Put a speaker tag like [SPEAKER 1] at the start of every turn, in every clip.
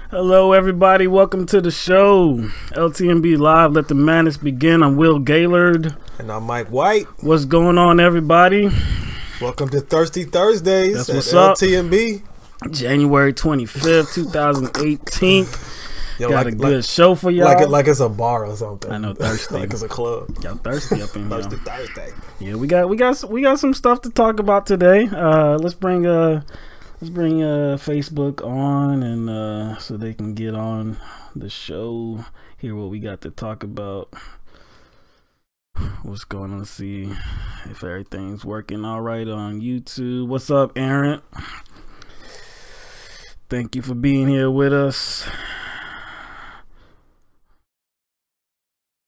[SPEAKER 1] Hello everybody, welcome to the show. LTMB Live, let the madness begin. I'm Will Gaillard.
[SPEAKER 2] And I'm Mike White.
[SPEAKER 1] What's going on, everybody?
[SPEAKER 2] Welcome to Thirsty Thursdays.
[SPEAKER 1] That's what's up.
[SPEAKER 2] LTMB.
[SPEAKER 1] January 25th, 2018.
[SPEAKER 2] Yo,
[SPEAKER 1] got a good show for y'all.
[SPEAKER 2] Like it's a bar or something.
[SPEAKER 1] I know, thirsty.
[SPEAKER 2] Like it's a club.
[SPEAKER 1] Y'all thirsty up in here.
[SPEAKER 2] Thirsty Thursday.
[SPEAKER 1] Yeah, we got some stuff to talk about today. Let's bring Facebook on and so they can get on the show, hear what we got to talk about. What's going on? See if everything's working all right on YouTube. What's up, Aaron? Thank you for being here with us.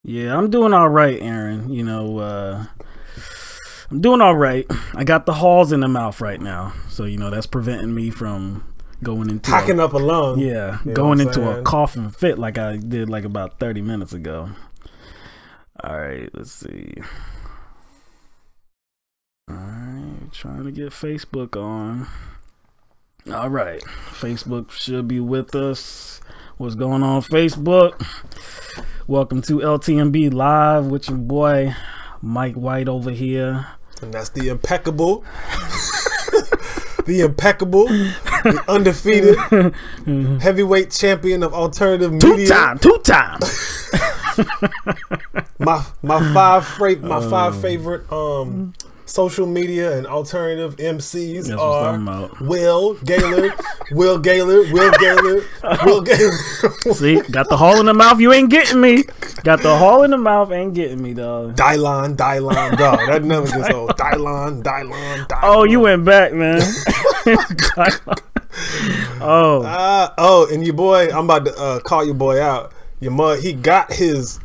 [SPEAKER 1] Yeah, I'm doing all right, Aaron. You know, I'm doing all right. I got the halls in the mouth right now, so you know that's preventing me from going into
[SPEAKER 2] hacking up a lung.
[SPEAKER 1] Yeah, going into a coughing fit like I did like about 30 minutes ago. All right, let's see. All right, trying to get Facebook on. All right, Facebook should be with us. What's going on, Facebook? Welcome to LTMB Live with your boy Mike White over here.
[SPEAKER 2] And that's the impeccable, the undefeated heavyweight champion of alternative media.
[SPEAKER 1] Two time.
[SPEAKER 2] my five favorite social media and alternative MCs are Will Gaillard, Will Gaillard.
[SPEAKER 1] See, got the hole in the mouth. You ain't getting me. Got the hole in the mouth. Ain't getting me, dog.
[SPEAKER 2] Dylon, dog. That never gets old. Dylon.
[SPEAKER 1] Oh, you went back, man.
[SPEAKER 2] And your boy, I'm about to call your boy out. Your mud, he got his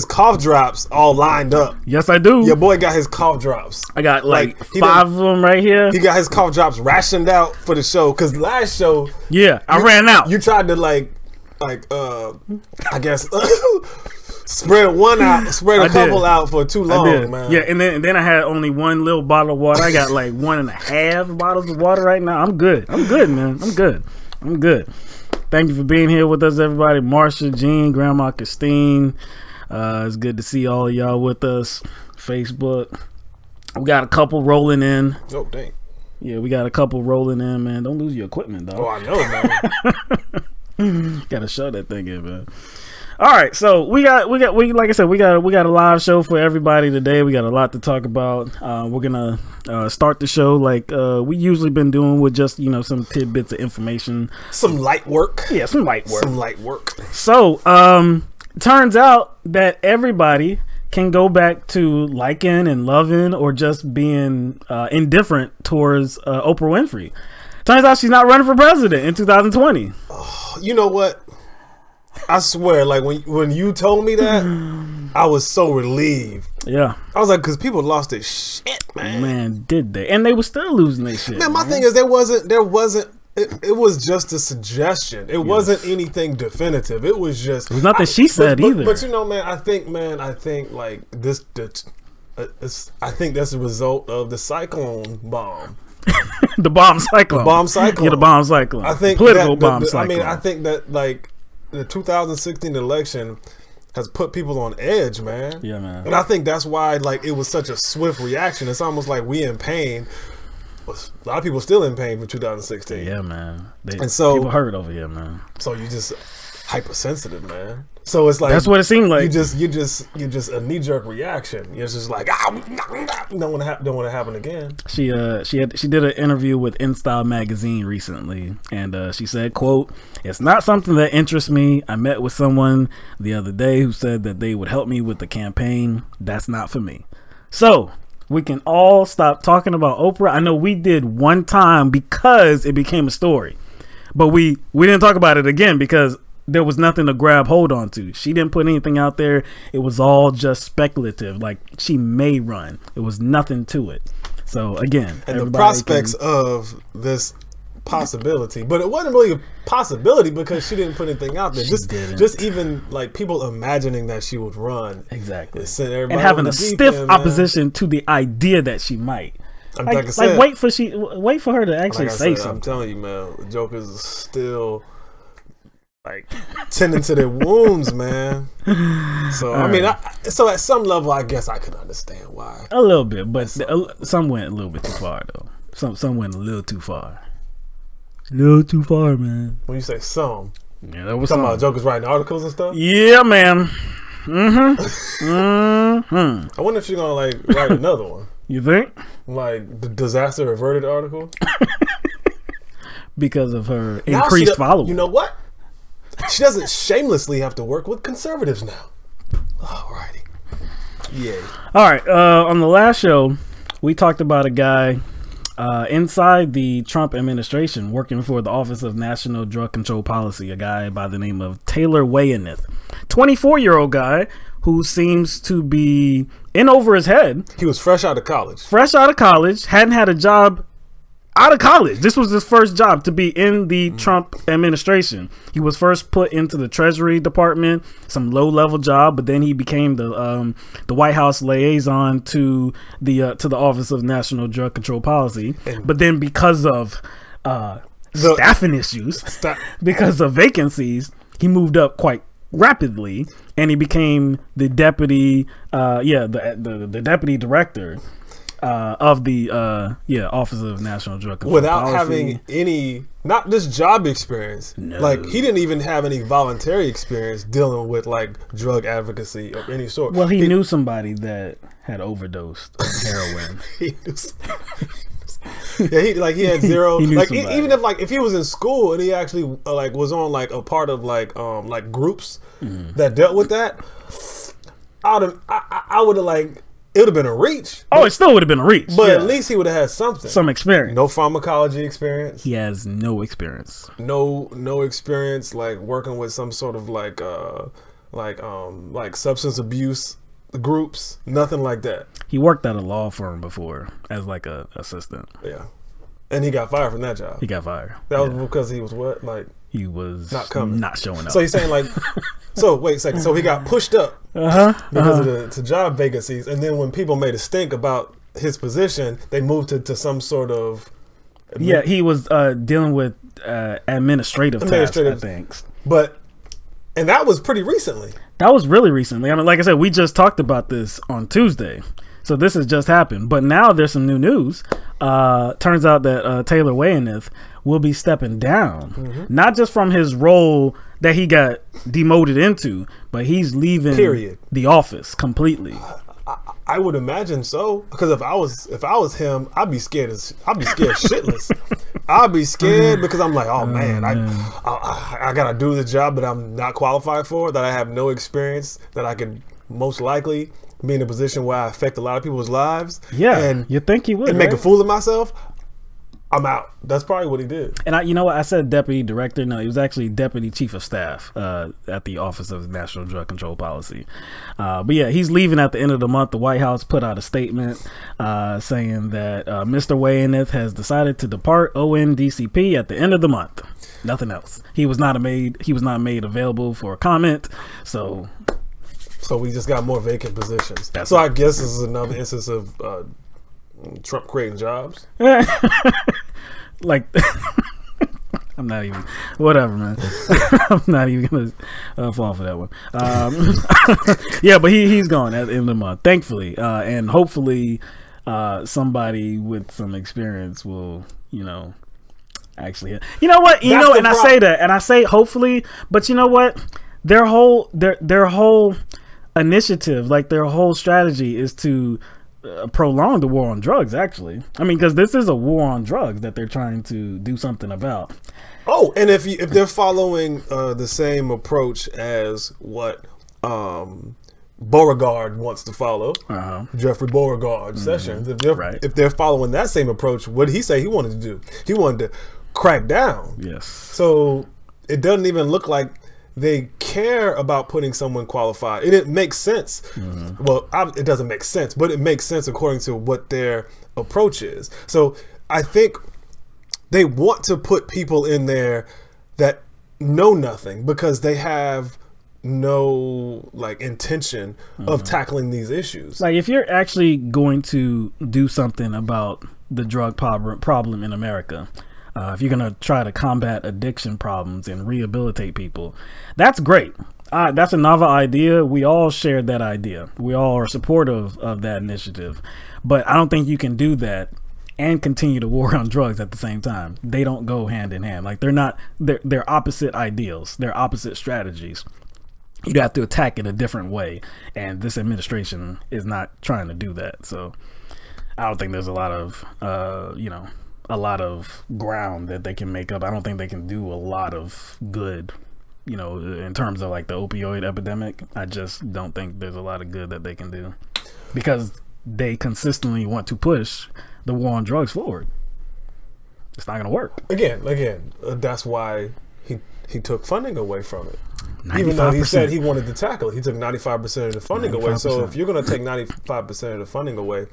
[SPEAKER 2] cough drops all lined up.
[SPEAKER 1] Yes, I do.
[SPEAKER 2] Your boy got his cough drops.
[SPEAKER 1] I got like 5 of them right here.
[SPEAKER 2] He got his cough drops rationed out for the show. Cause last show,
[SPEAKER 1] I ran out.
[SPEAKER 2] You tried to I guess spread a couple out for too long, man.
[SPEAKER 1] Yeah, and then I had only one little bottle of water. I got like 1.5 bottles of water right now. I'm good, man. I'm good. Thank you for being here with us, everybody. Marsha, Jean, Grandma Christine. It's good to see all of y'all with us. Facebook. We got a couple rolling in.
[SPEAKER 2] Oh, dang.
[SPEAKER 1] Yeah, we got a couple rolling in, man. Don't lose your equipment, dog.
[SPEAKER 2] Oh, I know, man.
[SPEAKER 1] Gotta show that thing in, man. All right, so we like I said, we got a live show for everybody today. We got a lot to talk about. We're gonna start the show like we usually been doing with just some tidbits of information,
[SPEAKER 2] some light work.
[SPEAKER 1] Yeah, some light work.
[SPEAKER 2] So,
[SPEAKER 1] turns out that everybody can go back to liking and loving or just being indifferent towards Oprah Winfrey. Turns out she's not running for president in 2020.
[SPEAKER 2] You know what? I swear, like when you told me that, I was so relieved.
[SPEAKER 1] Yeah,
[SPEAKER 2] I was like, because people lost their shit, man.
[SPEAKER 1] Man, did they? And they were still losing their shit.
[SPEAKER 2] Man, my thing is, there wasn't. It was just a suggestion. It wasn't anything definitive. It was just.
[SPEAKER 1] It was nothing she said either.
[SPEAKER 2] But you know, man, I think like this. I think that's a result of the cyclone bomb.
[SPEAKER 1] The bomb cyclone.
[SPEAKER 2] The bomb cyclone.
[SPEAKER 1] Yeah, the bomb cyclone.
[SPEAKER 2] I think
[SPEAKER 1] political bomb cyclone.
[SPEAKER 2] I mean, I think that like the 2016 election has put people on edge, man.
[SPEAKER 1] Yeah, man.
[SPEAKER 2] And I think that's why like it was such a swift reaction. It's almost like we in pain. A lot of people still in pain for 2016.
[SPEAKER 1] Yeah, man.
[SPEAKER 2] And so
[SPEAKER 1] people hurt over here, man.
[SPEAKER 2] So you just hypersensitive, man. So it's like
[SPEAKER 1] that's what it seemed like.
[SPEAKER 2] You just a knee jerk reaction. You're just like don't want to happen again.
[SPEAKER 1] She did an interview with InStyle magazine recently, and she said, "quote It's not something that interests me. I met with someone the other day who said that they would help me with the campaign. That's not for me." So we can all stop talking about Oprah. I know we did one time because it became a story, but we didn't talk about it again because there was nothing to grab hold on to. She didn't put anything out there. It was all just speculative. Like, she may run. It was nothing to it. So again,
[SPEAKER 2] and the prospects of this possibility, but it wasn't really a possibility because she didn't put anything out there. Just even like people imagining that she would run.
[SPEAKER 1] Exactly.
[SPEAKER 2] And
[SPEAKER 1] having a stiff opposition to the idea that she might. Like wait for her to actually say something.
[SPEAKER 2] I'm telling you, man, jokers are still like tending to their wounds, man. So I mean, so at some level, I guess I could understand why.
[SPEAKER 1] A little bit, but some went a little bit too far, though. Some went a little too far. A little too far, man.
[SPEAKER 2] When you say some,
[SPEAKER 1] yeah, that was
[SPEAKER 2] talking about jokers writing articles and stuff.
[SPEAKER 1] Yeah, man. I
[SPEAKER 2] wonder if she's gonna like write another one.
[SPEAKER 1] You think?
[SPEAKER 2] Like the disaster averted article?
[SPEAKER 1] Because of her increased following.
[SPEAKER 2] You know what? She doesn't shamelessly have to work with conservatives now. Alrighty. Yeah.
[SPEAKER 1] All right. On the last show, we talked about a guy inside the Trump administration working for the Office of National Drug Control Policy, a guy by the name of Taylor Wayanith, 24-year-old guy who seems to be in over his head.
[SPEAKER 2] He was fresh out of college.
[SPEAKER 1] Hadn't had a job out of college. This was his first job to be in the Trump administration. He was first put into the Treasury Department, some low-level job, but then he became the White House liaison to the Office of National Drug Control Policy. But then because of staffing issues, because of vacancies, he moved up quite rapidly, and he became the deputy, the deputy director of the Office of National Drug Control
[SPEAKER 2] without
[SPEAKER 1] Policy.
[SPEAKER 2] having any, not just job experience.
[SPEAKER 1] No.
[SPEAKER 2] Like he didn't even have any voluntary experience dealing with like drug advocacy of any sort.
[SPEAKER 1] Well, he knew somebody that had overdosed on heroin.
[SPEAKER 2] He had zero. Like even
[SPEAKER 1] somebody.
[SPEAKER 2] if he was in school and he actually like was on like a part of like groups that dealt with that, I would have like. It would have been a reach.
[SPEAKER 1] Oh, it still would have been a reach.
[SPEAKER 2] But at least he would have had something.
[SPEAKER 1] Some experience.
[SPEAKER 2] No pharmacology experience.
[SPEAKER 1] He has no experience.
[SPEAKER 2] No experience like working with some sort of like substance abuse groups. Nothing like that.
[SPEAKER 1] He worked at a law firm before as like a assistant.
[SPEAKER 2] Yeah. And he got fired from that job.
[SPEAKER 1] He got fired.
[SPEAKER 2] That was because he was what? Like
[SPEAKER 1] he was
[SPEAKER 2] not coming.
[SPEAKER 1] Not showing up.
[SPEAKER 2] So he's saying like so wait a second. So he got pushed up because of the job vacancies, and then when people made a stink about his position, they moved to some sort of
[SPEAKER 1] he was dealing with administrative tasks, I think.
[SPEAKER 2] And that was pretty recently.
[SPEAKER 1] That was really recently. I mean, like I said, we just talked about this on Tuesday. So this has just happened. But now there's some new news. Turns out that Taylor Wayanith will be stepping down. Not just from his role that he got demoted into, but he's leaving the office completely.
[SPEAKER 2] I would imagine so, because if I was him, I'd be scared shitless. I'd be scared because I'm like, oh man, I gotta do the job that I'm not qualified for, that I have no experience, that I could most likely be in a position where I affect a lot of people's lives.
[SPEAKER 1] Yeah, and you think he would,
[SPEAKER 2] and make a fool of myself. I'm out. That's probably what he did.
[SPEAKER 1] And you know what? I said deputy director. No, he was actually deputy chief of staff at the Office of National Drug Control Policy. But yeah, he's leaving at the end of the month. The White House put out a statement saying that Mr. Wayaneth has decided to depart ONDCP at the end of the month. Nothing else. He was not made available for comment. So
[SPEAKER 2] we just got more vacant positions. So I guess this is another instance of Trump creating jobs.
[SPEAKER 1] Like, I'm not even, whatever, man. I'm not even gonna fall for that one. Yeah, but he's gone at the end of the month, thankfully, and hopefully somebody with some experience will, actually, you know what, and I say that, and I say hopefully, but you know what, their whole initiative, like their whole strategy, is to prolong the war on drugs, actually. I mean, because this is a war on drugs that they're trying to do something about.
[SPEAKER 2] Oh, and if they're following the same approach as what Beauregard wants to follow, Jeffrey Beauregard Sessions, if they're following that same approach, what did he say he wanted to do? He wanted to crack down.
[SPEAKER 1] Yes.
[SPEAKER 2] So it doesn't even look like they care about putting someone qualified. It makes sense. Well, it doesn't make sense, but it makes sense according to what their approach is. So I think they want to put people in there that know nothing because they have no intention of tackling these issues.
[SPEAKER 1] Like, if you're actually going to do something about the drug problem in America, if you're going to try to combat addiction problems and rehabilitate people, that's great. That's a novel idea. We all shared that idea. We all are supportive of that initiative. But I don't think you can do that and continue the war on drugs at the same time. They don't go hand in hand. Like, they're opposite ideals. They're opposite strategies. You'd have to attack it a different way. And this administration is not trying to do that. So I don't think there's a lot of, a lot of ground that they can make up. I don't think they can do a lot of good, in terms of like the opioid epidemic. I just don't think there's a lot of good that they can do because they consistently want to push the war on drugs forward. It's not going to work.
[SPEAKER 2] Again, that's why he took funding away from it. 95%. Even though he said he wanted to tackle it, he took 95% of the funding away. So if you're going to take 95% of the funding away,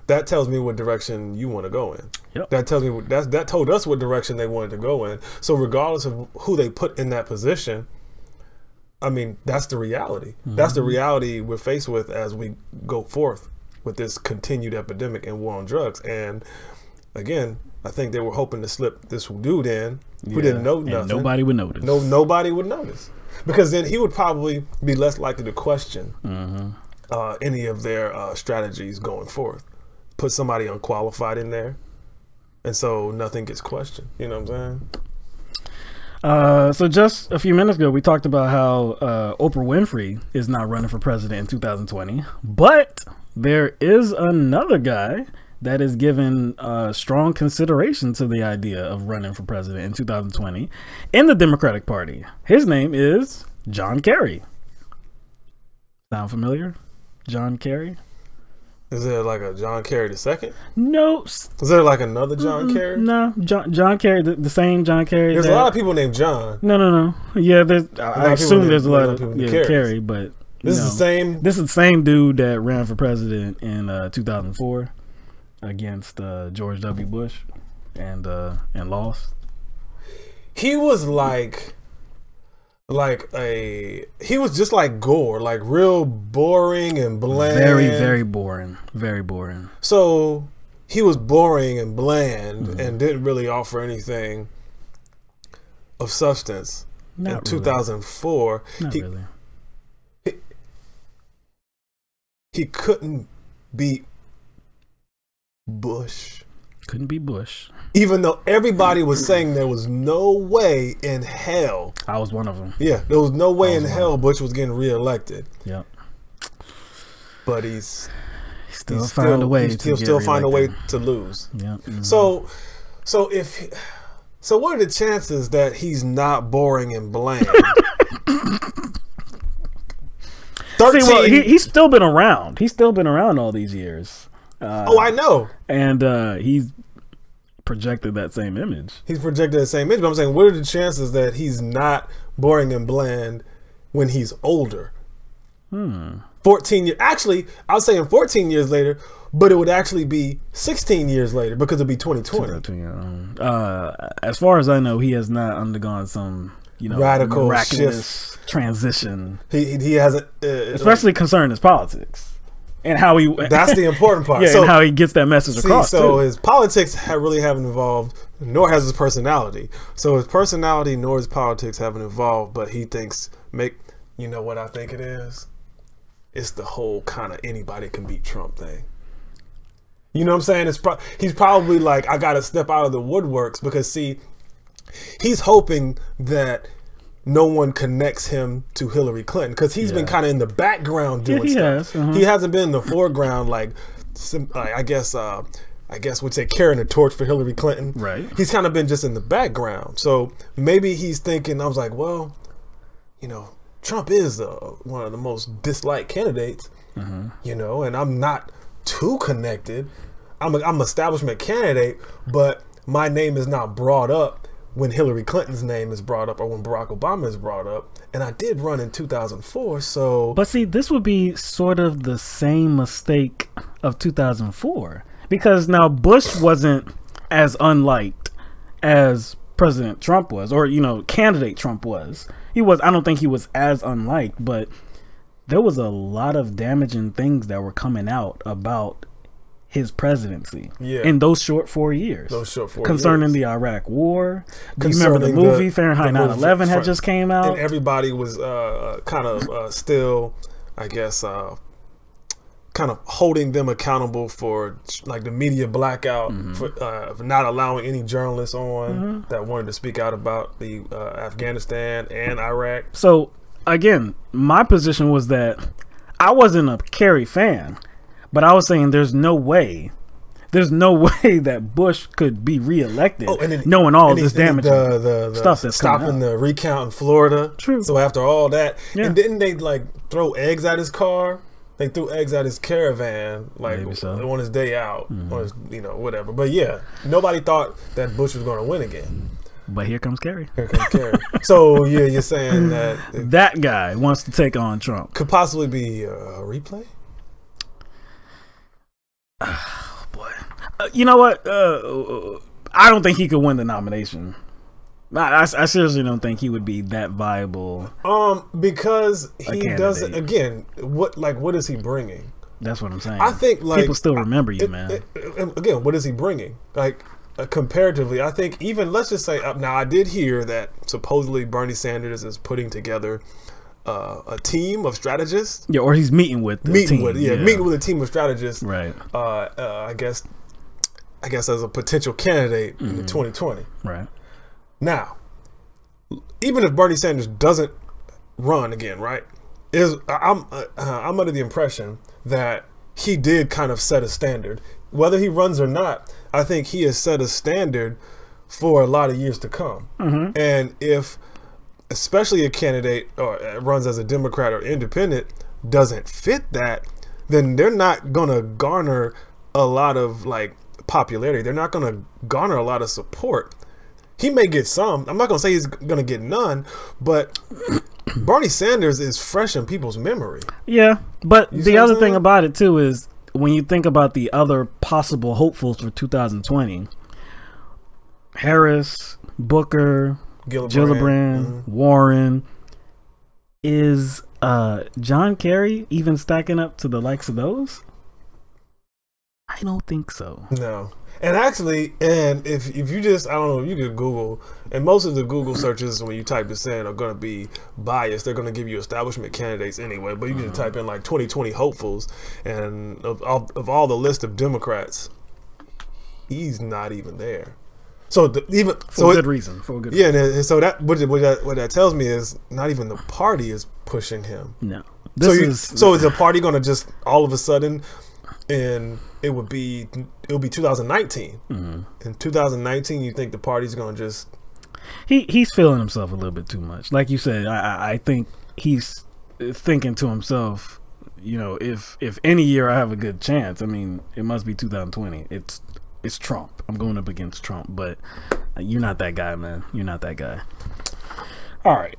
[SPEAKER 2] that tells me what direction you want to go in.
[SPEAKER 1] Yep.
[SPEAKER 2] That tells me that told us what direction they wanted to go in. So regardless of who they put in that position, I mean, that's the reality. That's the reality we're faced with as we go forth with this continued epidemic and war on drugs. And again, I think they were hoping to slip this dude in who didn't know nothing.
[SPEAKER 1] And nobody would notice.
[SPEAKER 2] Nobody would notice. Because then he would probably be less likely to question any of their strategies going forth. Put somebody unqualified in there, and so nothing gets questioned. You know what I'm saying?
[SPEAKER 1] So just a few minutes ago, we talked about how Oprah Winfrey is not running for president in 2020, but there is another guy that is given strong consideration to the idea of running for president in 2020 in the Democratic Party. His name is John Kerry. Sound familiar? John Kerry?
[SPEAKER 2] Is there like a John Kerry II?
[SPEAKER 1] No.
[SPEAKER 2] Is there like another John Kerry?
[SPEAKER 1] No. John Kerry, the same John Kerry.
[SPEAKER 2] There's a lot of people named John.
[SPEAKER 1] No. Yeah, I assume there's a lot of Kerry, but
[SPEAKER 2] this is the same.
[SPEAKER 1] This is the same dude that ran for president in 2004 against George W. Bush and lost.
[SPEAKER 2] He was he was just like Gore, like real boring and bland.
[SPEAKER 1] Very boring.
[SPEAKER 2] So he was boring and bland and didn't really offer anything of substance. In 2004.
[SPEAKER 1] Not really.
[SPEAKER 2] He couldn't beat Bush.
[SPEAKER 1] Couldn't be Bush.
[SPEAKER 2] Even though everybody was saying there was no way in hell.
[SPEAKER 1] I was one of them.
[SPEAKER 2] Yeah, there was no way in hell Bush was getting reelected.
[SPEAKER 1] Yep.
[SPEAKER 2] But he
[SPEAKER 1] still find a way
[SPEAKER 2] to lose.
[SPEAKER 1] Yep.
[SPEAKER 2] So what are the chances that he's not boring and bland?
[SPEAKER 1] 13. See, well, he's still been around. He's still been around all these years.
[SPEAKER 2] I know.
[SPEAKER 1] And he's projected that same image.
[SPEAKER 2] He's projected the same image, but I'm saying, what are the chances that he's not boring and bland when he's older? 14 years. Actually, I was saying 14 years later, but it would actually be 16 years later because it'd be 2020.
[SPEAKER 1] As far as I know, he has not undergone some,
[SPEAKER 2] radical
[SPEAKER 1] miraculous transition.
[SPEAKER 2] He hasn't,
[SPEAKER 1] especially concerning his politics and how he.
[SPEAKER 2] That's the important part.
[SPEAKER 1] Yeah, and how he gets that message across.
[SPEAKER 2] So his politics really haven't evolved, nor has his personality. So his personality nor his politics haven't evolved, but he thinks, you know what I think it is? It's the whole kind of anybody can beat Trump thing. You know what I'm saying? He's probably like, I got to step out of the woodworks because, see, he's hoping that no one connects him to Hillary Clinton because he's been kind of in the background doing stuff. He hasn't been in the foreground, like I guess would say carrying a torch for Hillary Clinton.
[SPEAKER 1] Right.
[SPEAKER 2] He's kind of been just in the background. So maybe he's thinking, I was like, well, Trump is one of the most disliked candidates, and I'm not too connected. I'm an establishment candidate, but my name is not brought up when Hillary Clinton's name is brought up or when Barack Obama is brought up. And I did run in 2004, so...
[SPEAKER 1] But see, this would be sort of the same mistake of 2004. Because now Bush wasn't as unliked as President Trump was, or, candidate Trump was. I don't think he was as unliked, but there was a lot of damaging things that were coming out about his presidency in those short 4 years. Concerning the Iraq War. Do you remember the movie Fahrenheit 9/11 had just came out?
[SPEAKER 2] And everybody was still, I guess, kind of holding them accountable for like the media blackout for not allowing any journalists on that wanted to speak out about the Afghanistan and Iraq. So
[SPEAKER 1] again, my position was that I wasn't a Kerry fan, but I was saying there's no way that Bush could be reelected, knowing all this damaging stuff that's
[SPEAKER 2] stopping the recount in Florida.
[SPEAKER 1] True.
[SPEAKER 2] So after all that, and didn't they like throw eggs at his car? They threw eggs at his caravan, like on his day out, or his, whatever. But yeah, nobody thought that Bush was going to win again.
[SPEAKER 1] But here comes Kerry.
[SPEAKER 2] So yeah, you're saying that
[SPEAKER 1] that guy wants to take on Trump.
[SPEAKER 2] Could possibly be a replay.
[SPEAKER 1] Oh boy, you know what? I don't think he could win the nomination. I seriously don't think he would be that viable.
[SPEAKER 2] Because he doesn't. Again, what is he bringing?
[SPEAKER 1] That's what I'm saying.
[SPEAKER 2] I think
[SPEAKER 1] people still remember you, man.
[SPEAKER 2] Again, what is he bringing? Like comparatively, I think even let's just say now I did hear that supposedly Bernie Sanders is putting together a team of strategists.
[SPEAKER 1] Yeah, or he's meeting with a team of
[SPEAKER 2] strategists.
[SPEAKER 1] Right.
[SPEAKER 2] I guess as a potential candidate in 2020.
[SPEAKER 1] Right.
[SPEAKER 2] Now, even if Bernie Sanders doesn't run again, right? I'm under the impression that he did kind of set a standard. Whether he runs or not, I think he has set a standard for a lot of years to come. And if, especially a candidate or runs as a Democrat or independent, doesn't fit that, then they're not going to garner a lot of like popularity. They're not going to garner a lot of support. He may get some. I'm not going to say he's going to get none, but Bernie Sanders is fresh in people's memory.
[SPEAKER 1] Yeah, but the other thing about it, too, is when you think about the other possible hopefuls for 2020, Harris, Booker, Gillibrand, Warren, is John Kerry even stacking up to the likes of those? I don't think so.
[SPEAKER 2] No. And actually, if you just, I don't know, you could Google, and most of the Google searches when you type this in are going to be biased. They're going to give you establishment candidates anyway, but you can type in like 2020 hopefuls, and of all the list of Democrats, he's not even there. So for a good reason. Yeah, and so what that tells me is not even the party is pushing him.
[SPEAKER 1] No.
[SPEAKER 2] So is the party going to just all of a sudden, and it'll be 2019. In 2019, you think the party's going to just...
[SPEAKER 1] He's feeling himself a little bit too much. Like you said, I think he's thinking to himself, if any year I have a good chance, I mean, it must be 2020. It's it's Trump. I'm going up against Trump, but you're not that guy, man. You're not that guy. All right.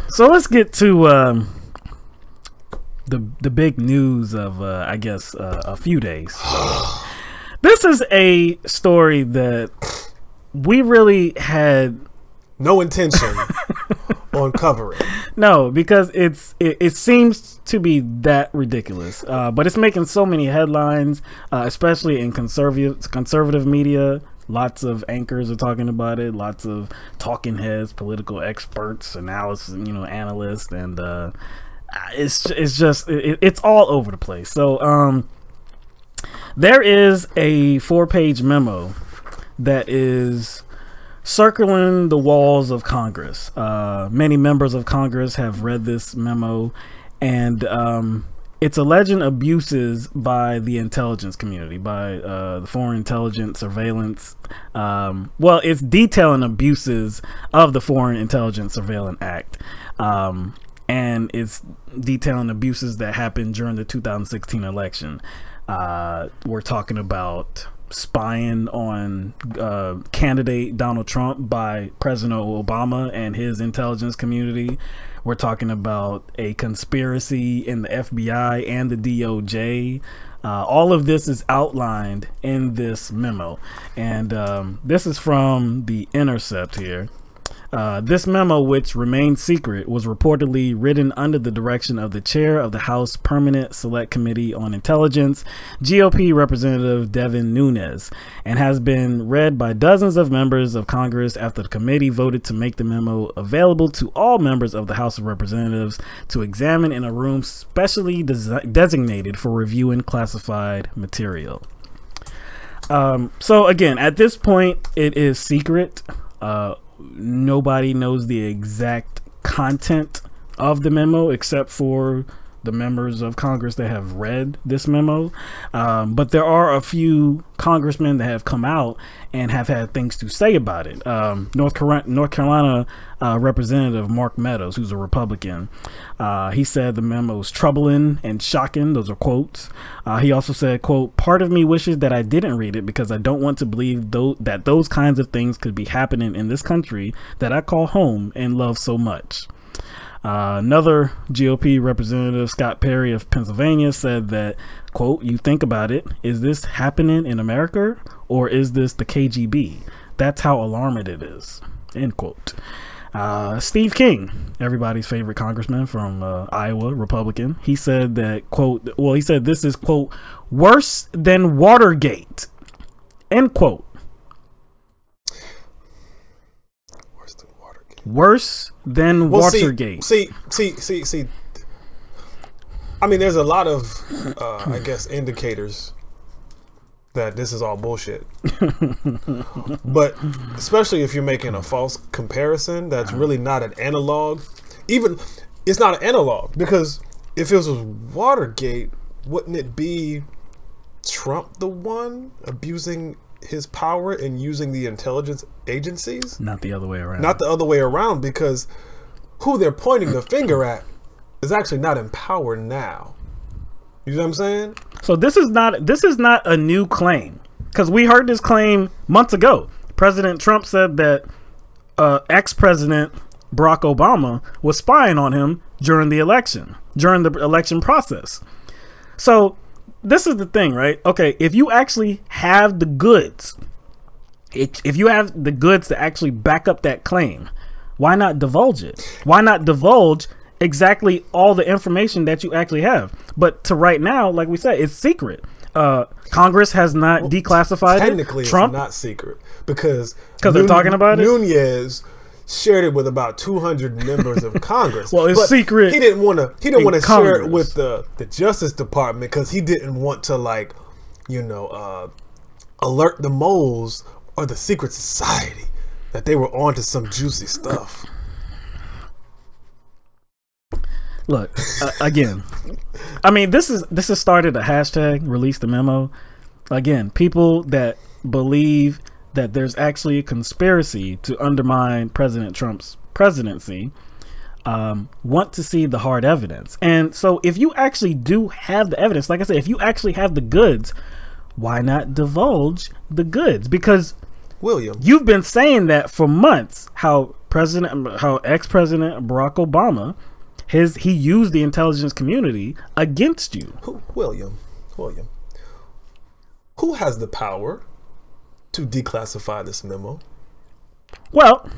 [SPEAKER 1] So let's get to the big news of I guess a few days. This is a story that we really had
[SPEAKER 2] no intention on covering.
[SPEAKER 1] No, because it seems to be that ridiculous. But it's making so many headlines, especially in conservative media. Lots of anchors are talking about it. Lots of talking heads, political experts, analysts, and it's all over the place. So there is a 4-page memo that is circling the walls of Congress. Many members of Congress have read this memo, and it's alleging abuses by the intelligence community, by the Foreign Intelligence Surveillance. Well, it's detailing abuses of the Foreign Intelligence Surveillance Act. And it's detailing abuses that happened during the 2016 election. We're talking about spying on candidate Donald Trump by President Obama and his intelligence community. We're talking about a conspiracy in the FBI and the DOJ. All of this is outlined in this memo, and this is from The Intercept here. This memo, which remains secret, was reportedly written under the direction of the chair of the House Permanent Select Committee on Intelligence, GOP Representative Devin Nunes, and has been read by dozens of members of Congress after the committee voted to make the memo available to all members of the House of Representatives to examine in a room specially designated for reviewing classified material. So again, at this point, it is secret. Nobody knows the exact content of the memo except for the members of Congress that have read this memo. But there are a few congressmen that have come out and have had things to say about it. North Carolina Representative Mark Meadows, who's a Republican, he said the memo is troubling and shocking. Those are quotes. He also said, quote, "Part of me wishes that I didn't read it because I don't want to believe that those kinds of things could be happening in this country that I call home and love so much." Another GOP representative, Scott Perry of Pennsylvania, said that, quote, "You think about it, is this happening in America or is this the KGB? That's how alarming it is," end quote. Steve King, everybody's favorite congressman from Iowa, Republican, he said that, quote, he said this is, quote, "worse than Watergate," end quote. Worse than Watergate.
[SPEAKER 2] See. I mean, there's a lot of, I guess, indicators that this is all bullshit. But especially if you're making a false comparison, that's really not an analog. Even it's not an analog, because if it was Watergate, wouldn't it be Trump the one abusing his power and using the intelligence agencies?
[SPEAKER 1] Not the other way around.
[SPEAKER 2] Not the other way around, because who they're pointing the finger at is actually not in power now. You know what I'm saying? So
[SPEAKER 1] this is not a new claim, because we heard this claim months ago. President Trump said that ex-president Barack Obama was spying on him during the election process. So this is the thing, right? Okay, if you actually have the goods, if you have the goods to actually back up that claim, why not divulge it? Why not divulge exactly all the information that you actually have? But to right now, like we said, it's secret. Congress has not declassified
[SPEAKER 2] technically
[SPEAKER 1] it. Trump,
[SPEAKER 2] it's not secret because
[SPEAKER 1] they're talking about it.
[SPEAKER 2] Nunez shared it with about 200 members of Congress.
[SPEAKER 1] Well, it's secret.
[SPEAKER 2] He didn't want to share it with the Justice Department because he didn't want to, like, alert the moles or the secret society that they were onto some juicy stuff.
[SPEAKER 1] Look, again, I mean, this has started a hashtag, release the memo. Again, people that believe that there's actually a conspiracy to undermine President Trump's presidency want to see the hard evidence. And so if you actually do have the evidence, like I said, if you actually have the goods, why not divulge the goods? Because
[SPEAKER 2] William,
[SPEAKER 1] you've been saying that for months. How ex-president Barack Obama, he used the intelligence community against you.
[SPEAKER 2] William, who has the power to declassify this memo?
[SPEAKER 1] Well,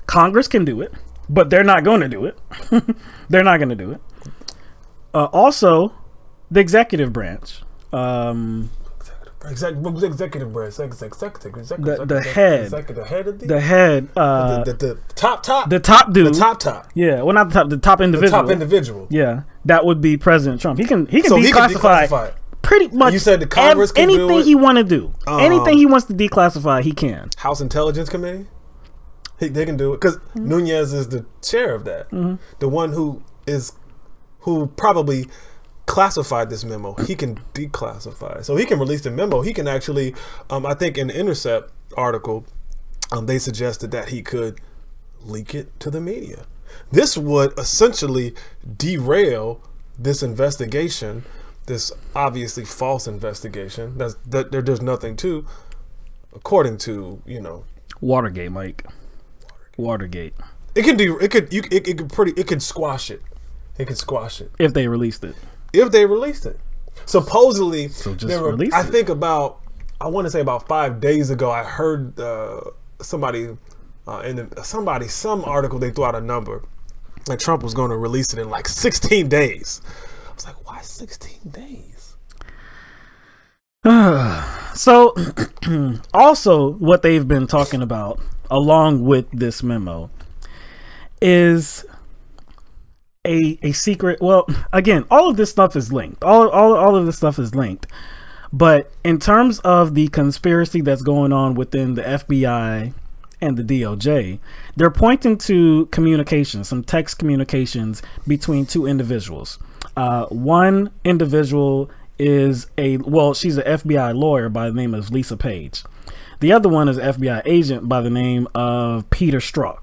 [SPEAKER 1] Congress can do it, but they're not going to do it. They're not going to do it. Also, the executive branch.
[SPEAKER 2] Executive branch.
[SPEAKER 1] The head.
[SPEAKER 2] The top.
[SPEAKER 1] The top dude.
[SPEAKER 2] The top.
[SPEAKER 1] Yeah. Well, not the top. The top individual.
[SPEAKER 2] The top individual.
[SPEAKER 1] Yeah. That would be President Trump. He can declassify pretty much.
[SPEAKER 2] You said the Congress can
[SPEAKER 1] anything
[SPEAKER 2] do it?
[SPEAKER 1] he want to do. Anything he wants to declassify, he can.
[SPEAKER 2] House Intelligence Committee. They can do it because Nunez is the chair of that. The one who probably classified this memo. He can declassify, so he can release the memo. He can actually, I think in the Intercept article, they suggested that he could leak it to the media. This would essentially derail this investigation, this obviously false investigation. There's nothing to, according to
[SPEAKER 1] Watergate, Mike. Watergate.
[SPEAKER 2] It could squash it. It could squash it
[SPEAKER 1] if they released it.
[SPEAKER 2] If they released it, supposedly,
[SPEAKER 1] so just release
[SPEAKER 2] I
[SPEAKER 1] it.
[SPEAKER 2] think I want to say about 5 days ago, I heard somebody some article, they threw out a number that Trump was going to release it in like 16 days. I was like, why 16 days?
[SPEAKER 1] So, also what they've been talking about along with this memo is a secret. Well, again, all of this stuff is linked. All of this stuff is linked. But in terms of the conspiracy that's going on within the FBI and the DOJ, they're pointing to communications, some text communications between two individuals. One individual is she's an FBI lawyer by the name of Lisa Page. The other one is an FBI agent by the name of Peter Strzok.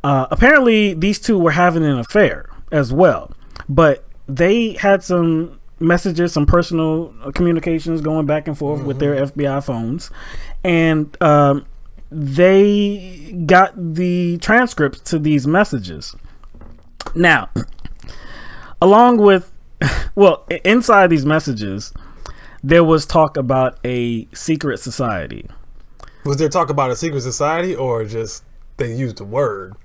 [SPEAKER 1] Apparently, these two were having an affair as well, but they had some messages, some personal communications going back and forth with their FBI phones, and they got the transcripts to these messages. Now, along with, inside these messages, there was talk about a secret society.
[SPEAKER 2] Was there talk about a secret society, or just they used the word?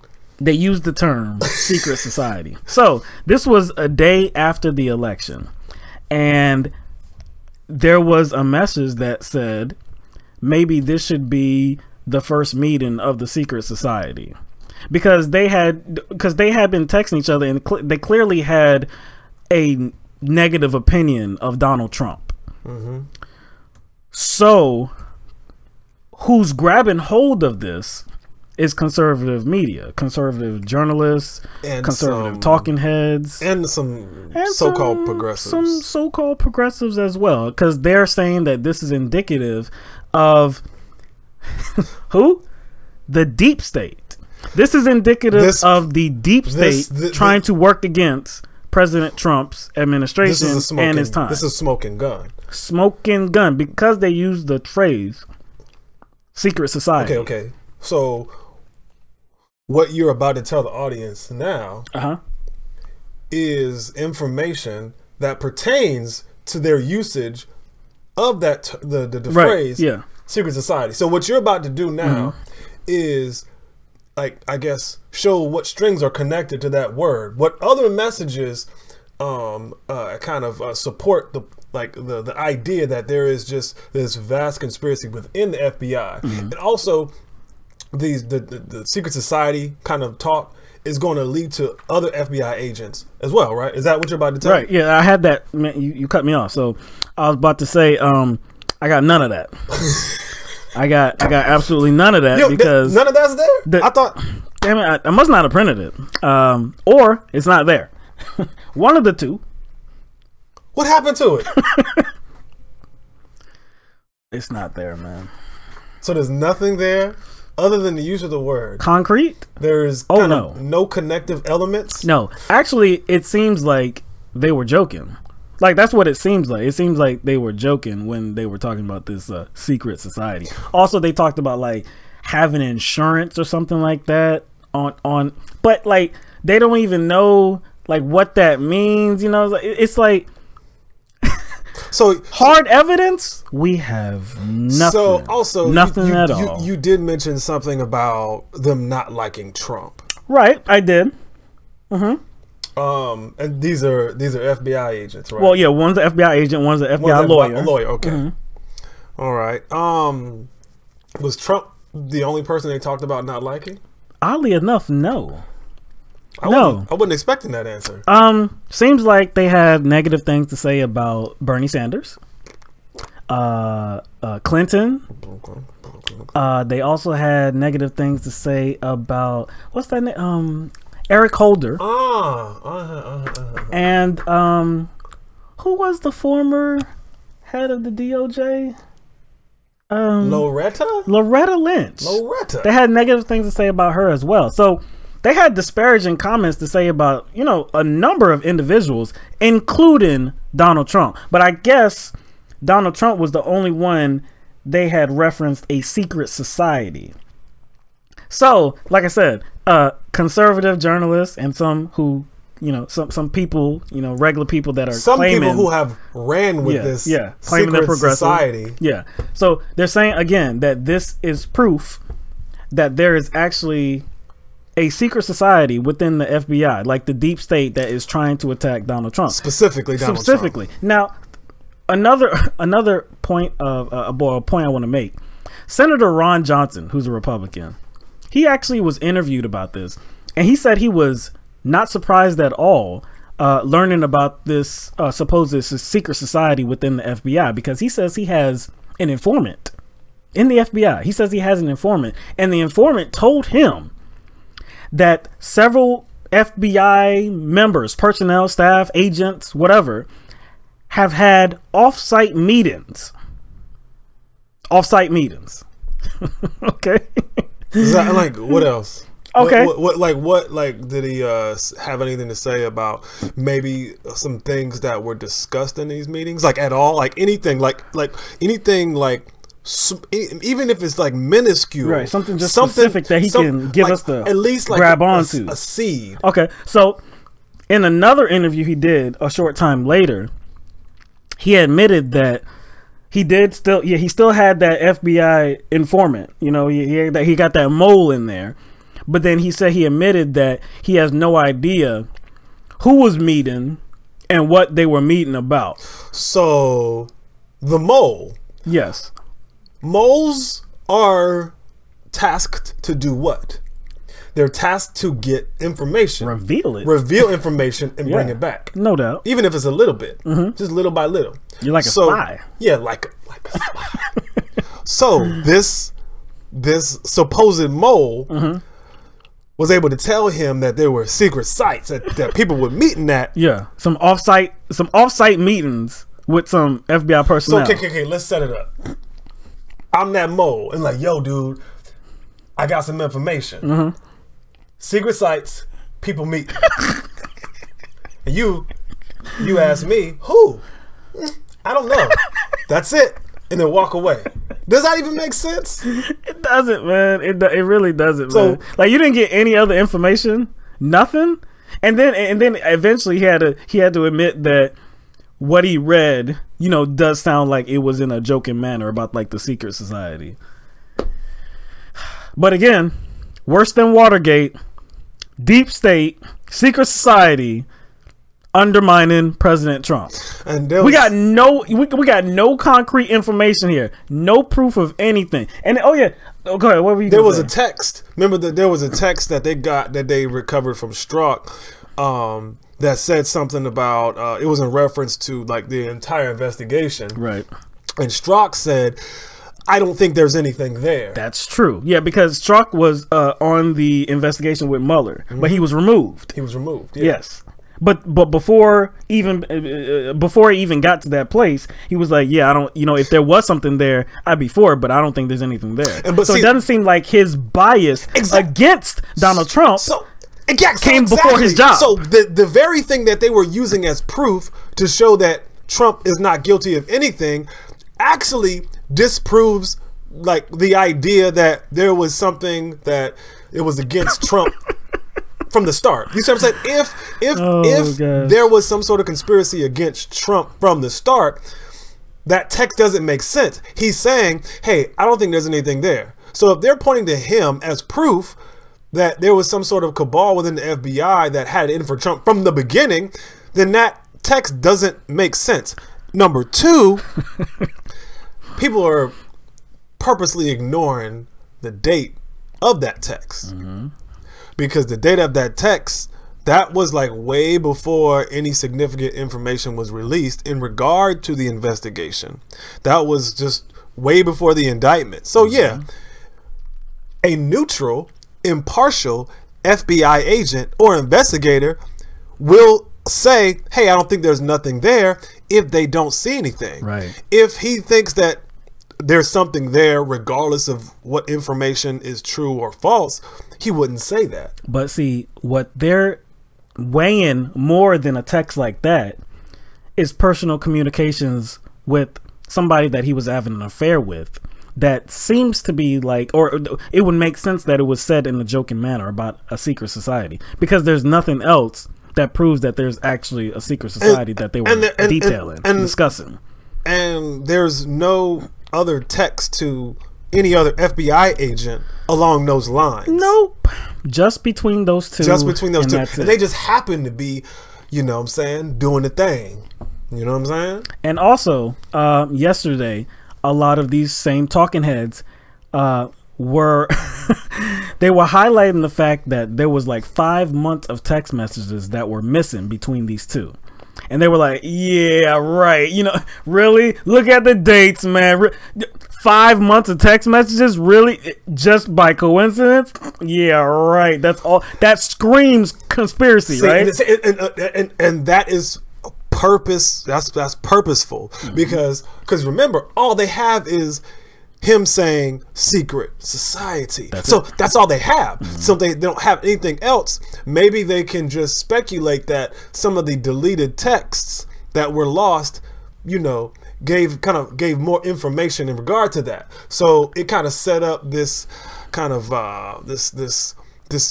[SPEAKER 1] They used the term secret society. So this was a day after the election, and there was a message that said maybe this should be the first meeting of the secret society, because they had been texting each other, and they clearly had a negative opinion of Donald Trump. So who's grabbing hold of this is conservative media, conservative journalists, and conservative talking heads,
[SPEAKER 2] and some so-called progressives.
[SPEAKER 1] Some so-called progressives as well, because they're saying that this is indicative of who? The deep state. This is indicative of the deep state trying to work against President Trump's administration and his time.
[SPEAKER 2] This is smoking gun.
[SPEAKER 1] Smoking gun, because they use the phrase secret society.
[SPEAKER 2] Okay. So what you're about to tell the audience now is information that pertains to their usage of that the phrase secret society. So what you're about to do now is, like, I guess, show what strings are connected to that word. What other messages kind of support the idea that there is just this vast conspiracy within the FBI, and also the secret society kind of talk is going to lead to other FBI agents as well, right? Is that what you're about to tell me?
[SPEAKER 1] Right. Yeah, I had that. Man, you cut me off. So I was about to say, I got none of that. I got absolutely none of that. Because
[SPEAKER 2] none of that's there. I thought,
[SPEAKER 1] damn it, I must not have printed it, or it's not there. One of the two.
[SPEAKER 2] What happened to it?
[SPEAKER 1] It's not there, man.
[SPEAKER 2] So there's nothing there other than the use of the word
[SPEAKER 1] concrete.
[SPEAKER 2] There's no connective elements.
[SPEAKER 1] No, actually, it seems like they were joking. Like, that's what it seems like. It seems like they were joking when they were talking about this secret society. Also, they talked about like having insurance or something like that on, but like they don't even know like what that means. You know, it's like
[SPEAKER 2] so
[SPEAKER 1] hard evidence. We have nothing. So
[SPEAKER 2] also
[SPEAKER 1] nothing at all.
[SPEAKER 2] You did mention something about them not liking Trump,
[SPEAKER 1] right? I did.
[SPEAKER 2] And these are FBI agents, right?
[SPEAKER 1] Well, yeah, one's an FBI agent, one's an FBI lawyer.
[SPEAKER 2] A lawyer, okay. All right. Was Trump the only person they talked about not liking?
[SPEAKER 1] Oddly enough, no.
[SPEAKER 2] I wasn't expecting that answer.
[SPEAKER 1] Seems like they had negative things to say about Bernie Sanders, Clinton. They also had negative things to say about what's that name? Eric Holder. And who was the former head of the DOJ? Loretta Lynch. They had negative things to say about her as well. So they had disparaging comments to say about, you know, a number of individuals, including Donald Trump. But I guess Donald Trump was the only one they had referenced a secret society. So, like I said, conservative journalists and some who, you know, some people, you know, regular people that are claiming,
[SPEAKER 2] people who have ran with this
[SPEAKER 1] claiming they're progressive
[SPEAKER 2] society.
[SPEAKER 1] Yeah. So they're saying again that this is proof that there is actually a secret society within the FBI, like the deep state that is trying to attack Donald Trump.
[SPEAKER 2] Specifically Donald Trump.
[SPEAKER 1] Now, another point of a point I want to make. Senator Ron Johnson, who's a Republican, he actually was interviewed about this, and he said he was not surprised at all learning about this supposed secret society within the FBI, because he says he has an informant in the FBI. He says he has an informant, and the informant told him that several FBI members, personnel, staff, agents, whatever, have had off-site meetings. Okay.
[SPEAKER 2] Is that, like, what else?
[SPEAKER 1] Okay.
[SPEAKER 2] What did he have anything to say about maybe some things that were discussed in these meetings, like at all, like anything, like anything, like even if it's like minuscule,
[SPEAKER 1] right? Something specific that he can give us the
[SPEAKER 2] at least like
[SPEAKER 1] grab onto
[SPEAKER 2] a seed.
[SPEAKER 1] Okay, so in another interview he did a short time later, he admitted that he still had that FBI informant. You know, he got that mole in there. But then he said he admitted that he has no idea who was meeting and what they were meeting about.
[SPEAKER 2] So the mole.
[SPEAKER 1] Yes.
[SPEAKER 2] Moles are tasked to do what? They're tasked to get information.
[SPEAKER 1] Reveal
[SPEAKER 2] information and bring it back.
[SPEAKER 1] No doubt.
[SPEAKER 2] Even if it's a little bit. Just little by little.
[SPEAKER 1] You're like a spy.
[SPEAKER 2] Yeah, like a spy. So this supposed mole was able to tell him that there were secret sites that people were meeting at.
[SPEAKER 1] Yeah. Some offsite meetings with some FBI personnel.
[SPEAKER 2] So okay, let's set it up. I'm that mole and like, yo, dude, I got some information. Secret sites, people meet. And you ask me, who? I don't know. That's it. And then walk away. Does that even make sense?
[SPEAKER 1] It doesn't, man. It really doesn't, man. Like, you didn't get any other information, nothing, and then eventually he had to admit that what he read, you know, does sound like it was in a joking manner about like the secret society. But again, worse than Watergate, deep state, secret society, undermining President Trump. And we got no concrete information here, no proof of anything. And okay, what were you?
[SPEAKER 2] There was a text. Remember that there was a text that they recovered from Strzok, that said something about it was in reference to like the entire investigation,
[SPEAKER 1] right?
[SPEAKER 2] And Strzok said, I don't think there's anything there.
[SPEAKER 1] That's true. Yeah, because Strzok was on the investigation with Mueller, but he was removed.
[SPEAKER 2] He was removed. Yeah.
[SPEAKER 1] Yes. But before he even got to that place, he was like, yeah, I don't, you know, if there was something there, I'd be for it, but I don't think there's anything there. So it doesn't seem like his bias against Donald Trump came before his job.
[SPEAKER 2] So the very thing that they were using as proof to show that Trump is not guilty of anything actually disproves like the idea that there was something that it was against Trump from the start. You see what I'm saying? If there was some sort of conspiracy against Trump from the start, that text doesn't make sense. He's saying, hey, I don't think there's anything there. So if they're pointing to him as proof that there was some sort of cabal within the FBI that had it in for Trump from the beginning, then that text doesn't make sense. Number two, people are purposely ignoring the date of that text. Because the date of that text, that was like way before any significant information was released in regard to the investigation. That was just way before the indictment. So yeah, a neutral, impartial FBI agent or investigator will say, hey, I don't think there's nothing there if they don't see anything.
[SPEAKER 1] Right.
[SPEAKER 2] If he thinks that there's something there, regardless of what information is true or false, he wouldn't say that.
[SPEAKER 1] But see, what they're weighing more than a text like that is personal communications with somebody that he was having an affair with. That seems to be like, or it would make sense that it was said in a joking manner about a secret society, because there's nothing else that proves that there's actually a secret society that they were detailing and discussing.
[SPEAKER 2] And there's no other text to any other FBI agent along those lines.
[SPEAKER 1] Nope. Just between those two.
[SPEAKER 2] Just between those two. And they just happen to be, you know what I'm saying, doing the thing. You know what I'm saying? And
[SPEAKER 1] also, yesterday, a lot of these same talking heads were they were highlighting the fact that there was like 5 months of text messages that were missing between these two. And they were like, yeah, right. You know, really? Look at the dates, man. 5 months of text messages? Really? Just by coincidence? Yeah, right. That's all. That screams conspiracy, right?
[SPEAKER 2] And that is purpose. That's purposeful. Because remember, all they have is him saying secret society. That's all they have. So they don't have anything else. Maybe they can just speculate that some of the deleted texts that were lost, you know, gave more information in regard to that. So it kind of set up this kind of this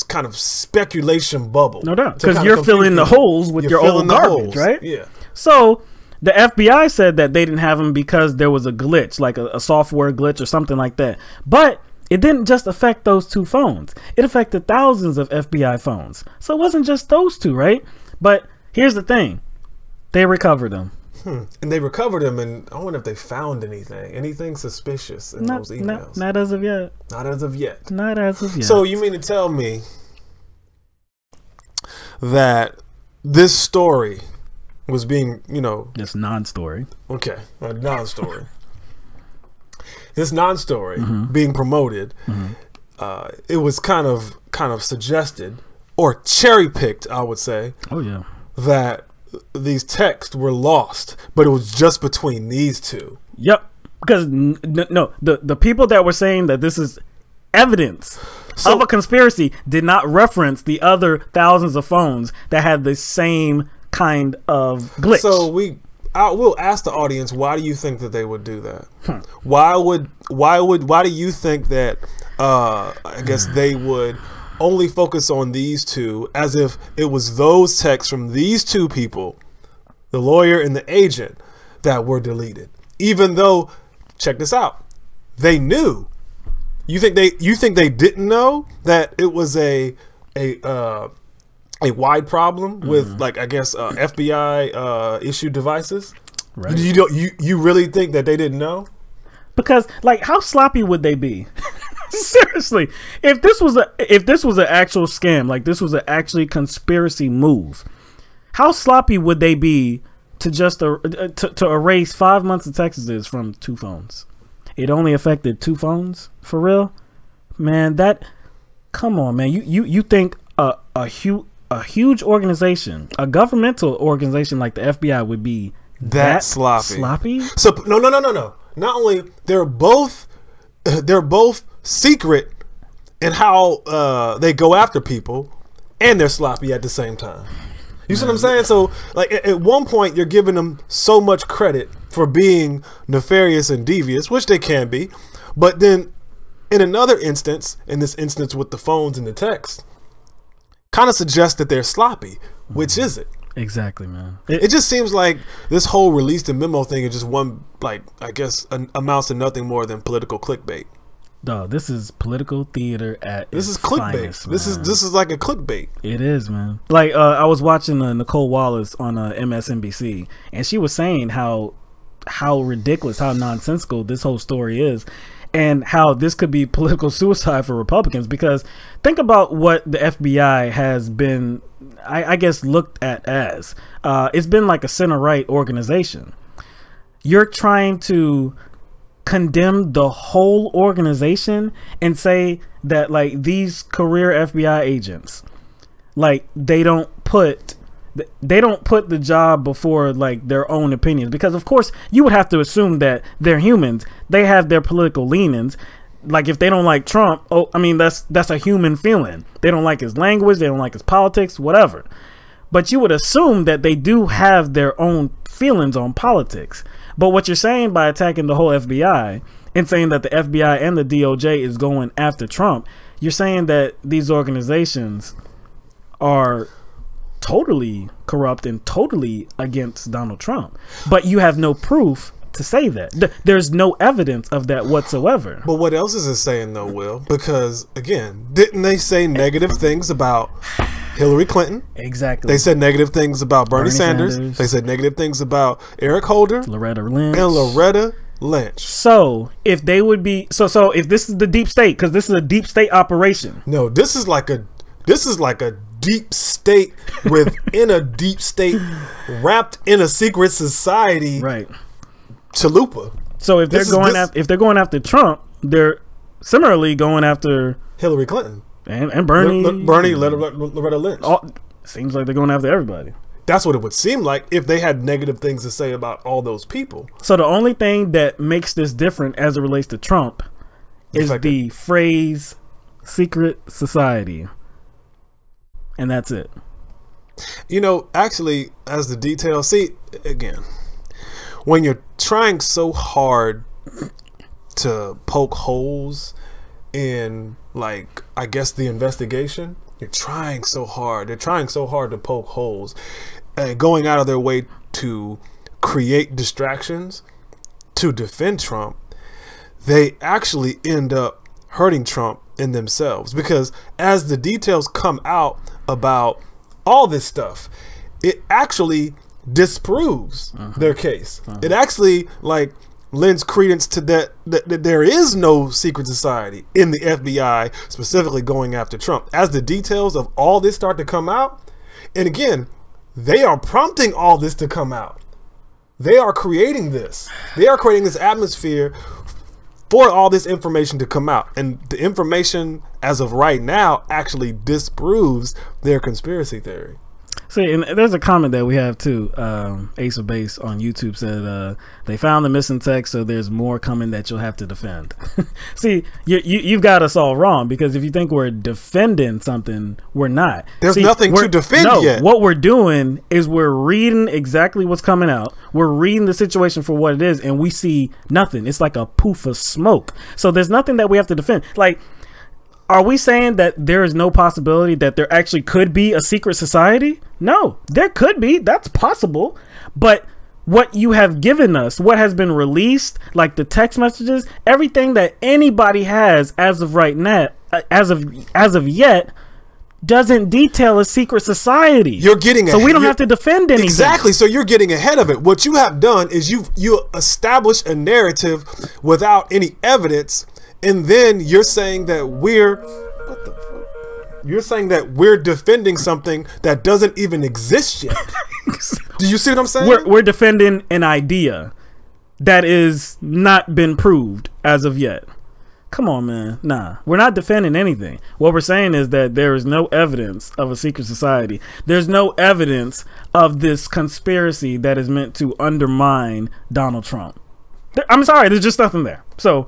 [SPEAKER 2] kind of speculation bubble.
[SPEAKER 1] No doubt, because you're filling the holes with your own garbage, right?
[SPEAKER 2] Yeah.
[SPEAKER 1] So the FBI said that they didn't have them because there was a glitch, like a software glitch or something like that. But it didn't just affect those two phones. It affected thousands of FBI phones. So it wasn't just those two, right? But here's the thing. They recovered them.
[SPEAKER 2] And they recovered them, and I wonder if they found anything suspicious in those emails.
[SPEAKER 1] Not as of yet.
[SPEAKER 2] Not as of yet.
[SPEAKER 1] Not as of yet.
[SPEAKER 2] So you mean to tell me that this story was being, you know,
[SPEAKER 1] this non-story.
[SPEAKER 2] Okay, a non-story. This non-story being promoted, it was kind of suggested or cherry-picked, I would say.
[SPEAKER 1] Oh yeah.
[SPEAKER 2] That these texts were lost, but it was just between these two.
[SPEAKER 1] Yep. Because no, the people that were saying that this is evidence of a conspiracy did not reference the other thousands of phones that had the same kind of glitch.
[SPEAKER 2] So we'll ask the audience, why do you think that they would do that? Why do you think that I guess they would only focus on these two, as if it was those texts from these two people, the lawyer and the agent, that were deleted, even though, check this out, they knew. You think they didn't know that it was a wide problem with, like, I guess FBI issued devices? Right. You really think that they didn't know?
[SPEAKER 1] Because, like, how sloppy would they be? Seriously, if this was an actual scam, like this was an actually conspiracy move, how sloppy would they be to just to erase 5 months of texts from two phones? It only affected two phones, for real, man. Come on, man. You think a huge organization, a governmental organization like the FBI would be that sloppy?
[SPEAKER 2] So no. Not only they're both secret in how they go after people, and they're sloppy at the same time. You see what I'm saying? So, like, at one point, you're giving them so much credit for being nefarious and devious, which they can be. But then, in another instance, in this instance with the phones and the text, kind of suggests that they're sloppy, which is it?
[SPEAKER 1] Exactly, man.
[SPEAKER 2] It just seems like this whole release the memo thing is just one, like, I guess, amounts to nothing more than political clickbait.
[SPEAKER 1] Dog, this is political theater at
[SPEAKER 2] this
[SPEAKER 1] its
[SPEAKER 2] is clickbait.
[SPEAKER 1] finest,
[SPEAKER 2] This is like a clickbait.
[SPEAKER 1] It is, man. Like I was watching Nicole Wallace on MSNBC, and she was saying how ridiculous, how nonsensical this whole story is, and how this could be political suicide for Republicans. Because think about what the FBI has been, I guess, looked at as. It's been like a center-right organization. You're trying to condemn the whole organization and say that, like, these career FBI agents, like, they don't put the job before, like, their own opinions, because of course you would have to assume that they're humans. They have their political leanings. Like, if they don't like Trump, oh, I mean, that's a human feeling. They don't like his language, they don't like his politics, whatever. But you would assume that they do have their own feelings on politics. But what you're saying by attacking the whole FBI and saying that the FBI and the DOJ is going after Trump, you're saying that these organizations are totally corrupt and totally against Donald Trump. But you have no proof to say that. There's no evidence of that whatsoever.
[SPEAKER 2] But what else is it saying, though, Will? Because, again, didn't they say negative things about Hillary Clinton?
[SPEAKER 1] Exactly.
[SPEAKER 2] They said negative things about Bernie Sanders. They said negative things about Eric Holder,
[SPEAKER 1] Loretta Lynch,
[SPEAKER 2] and Loretta Lynch.
[SPEAKER 1] So if they would be so if this is the deep state, because this is a deep state operation.
[SPEAKER 2] No, this is like a deep state within a deep state, wrapped in a secret society.
[SPEAKER 1] Right.
[SPEAKER 2] Chalupa.
[SPEAKER 1] So if they're going after Trump, they're similarly going after
[SPEAKER 2] Hillary Clinton
[SPEAKER 1] and Bernie,
[SPEAKER 2] Loretta Lynch.
[SPEAKER 1] Seems like they're going after everybody.
[SPEAKER 2] That's what it would seem like if they had negative things to say about all those people.
[SPEAKER 1] So the only thing that makes this different as it relates to Trump is the phrase secret society. And that's it.
[SPEAKER 2] You know, actually, as the details, see, again, when you're trying so hard to poke holes in, like, I guess the investigation, you're trying so hard. They're trying so hard to poke holes, going out of their way to create distractions to defend Trump. They actually end up hurting Trump in themselves, because as the details come out about all this stuff, it actually disproves their case. It actually, like, lends credence to that there is no secret society in the FBI specifically going after Trump. As the details of all this start to come out, and again, they are prompting all this to come out. They are creating this. They are creating this atmosphere for all this information to come out. And the information as of right now actually disproves their conspiracy theory.
[SPEAKER 1] See, and there's a comment that we have too. Ace of Base on YouTube said they found the missing text, so there's more coming that you'll have to defend. See, you've got us all wrong, because if you think we're defending something, we're not.
[SPEAKER 2] There's nothing to defend yet.
[SPEAKER 1] What we're doing is we're reading exactly what's coming out. We're reading the situation for what it is, and we see nothing. It's like a poof of smoke. So there's nothing that we have to defend. Like, are we saying that there is no possibility that there actually could be a secret society? No, there could be. That's possible. But what you have given us, what has been released, like the text messages, everything that anybody has as of right now, as of yet, doesn't detail a secret society.
[SPEAKER 2] You're getting
[SPEAKER 1] so we don't have to defend anything.
[SPEAKER 2] Exactly. So you're getting ahead of it. What you have done is you establish a narrative without any evidence. And then you're saying that we're defending something that doesn't even exist yet. Do you see what I'm saying?
[SPEAKER 1] We're defending an idea that is not been proved as of yet. Come on, man. Nah, we're not defending anything. What we're saying is that there is no evidence of a secret society. There's no evidence of this conspiracy that is meant to undermine Donald Trump. I'm sorry, there's just nothing there. So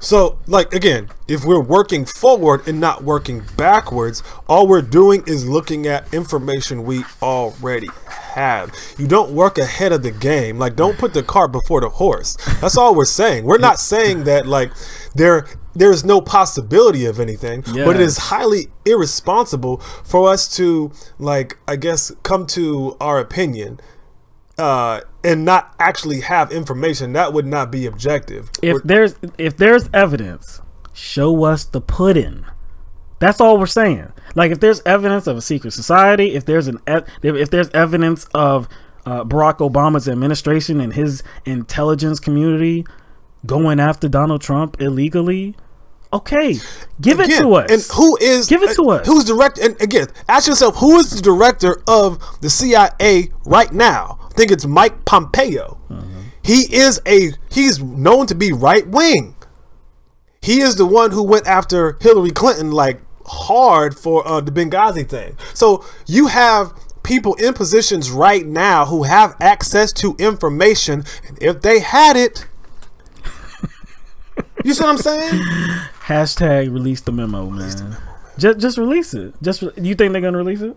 [SPEAKER 2] So, like, again, if we're working forward and not working backwards, all we're doing is looking at information we already have. You don't work ahead of the game. Like, don't put the cart before the horse. That's all we're saying. We're not saying that, like, there's no possibility of anything, but it is highly irresponsible for us to, like, I guess, come to our opinion and not actually have information. That would not be objective.
[SPEAKER 1] If there's evidence, show us the pudding. That's all we're saying. Like, if there's evidence of a secret society, if there's evidence of Barack Obama's administration and his intelligence community going after Donald Trump illegally, okay, give it to us.
[SPEAKER 2] And give it to us? Who's direct? And again, ask yourself, who is the director of the CIA right now? I think it's Mike Pompeo. He's known to be right wing. He is the one who went after Hillary Clinton like hard for the Benghazi thing. So you have people in positions right now who have access to information, and if they had it, you see what I'm saying?
[SPEAKER 1] Hashtag release the memo, man. Just release it. You think they're gonna release it?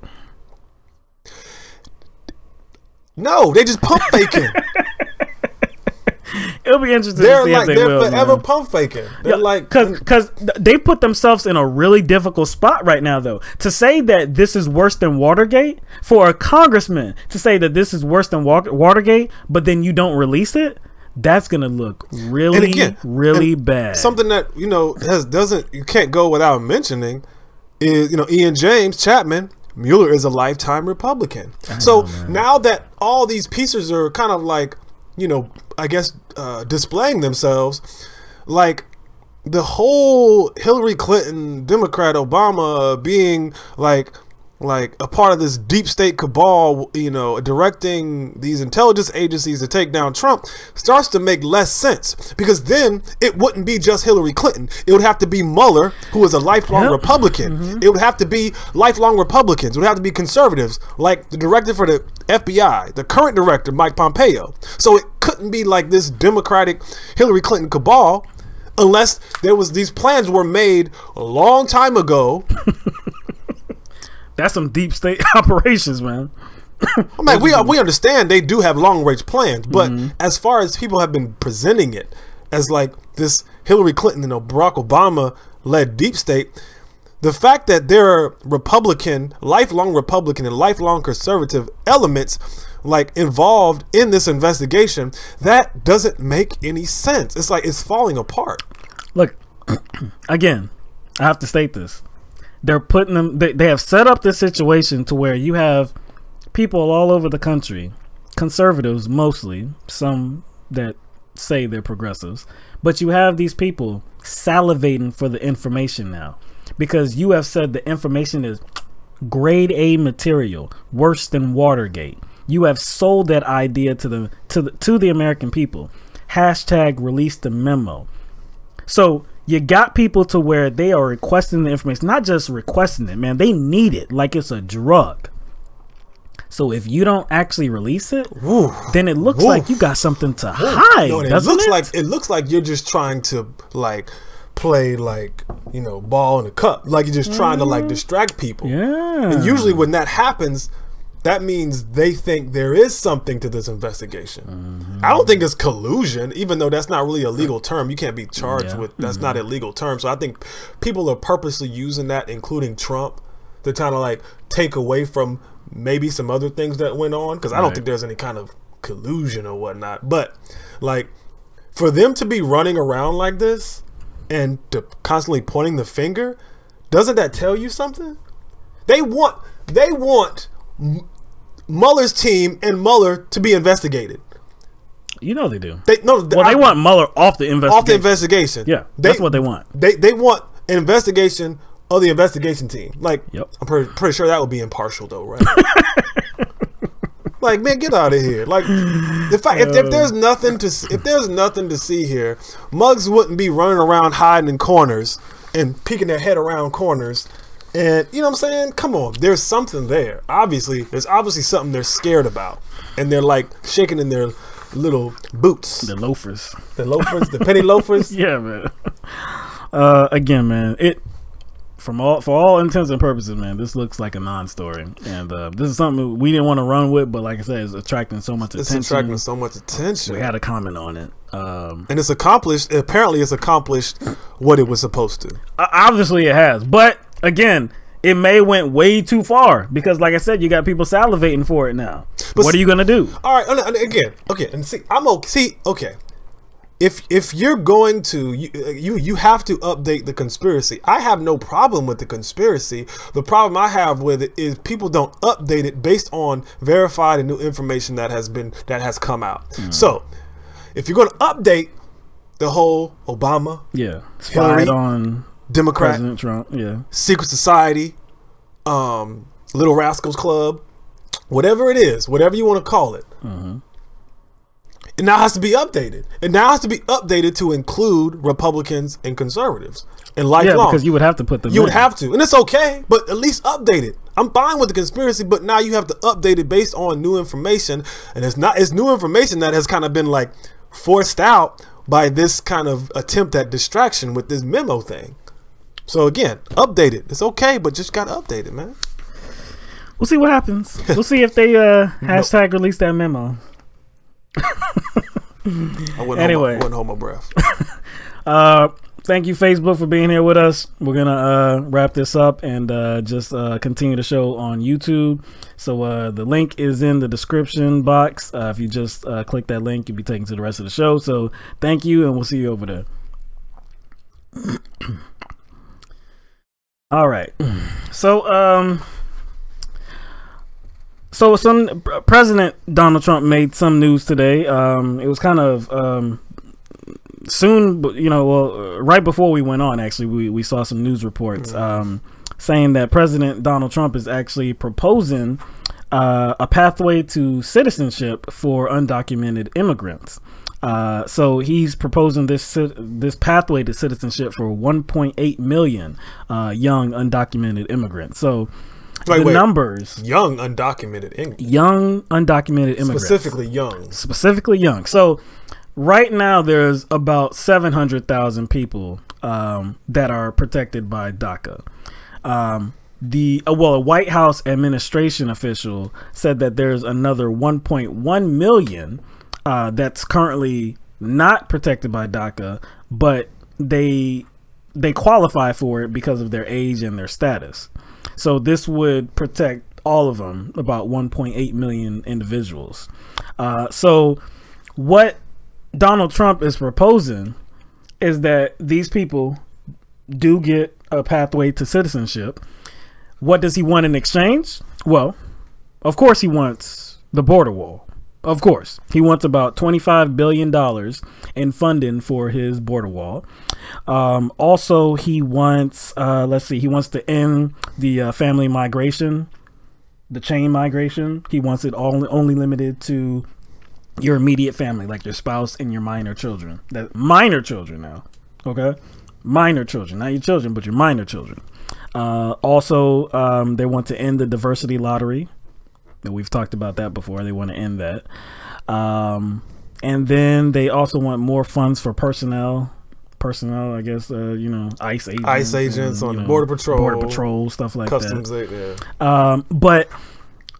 [SPEAKER 2] No, they just pump faking.
[SPEAKER 1] It'll be interesting to see if they will.
[SPEAKER 2] They're forever pump faking. They're like,
[SPEAKER 1] because they put themselves in a really difficult spot right now, though. To say that this is worse than Watergate, for a congressman to say that this is worse than Watergate, but then you don't release it, that's gonna look really bad.
[SPEAKER 2] Something that you can't go without mentioning is Ian James Chapman. Mueller is a lifetime Republican. Now that all these pieces are kind of like, I guess displaying themselves, like the whole Hillary Clinton, Democrat, Obama being like a part of this deep state cabal, directing these intelligence agencies to take down Trump, starts to make less sense, because then it wouldn't be just Hillary Clinton. It would have to be Mueller, who is a lifelong Republican. It would have to be lifelong Republicans. It would have to be conservatives, like the director for the FBI, the current director, Mike Pompeo. So it couldn't be like this Democratic Hillary Clinton cabal unless these plans were made a long time ago.
[SPEAKER 1] That's some deep state operations, man.
[SPEAKER 2] I mean, we understand they do have long range plans, but as far as people have been presenting it as like this Hillary Clinton and Barack Obama led deep state, the fact that there are lifelong Republican and lifelong conservative elements like involved in this investigation, that doesn't make any sense. It's like it's falling apart.
[SPEAKER 1] Look, again, I have to state this. They're putting them, they have set up this situation to where you have people all over the country, conservatives mostly, some that say they're progressives, but you have these people salivating for the information now, because you have said the information is grade A material, worse than Watergate. You have sold that idea to the American people. Hashtag release the memo. So you got people to where they are requesting the information, not just requesting it, man. They need it like it's a drug. So if you don't actually release it, then it looks like you got something to hide.
[SPEAKER 2] No, it looks like you're just trying to like play like ball in a cup, like you're just trying to like distract people.
[SPEAKER 1] Yeah.
[SPEAKER 2] And usually when that happens, that means they think there is something to this investigation. I don't think it's collusion, even though that's not really a legal term. You can't be charged with that's not a legal term. So I think people are purposely using that, including Trump, to kind of like take away from maybe some other things that went on, because I don't think there's any kind of collusion or whatnot. But like for them to be running around like this and to constantly pointing the finger, doesn't that tell you something? They want Mueller's team and Mueller to be investigated.
[SPEAKER 1] You know they do.
[SPEAKER 2] They
[SPEAKER 1] want Mueller off the investigation.
[SPEAKER 2] Off the investigation.
[SPEAKER 1] Yeah, that's what they want.
[SPEAKER 2] They want an investigation of the investigation team. Like, I'm pretty sure that would be impartial though, right? Like, man, get out of here. Like, if there's nothing to see here, Muggs wouldn't be running around hiding in corners and peeking their head around corners. And you know what I'm saying? Come on, there's something there. There's obviously something they're scared about, and they're like shaking in their little boots.
[SPEAKER 1] The loafers.
[SPEAKER 2] The penny loafers.
[SPEAKER 1] Yeah, man. Again, man, for all intents and purposes, man, this looks like a non-story, and this is something we didn't want to run with, but like I said, it's attracting so much attention.
[SPEAKER 2] It's attracting so much attention.
[SPEAKER 1] We had a comment on it,
[SPEAKER 2] and it's accomplished. Apparently, it's accomplished what it was supposed to.
[SPEAKER 1] Obviously, it has, but again, it may went way too far because, like I said, you got people salivating for it now. But what are you gonna do?
[SPEAKER 2] All right, and again, okay, and see, I'm okay. See, okay. If you're going to you have to update the conspiracy. I have no problem with the conspiracy. The problem I have with it is people don't update it based on verified and new information that has come out. So if you're going to update the whole Obama,
[SPEAKER 1] spied on
[SPEAKER 2] Democrat,
[SPEAKER 1] President Trump,
[SPEAKER 2] secret society, Little Rascals Club, whatever it is, whatever you want to call it. It now has to be updated. It now has to be updated to include Republicans and conservatives and lifelong.
[SPEAKER 1] Yeah, because you would have to put them.
[SPEAKER 2] You would have to, and it's okay, but at least update it. I'm fine with the conspiracy, but now you have to update it based on new information, and it's new information that has kind of been like forced out by this kind of attempt at distraction with this memo thing. So again, update it. It's okay, but just gotta update it, man.
[SPEAKER 1] We'll see what happens. We'll see if they hashtag release that memo.
[SPEAKER 2] I wouldn't hold my breath.
[SPEAKER 1] Thank you, Facebook, for being here with us. We're gonna wrap this up and just continue the show on YouTube. So the link is in the description box. If you just click that link, you'll be taken to the rest of the show. So thank you, and we'll see you over there. All right. So some President Donald Trump made some news today. It was kind of soon, right before we went on, actually, we saw some news reports saying that President Donald Trump is actually proposing a pathway to citizenship for undocumented immigrants. So he's proposing this pathway to citizenship for 1.8 million young undocumented immigrants. So numbers,
[SPEAKER 2] young undocumented immigrants,
[SPEAKER 1] specifically young. So right now there's about 700,000 people that are protected by DACA. A White House administration official said that there's another 1.1 million that's currently not protected by DACA, but they qualify for it because of their age and their status. So this would protect all of them, about 1.8 million individuals. So what Donald Trump is proposing is that these people do get a pathway to citizenship. What does he want in exchange? Well, of course he wants the border wall. Of course, he wants about $25 billion in funding for his border wall. Also, he wants, he wants to end the family migration, the chain migration. He wants it only limited to your immediate family, like your spouse and your minor children. Minor children now, okay? Minor children, not your children, but your minor children. Also, they want to end the diversity lottery. We've talked about that before. They want to end that. And then they also want more funds for personnel, I guess, ICE agents
[SPEAKER 2] on
[SPEAKER 1] and,
[SPEAKER 2] border
[SPEAKER 1] patrol, stuff like
[SPEAKER 2] customs,
[SPEAKER 1] that. But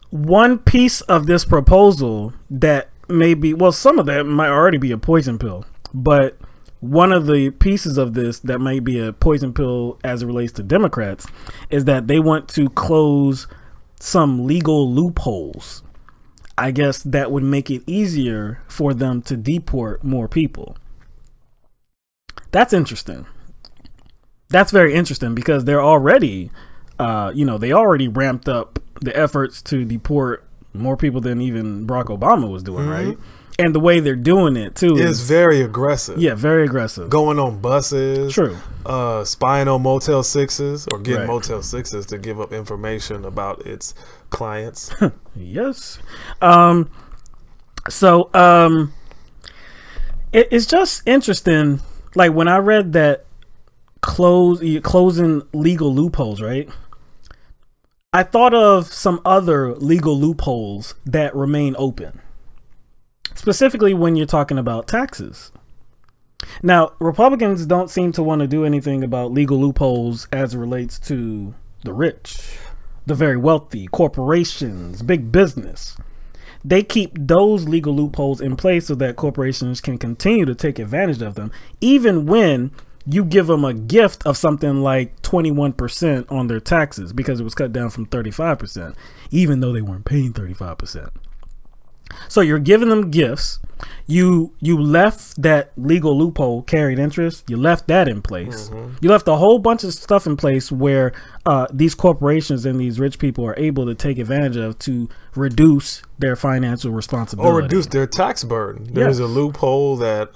[SPEAKER 1] one piece of this proposal that some of that might already be a poison pill, but one of the pieces of this that might be a poison pill as it relates to Democrats is that they want to close some legal loopholes. I guess that would make it easier for them to deport more people. That's interesting. That's very interesting because they're already, they already ramped up the efforts to deport more people than even Barack Obama was doing, right? And the way they're doing it too
[SPEAKER 2] is very aggressive.
[SPEAKER 1] Yeah, very aggressive.
[SPEAKER 2] Going on buses.
[SPEAKER 1] True.
[SPEAKER 2] Spying on Motel 6s or getting Motel 6s to give up information about its clients.
[SPEAKER 1] Yes. It's just interesting. Like when I read that closing legal loopholes, right? I thought of some other legal loopholes that remain open. Specifically when you're talking about taxes. Now, Republicans don't seem to want to do anything about legal loopholes as it relates to the rich, the very wealthy, corporations, big business. They keep those legal loopholes in place so that corporations can continue to take advantage of them, even when you give them a gift of something like 21% on their taxes because it was cut down from 35%, even though they weren't paying 35%. So you're giving them gifts. You left that legal loophole, carried interest. You left that in place. You left a whole bunch of stuff in place where these corporations and these rich people are able to take advantage of to reduce their financial responsibility
[SPEAKER 2] or reduce their tax burden. There's a loophole that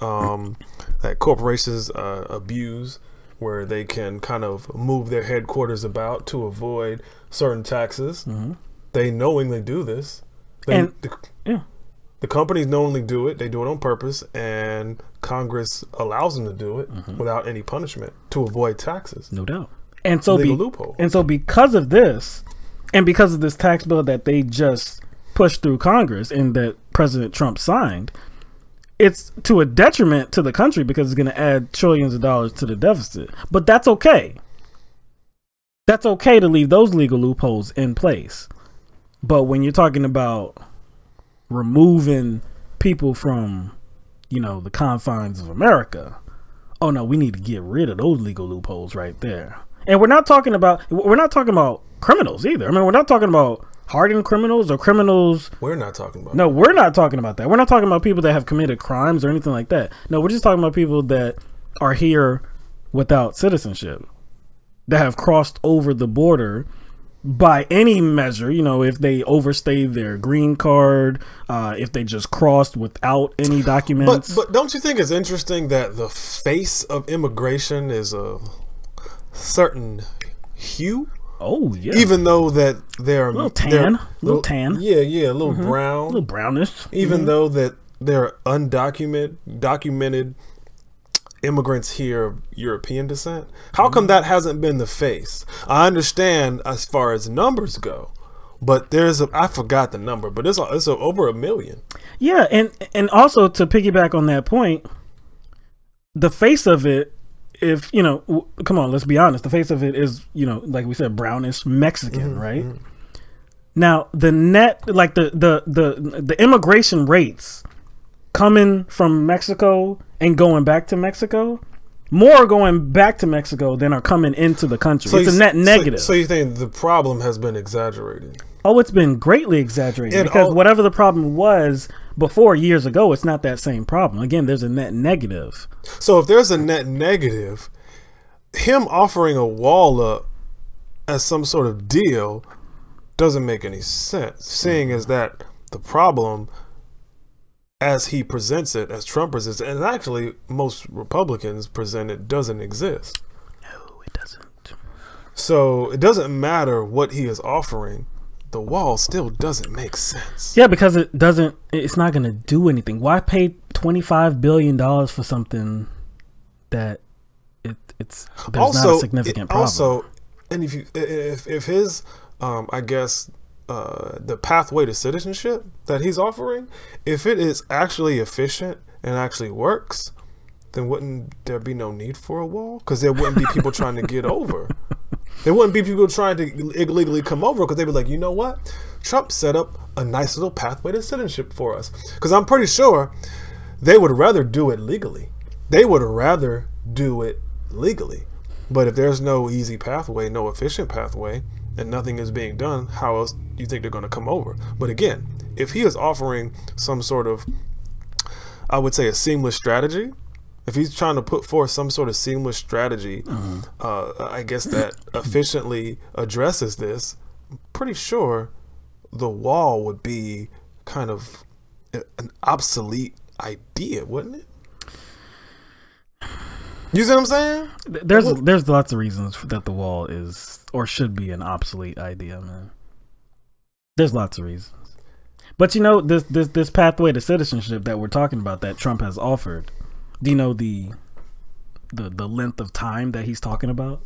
[SPEAKER 2] that corporations abuse, where they can kind of move their headquarters about to avoid certain taxes. They knowingly do this. The companies knowingly do it. They do it on purpose, and Congress allows them to do it without any punishment to avoid taxes.
[SPEAKER 1] No doubt. And so,
[SPEAKER 2] loophole.
[SPEAKER 1] And so because of this, and because of this tax bill that they just pushed through Congress and that President Trump signed, it's to a detriment to the country because it's going to add trillions of dollars to the deficit. But that's okay. That's okay to leave those legal loopholes in place. But when you're talking about removing people from, the confines of America, oh no, we need to get rid of those legal loopholes right there. And we're not talking about criminals either. I mean, we're not talking about hardened criminals or criminals.
[SPEAKER 2] We're not talking about.
[SPEAKER 1] No, we're not talking about that. We're not talking about people that have committed crimes or anything like that. No, we're just talking about people that are here without citizenship, that have crossed over the border by any measure, if they overstayed their green card, if they just crossed without any documents.
[SPEAKER 2] But don't you think it's interesting that the face of immigration is a certain hue?
[SPEAKER 1] Oh yeah.
[SPEAKER 2] Even though that they're
[SPEAKER 1] a little tan.
[SPEAKER 2] Yeah, a little brown,
[SPEAKER 1] a little brownish.
[SPEAKER 2] Even though that they're documented immigrants here of European descent. How come that hasn't been the face? I understand as far as numbers go, but I forgot the number, but it's over 1 million.
[SPEAKER 1] Yeah, and also to piggyback on that point, the face of it, if come on, let's be honest, the face of it is, like we said, brownish Mexican, right? Now the the immigration rates coming from Mexico and going back to Mexico, more are going back to Mexico than are coming into the country. So it's a net negative.
[SPEAKER 2] So you think the problem has been exaggerated?
[SPEAKER 1] Oh, it's been greatly exaggerated because whatever the problem was before years ago, it's not that same problem. Again, there's a net negative.
[SPEAKER 2] So if there's a net negative, him offering a wall up as some sort of deal doesn't make any sense, seeing as that the problem, as he presents it, as Trump presents it, and actually most Republicans present it, doesn't exist.
[SPEAKER 1] No, it doesn't.
[SPEAKER 2] So it doesn't matter what he is offering. The wall still doesn't make sense.
[SPEAKER 1] Yeah, because it's not going to do anything. Why pay $25 billion for something that there's not a significant problem?
[SPEAKER 2] Also, and if his, I guess, the pathway to citizenship that he's offering, if it is actually efficient and actually works, then wouldn't there be no need for a wall? Because there wouldn't be people trying to get over. There wouldn't be people trying to illegally come over, because they'd be like, you know what? Trump set up a nice little pathway to citizenship for us. Because I'm pretty sure they would rather do it legally. They would rather do it legally. But if there's no easy pathway, no efficient pathway, and nothing is being done, how else do you think they're going to come over? But again, if he is offering some sort of, I would say, a seamless strategy, if he's trying to put forth some sort of seamless strategy, I guess that efficiently addresses this, I'm pretty sure the wall would be kind of an obsolete idea, wouldn't it? You see what I'm saying?
[SPEAKER 1] There's lots of reasons that the wall is or should be an obsolete idea, man. There's lots of reasons. But this pathway to citizenship that we're talking about that Trump has offered, do you know the length of time that he's talking about?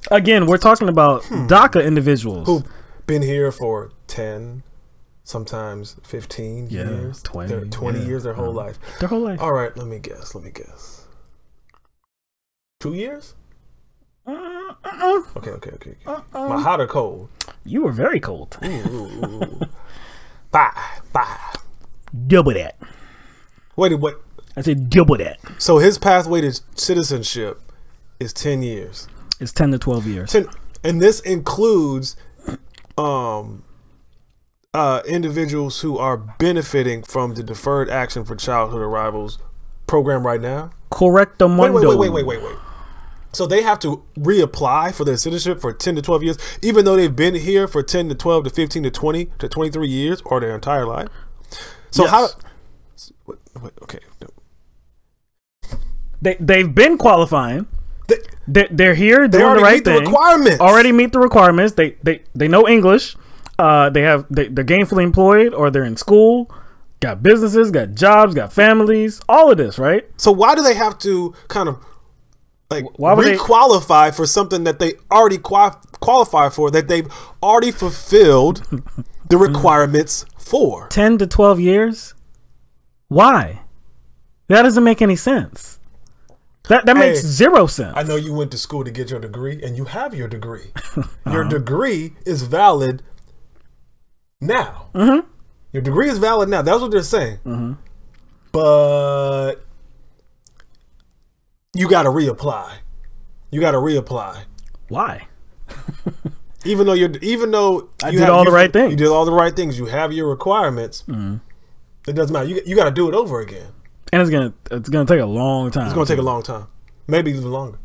[SPEAKER 1] Again, we're talking about DACA individuals
[SPEAKER 2] who've been here for 10, sometimes 15
[SPEAKER 1] Yeah,
[SPEAKER 2] years,
[SPEAKER 1] 20
[SPEAKER 2] years, their whole life.
[SPEAKER 1] Their whole life.
[SPEAKER 2] All right, let me guess. 2 years? Okay. My hot or cold?
[SPEAKER 1] You were very cold.
[SPEAKER 2] Ooh. Five.
[SPEAKER 1] Double that.
[SPEAKER 2] Wait, what?
[SPEAKER 1] I said double that.
[SPEAKER 2] So his pathway to citizenship is 10 years.
[SPEAKER 1] It's 10 to 12 years.
[SPEAKER 2] And this includes individuals who are benefiting from the Deferred Action for Childhood Arrivals program right now.
[SPEAKER 1] Correcto mundo.
[SPEAKER 2] Wait. So they have to reapply for their citizenship for 10 to 12 years, even though they've been here for 10 to 12 to 15 to 20 to 23 years or their entire life. So
[SPEAKER 1] yes.
[SPEAKER 2] Okay.
[SPEAKER 1] They've been qualifying. They're here doing the right thing. Already meet the requirements. They know English. They're gainfully employed or they're in school. Got businesses, got jobs, got families. All of this, right?
[SPEAKER 2] So why do they have to kind of requalify for something that they already qualify for, that they've already fulfilled the requirements for?
[SPEAKER 1] 10 to 12 years? Why? That doesn't make any sense. That makes zero sense.
[SPEAKER 2] I know you went to school to get your degree, and you have your degree. Your degree is valid now. Your degree is valid now. That's what they're saying. But you got to reapply.
[SPEAKER 1] Why?
[SPEAKER 2] Even though you did all the right things. You did all the right things. You have your requirements. It doesn't matter. You got to do it over again.
[SPEAKER 1] And it's gonna take a long time.
[SPEAKER 2] It's gonna take a long time, maybe even longer.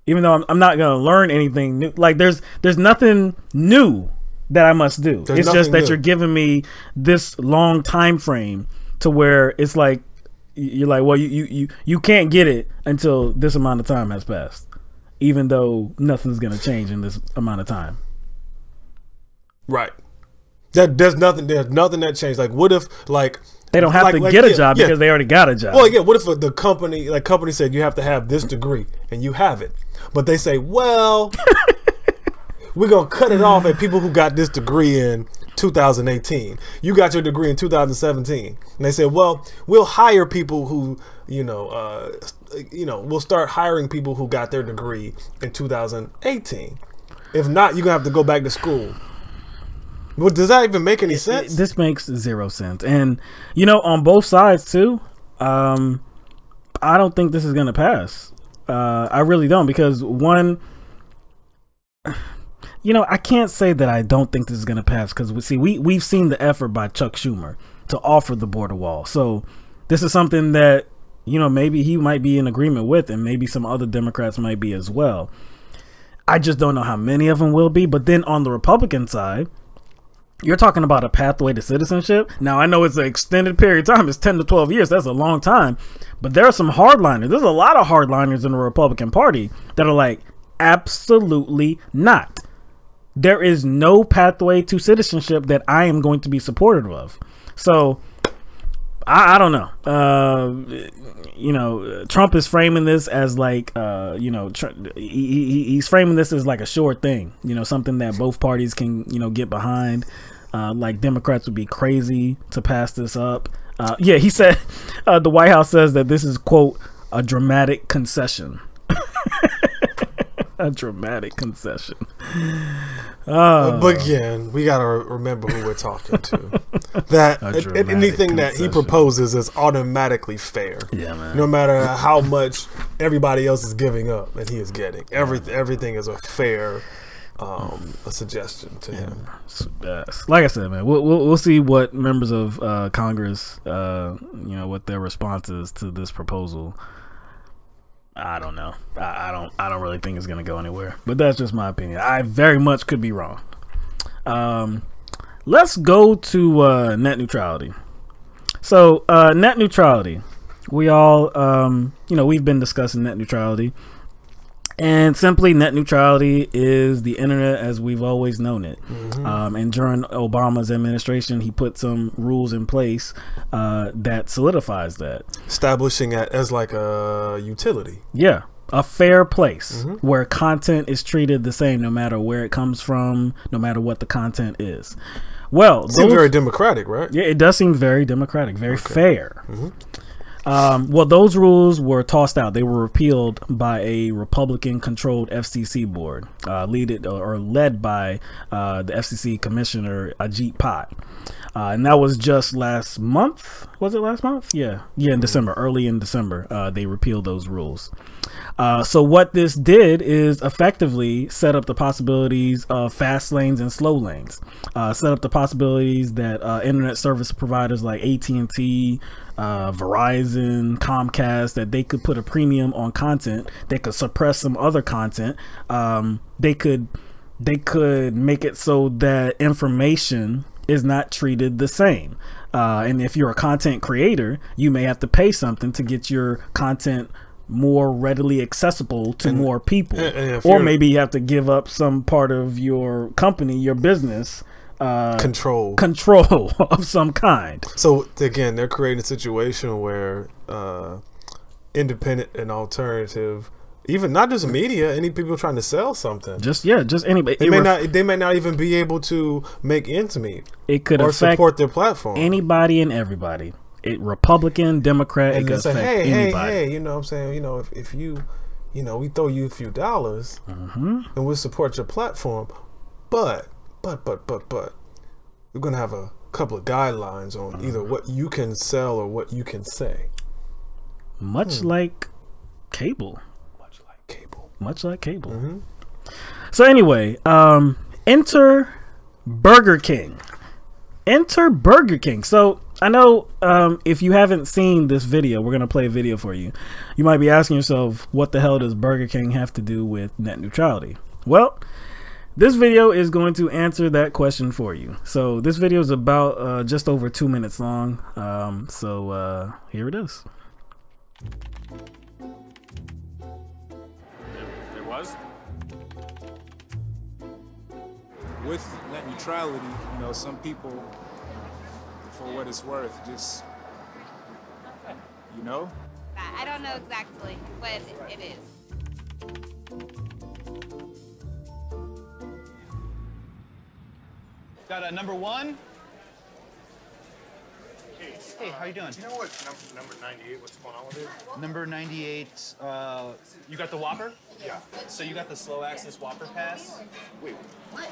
[SPEAKER 1] Even though I'm not gonna learn anything new. Like there's nothing new that I must do. It's just that you're giving me this long time frame to where it's like you're like, well, you can't get it until this amount of time has passed, even though nothing's gonna change in this amount of time.
[SPEAKER 2] Right. There's nothing that changed. Like, what if
[SPEAKER 1] they don't have to get a job because they already got a job?
[SPEAKER 2] Well, yeah. What if the company said you have to have this degree and you have it, but they say, well, we're gonna cut it off at people who got this degree in 2018. You got your degree in 2017, and they said, well, we'll hire people who, we'll start hiring people who got their degree in 2018. If not, you're gonna have to go back to school. Well, does that even make any sense?
[SPEAKER 1] This makes zero sense. And, on both sides, too, I don't think this is going to pass. I really don't. Because, one, I can't say that I don't think this is going to pass. Because, we've seen the effort by Chuck Schumer to offer the border wall. So, this is something that, maybe he might be in agreement with. And maybe some other Democrats might be as well. I just don't know how many of them will be. But then on the Republican side, you're talking about a pathway to citizenship. Now, I know it's an extended period of time. It's 10 to 12 years. That's a long time. But there are some hardliners. There's a lot of hardliners in the Republican Party that are like, absolutely not. There is no pathway to citizenship that I am going to be supportive of. So, I don't know. Trump is framing this as like, he's framing this as like a sure thing. Something that both parties can, get behind. Like Democrats would be crazy to pass this up. He said the White House says that this is, quote, a dramatic concession. A dramatic concession.
[SPEAKER 2] But again, we got to remember who we're talking to. That anything that he proposes is automatically fair. Yeah, man. No matter how much everybody else is giving up and he is getting. Everything is a fair a suggestion to him.
[SPEAKER 1] Yes. Like I said, man, we'll see what members of Congress, what their response is to this proposal. I don't know. I don't really think it's gonna go anywhere. But that's just my opinion. I very much could be wrong. Let's go to net neutrality. So net neutrality. We all we've been discussing net neutrality. And simply, net neutrality is the internet as we've always known it. And during Obama's administration, he put some rules in place that solidifies that.
[SPEAKER 2] Establishing it as like a utility.
[SPEAKER 1] Yeah. a fair place where content is treated the same no matter where it comes from, no matter what the content is. Well,
[SPEAKER 2] seems very democratic, right?
[SPEAKER 1] Yeah, it does seem very democratic, very fair. Well, those rules were tossed out. They were repealed by a Republican-controlled FCC board, led by the FCC Commissioner Ajit Pai. And that was just last month. Was it last month? Yeah, in December, early in December, they repealed those rules. So what this did is effectively set up the possibilities of fast lanes and slow lanes. Set up the possibilities that internet service providers like AT&T, Verizon, Comcast, that they could put a premium on content. They could suppress some other content. They could make it so that information is not treated the same. And if you're a content creator, you may have to pay something to get your content more readily accessible to more people, or maybe you have to give up some part of your company, your business, control of some kind.
[SPEAKER 2] So again, they're creating a situation where independent and alternative, even not just media, any people trying to sell something, just anybody, they may not even be able to make ends meet. It could affect support their platform, anybody and everybody. Republican, Democrat, and it could affect anybody. Hey, you know what I'm saying? You know, if you, we throw you a few dollars and we'll support your platform, but we're gonna have a couple of guidelines on either what you can sell or what you can say. Much like cable. Much like cable. So anyway, enter Burger King. Enter Burger King. So I know if you haven't seen this video, we're going to play a video for you. You might be asking yourself, what the hell does Burger King have to do with net neutrality? Well, this video is going to answer that question for you. So this video is about just over 2 minutes long. So here it is.
[SPEAKER 3] There was? With net neutrality, some people, for what it's worth, just,
[SPEAKER 4] I don't know exactly, but it is.
[SPEAKER 5] Got a number one. Hey, how you doing?
[SPEAKER 6] Do you know what number 98, what's going on with it?
[SPEAKER 5] Number 98, you got the Whopper?
[SPEAKER 6] Yeah.
[SPEAKER 5] So you got the slow access Whopper pass?
[SPEAKER 6] Wait, what?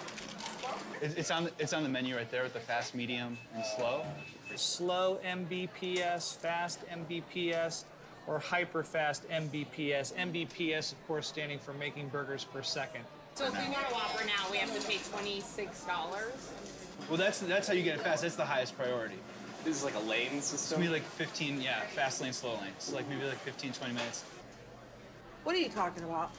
[SPEAKER 5] It's on the menu right there with the fast, medium, and slow.
[SPEAKER 7] Slow MBPS, fast MBPS, or hyper fast MBPS. MBPS, of course, standing for making burgers per second.
[SPEAKER 8] So if we want a Whopper now, we have to pay $26?
[SPEAKER 5] Well, that's how you get it fast. That's the highest priority.
[SPEAKER 9] This is like a lane system?
[SPEAKER 5] It's gonna be like 15, yeah, fast lane, slow lane. So like maybe like 15, 20 minutes.
[SPEAKER 8] What are you talking about?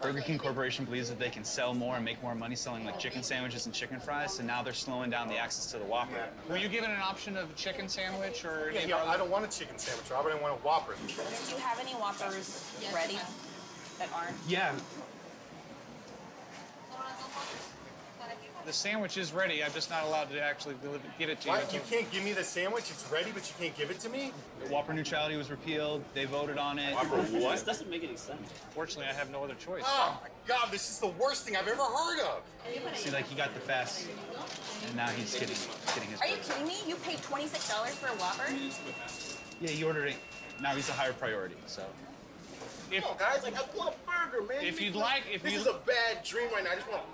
[SPEAKER 5] Burger King Corporation believes that they can sell more and make more money selling like chicken sandwiches and chicken fries, so now they're slowing down the access to the Whopper.
[SPEAKER 7] Were you given an option of a chicken sandwich or?
[SPEAKER 6] Yeah, I don't want a chicken sandwich, Robert. I want a Whopper.
[SPEAKER 8] Do you have any Whoppers ready that aren't?
[SPEAKER 5] Yeah.
[SPEAKER 7] The sandwich is ready. I'm just not allowed to actually get it to you.
[SPEAKER 6] You can't give me the sandwich. It's ready, but you can't give it to me?
[SPEAKER 5] The Whopper neutrality was repealed. They voted on it.
[SPEAKER 9] Whopper what? This doesn't make any sense.
[SPEAKER 7] Fortunately, I have no other choice.
[SPEAKER 6] Oh my God, this is the worst thing I've ever heard of.
[SPEAKER 5] See, like he got the fast, and now he's getting his.
[SPEAKER 8] Are you kidding me? You paid $26 for a Whopper?
[SPEAKER 5] Yeah, he ordered it. Now he's a higher priority, so.
[SPEAKER 6] Come on, guys, like, I want a burger, man.
[SPEAKER 7] If you'd like,
[SPEAKER 6] this is a bad dream right now. I just want a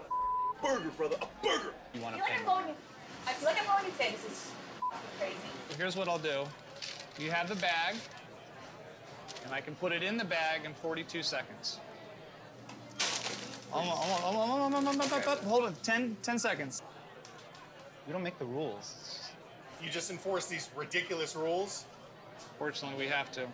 [SPEAKER 6] burger, brother, a burger.
[SPEAKER 5] You want
[SPEAKER 8] I feel like I'm going insane. This is crazy.
[SPEAKER 7] Here's what I'll do. You have the bag, and I can put it in the bag in 42 seconds. Hold on, 10 seconds.
[SPEAKER 5] We don't make the rules.
[SPEAKER 6] You just enforce these ridiculous rules?
[SPEAKER 7] Fortunately, we have to.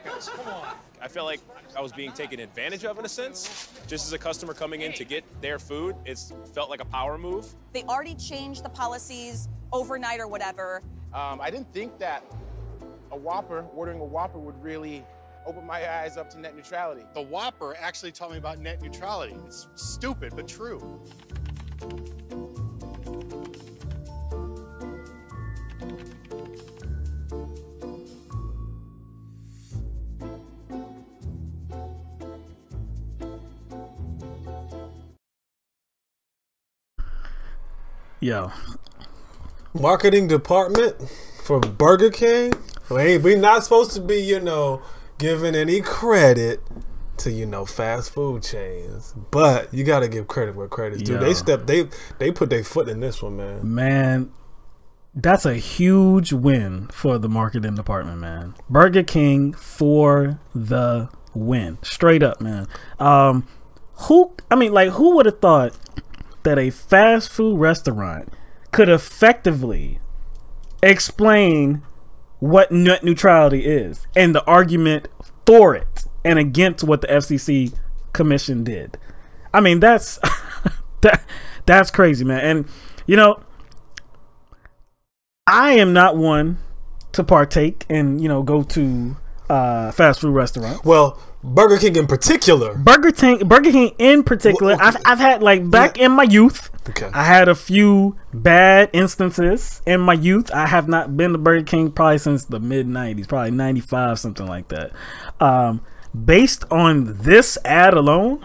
[SPEAKER 6] Come on.
[SPEAKER 9] I felt like I was being taken advantage of in a sense. Just as a customer coming in to get their food, it felt like a power move.
[SPEAKER 10] They already changed the policies overnight or whatever.
[SPEAKER 11] I didn't think that ordering a Whopper would really open my eyes up to net neutrality.
[SPEAKER 6] The Whopper actually taught me about net neutrality. It's stupid, but true.
[SPEAKER 1] Yo.
[SPEAKER 2] Marketing department for Burger King. We not supposed to be, you know, giving any credit to, you know, fast food chains, but you got to give credit where credit's due. They put their foot in this one, man.
[SPEAKER 1] Man, that's a huge win for the marketing department, man. Burger King for the win, straight up, man. Who would have thought that a fast food restaurant could effectively explain what net neutrality is and the argument for it and against what the FCC commission did? I mean, that's that's crazy, man. And you know, I am not one to partake and, you know, go to fast food restaurants.
[SPEAKER 2] Well, Burger King in particular.
[SPEAKER 1] Burger King in particular. I've had, like, back in my youth.
[SPEAKER 2] Okay.
[SPEAKER 1] I had a few bad instances in my youth. I have not been to Burger King probably since the mid 90s, probably 95, something like that. Based on this ad alone,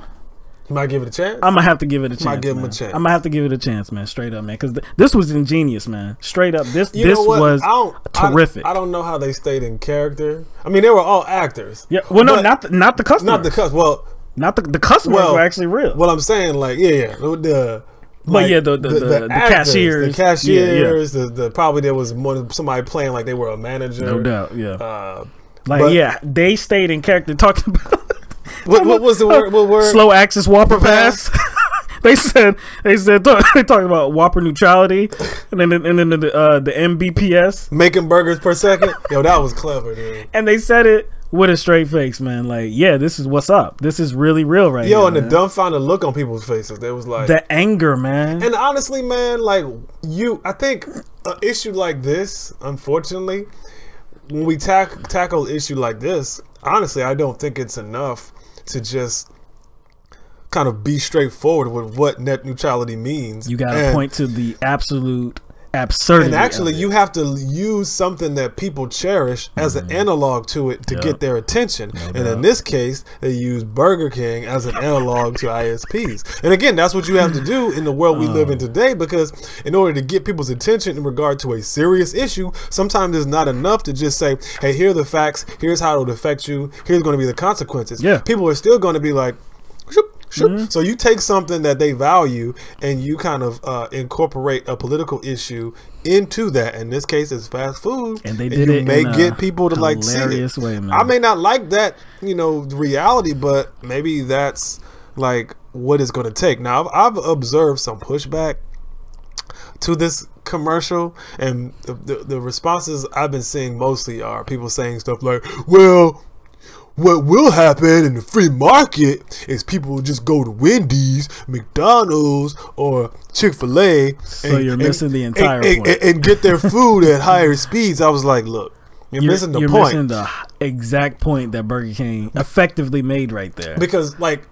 [SPEAKER 2] you might give it a chance.
[SPEAKER 1] I'm gonna have to give it a chance.
[SPEAKER 2] Might give him
[SPEAKER 1] man.
[SPEAKER 2] a chance.
[SPEAKER 1] I'm gonna have to give it a chance, man. Straight up, man, because this was ingenious, man. Straight up, this
[SPEAKER 2] You know what?
[SPEAKER 1] was terrific.
[SPEAKER 2] I don't know how they stayed in character. I mean, they were all actors.
[SPEAKER 1] Yeah, well, no, not the customers.
[SPEAKER 2] Not the customers. Well,
[SPEAKER 1] not the customers were actually real.
[SPEAKER 2] Well, I'm saying, like, the
[SPEAKER 1] cashiers,
[SPEAKER 2] probably there was somebody playing like they were a manager.
[SPEAKER 1] No doubt, yeah. They stayed in character talking about
[SPEAKER 2] what was the word? What word?
[SPEAKER 1] Slow access Whopper pass. they talked about Whopper neutrality, and then the MBPS,
[SPEAKER 2] making burgers per second. Yo, that was clever, dude.
[SPEAKER 1] And they said it with a straight face, man. Like, yeah, this is what's up. This is really real right now.
[SPEAKER 2] Yo, and the dumbfounded look on people's faces. They was like
[SPEAKER 1] the anger, man.
[SPEAKER 2] And honestly, man, like I think an issue like this, unfortunately, when we tackle an issue like this, honestly, I don't think it's enough to just kind of be straightforward with what net neutrality means.
[SPEAKER 1] You got to point to the absolute absurdity.
[SPEAKER 2] And actually, you have to use something that people cherish as an analog to it to get their attention. And in this case, they use Burger King as an analog to ISPs. And again, that's what you have to do in the world we live in today, because in order to get people's attention in regard to a serious issue, sometimes it's not enough to just say, hey, here are the facts, here's how it would affect you, here's going to be the consequences.
[SPEAKER 1] Yeah.
[SPEAKER 2] People are still going to be like, so you take something that they value and you kind of incorporate a political issue into that. In this case, it's fast food,
[SPEAKER 1] and they did
[SPEAKER 2] you
[SPEAKER 1] it
[SPEAKER 2] may
[SPEAKER 1] in
[SPEAKER 2] get people to like see it.
[SPEAKER 1] Way, man.
[SPEAKER 2] I may not like that, you know, reality, but maybe that's like what it's going to take. Now, I've observed some pushback to this commercial, and the responses I've been seeing mostly are people saying stuff like, well, what will happen in the free market is people will just go to Wendy's, McDonald's, or Chick-fil-A.
[SPEAKER 1] So you're missing the entire point.
[SPEAKER 2] And get their food at higher speeds. I was like, look, you're missing the point. You're missing
[SPEAKER 1] the exact point that Burger King effectively made right there.
[SPEAKER 2] Because, like,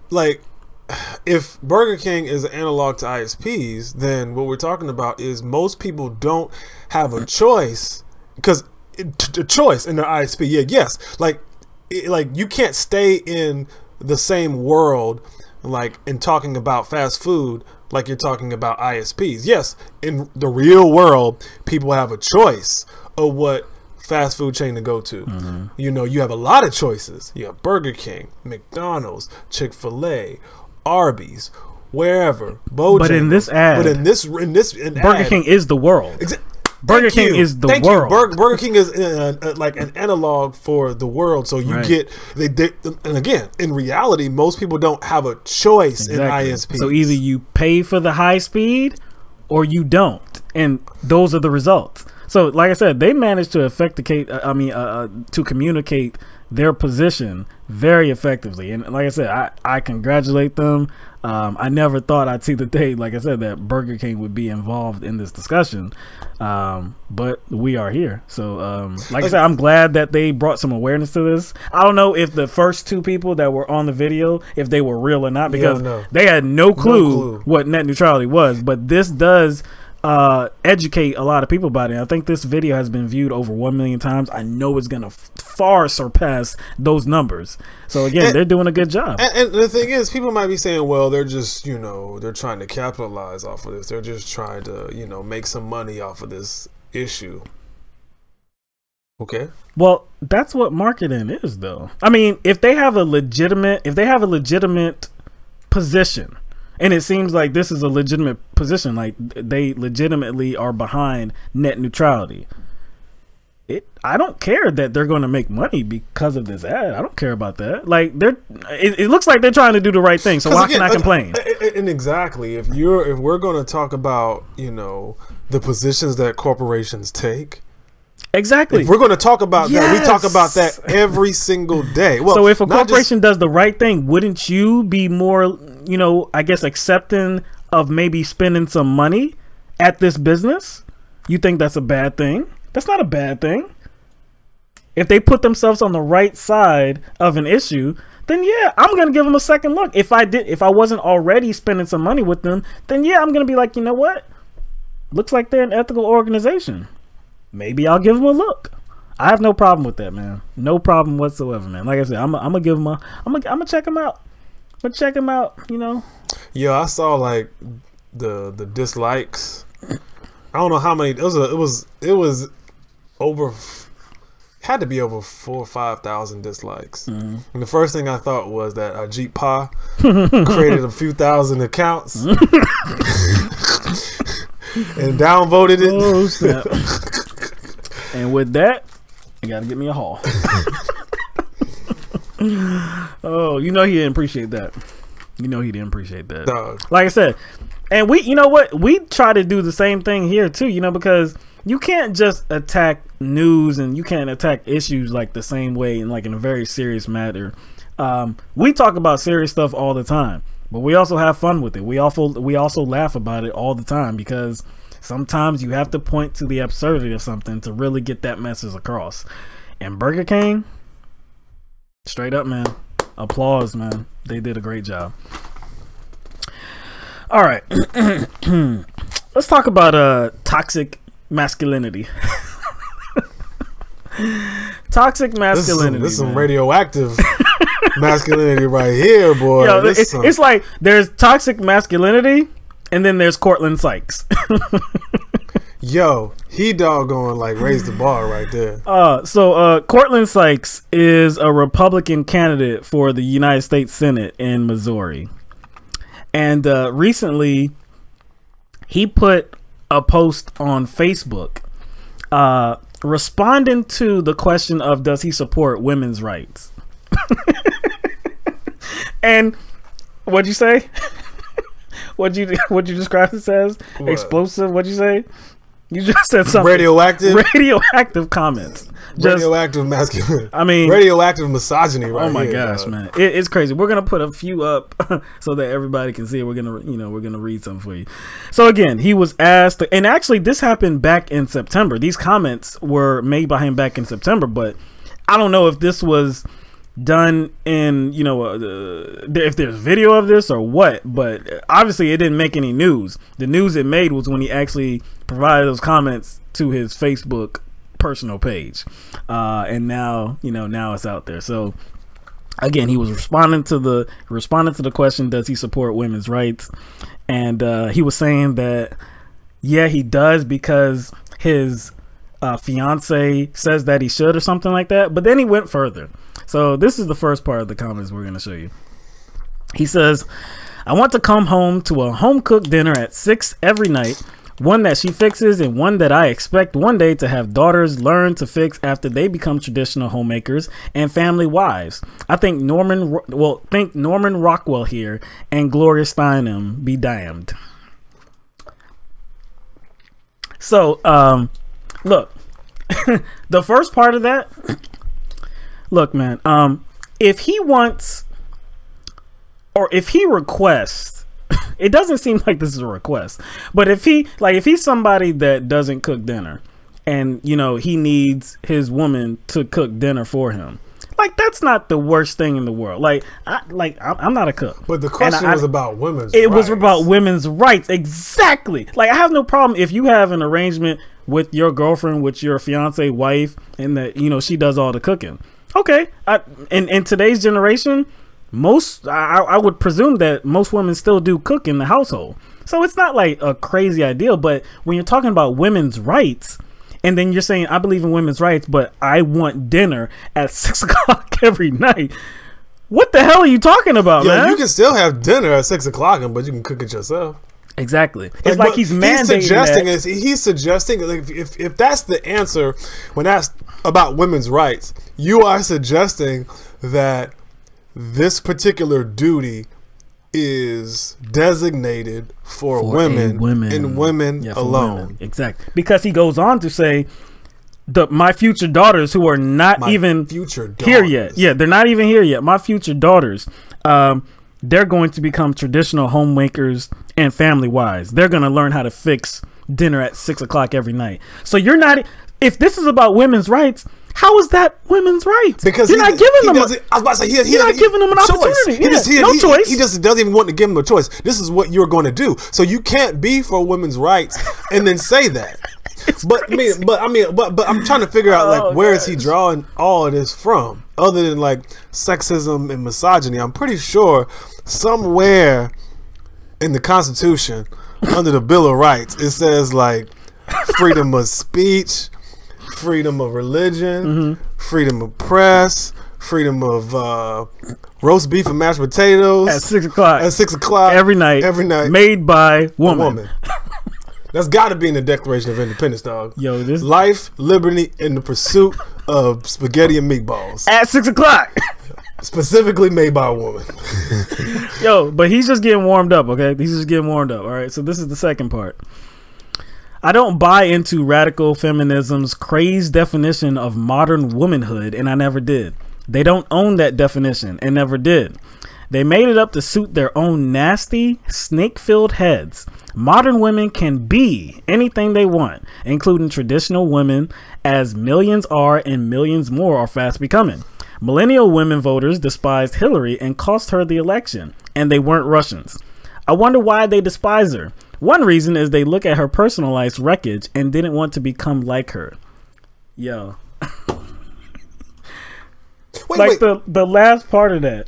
[SPEAKER 2] if Burger King is an analog to ISPs, then what we're talking about is most people don't have a choice, because a choice in their ISP. Yes, like you can't stay in the same world, like in talking about fast food, like you're talking about ISPs. Yes, in the real world, people have a choice of what fast food chain to go to. You know, you have a lot of choices. You have Burger King, McDonald's, Chick-fil-A, Arby's, wherever. Bojangles.
[SPEAKER 1] But in this ad, Burger King is the world. Burger King is the world.
[SPEAKER 2] Burger King is like an analog for the world. So you get and again, in reality, most people don't have a choice in ISP.
[SPEAKER 1] So either you pay for the high speed or you don't, and those are the results. So, like I said, they managed to to communicate their position very effectively, and like I said, I congratulate them. I never thought I'd see the day, like I said, that Burger King would be involved in this discussion, but we are here. So like I said, I'm glad that they brought some awareness to this. I don't know if the first two people that were on the video, if they were real or not, because they had no clue what net neutrality was, but this does educate a lot of people about it. I think this video has been viewed over 1 million times. I know it's gonna far surpass those numbers. So again, they're doing a good job.
[SPEAKER 2] And the thing is, people might be saying, well, they're just, you know, they're trying to capitalize off of this. They're just trying to, you know, make some money off of this issue. Okay.
[SPEAKER 1] Well, that's what marketing is, though. I mean, if they have a legitimate position, and it seems like this is a legitimate position, like they legitimately are behind net neutrality. I don't care that they're going to make money because of this ad. I don't care about that. Like it looks like they're trying to do the right thing. So why can I complain?
[SPEAKER 2] And exactly, if we're going to talk about, you know, the positions that corporations take.
[SPEAKER 1] Exactly.
[SPEAKER 2] If we're going to talk about that, we talk about that every single day. Well,
[SPEAKER 1] so if a corporation does the right thing, wouldn't you be more, you know, I guess accepting of maybe spending some money at this business? You think that's a bad thing? That's not a bad thing. If they put themselves on the right side of an issue, then yeah, I'm going to give them a second look. If I wasn't already spending some money with them, then yeah, I'm going to be like, you know what? Looks like they're an ethical organization. Maybe I'll give them a look. I have no problem with that, man. No problem whatsoever, man. Like I said, I'm gonna give them I'm gonna check them out. I'm gonna check them out, you know.
[SPEAKER 2] Yeah, I saw like the dislikes. I don't know how many. It was over. Had to be over 4,000 or 5,000 dislikes. And the first thing I thought was that Ajit Pa created a few thousand accounts and downvoted it.
[SPEAKER 1] Oh, snap. And with that, I gotta get me a haul. Oh, you know he didn't appreciate that. You know he didn't appreciate that.
[SPEAKER 2] Dog.
[SPEAKER 1] Like I said, and you know what? We try to do the same thing here too, you know, because you can't just attack news and you can't attack issues like the same way and like in a very serious matter. We talk about serious stuff all the time, but we also have fun with it. We also laugh about it all the time because sometimes you have to point to the absurdity of something to really get that message across. And Burger King, straight up, man, applause, man. They did a great job. All right. Let's talk about toxic masculinity. Toxic masculinity.
[SPEAKER 2] This is some radioactive masculinity right here, boy.
[SPEAKER 1] Yo, it's like there's toxic masculinity and then there's Cortland Sykes.
[SPEAKER 2] Yo, he doggone like raised the bar right there.
[SPEAKER 1] So Cortland Sykes is a Republican candidate for the United States Senate in Missouri. And recently he put a post on Facebook responding to the question of does he support women's rights? And what'd you say? What'd you describe it as? What? Explosive? What'd you say? You just said something. Radioactive comments.
[SPEAKER 2] Radioactive masculinity.
[SPEAKER 1] I mean,
[SPEAKER 2] radioactive misogyny. Right.
[SPEAKER 1] Oh my gosh, man, it's crazy. We're gonna put a few up so that everybody can see it. We're gonna read something for you. So again, he was asked, and actually this happened back in September. These comments were made by him back in September, but I don't know if this was done in if there's video of this or what, but obviously it didn't make any news. The news it made was when he actually provided those comments to his Facebook personal page, and now it's out there. So again, he was responding to the question, does he support women's rights? And he was saying that yeah, he does because his fiance says that he should or something like that. But then he went further. So this is the first part of the comments we're going to show you. He says, I want to come home to a home-cooked dinner at 6 every night, one that she fixes and one that I expect one day to have daughters learn to fix after they become traditional homemakers and family wives. I think Norman Rockwell here and Gloria Steinem be damned. So, look, the first part of that, look, man, if he wants or if he requests, it doesn't seem like this is a request, but if he's somebody that doesn't cook dinner and he needs his woman to cook dinner for him, Like, that's not the worst thing in the world. Like, I'm not a cook.
[SPEAKER 2] But the question was about women's
[SPEAKER 1] rights. It was
[SPEAKER 2] rights.
[SPEAKER 1] about women's rights. Exactly. Like, I have no problem if you have an arrangement with your girlfriend, with your fiance, wife, and that, you know, she does all the cooking. Okay. In today's generation, I would presume that most women still do cook in the household. So it's not like a crazy idea. But when you're talking about women's rights, and then you're saying, I believe in women's rights, but I want dinner at 6 o'clock every night. What the hell are you talking about, man?
[SPEAKER 2] You can still have dinner at 6 o'clock, but you can cook it yourself.
[SPEAKER 1] Exactly. It's like he's mandating
[SPEAKER 2] he's suggesting like, if that's the answer when asked about women's rights, you are suggesting that this particular duty is designated for women and women alone. Women.
[SPEAKER 1] Exactly. Because he goes on to say my future daughters who are not even here yet. Yeah, they're not even here yet. My future daughters, they're going to become traditional homemakers and family wives. They're going to learn how to fix dinner at 6 o'clock every night. So you're not, if this is about women's rights, how is that women's rights?
[SPEAKER 2] Because
[SPEAKER 1] you're not giving them.
[SPEAKER 2] I was about to say
[SPEAKER 1] you're not giving them an opportunity.
[SPEAKER 2] No choice. He just doesn't even want to give them a choice. This is what you're going to do. So you can't be for women's rights and then say that. But I'm trying to figure out like where is he drawing all of this from, other than like sexism and misogyny. I'm pretty sure somewhere in the Constitution, under the Bill of Rights, it says like freedom of speech, freedom of religion, freedom of press, freedom of roast beef and mashed potatoes
[SPEAKER 1] at 6 o'clock.
[SPEAKER 2] At 6 o'clock
[SPEAKER 1] every night. Made by woman.
[SPEAKER 2] That's got to be in the Declaration of Independence, dog.
[SPEAKER 1] Yo, this
[SPEAKER 2] life, liberty, and the pursuit of spaghetti and meatballs
[SPEAKER 1] at 6 o'clock.
[SPEAKER 2] Specifically made by a woman.
[SPEAKER 1] Yo, but he's just getting warmed up. Okay, he's just getting warmed up. All right, so this is the second part. I don't buy into radical feminism's crazed definition of modern womanhood, and I never did. They don't own that definition and never did. They made it up to suit their own nasty, snake-filled heads. Modern women can be anything they want, including traditional women, as millions are and millions more are fast becoming. Millennial women voters despised Hillary and cost her the election, and they weren't Russians. I wonder why they despise her. One reason is they look at her personalized wreckage and didn't want to become like her. Yo. Wait. The last part of that.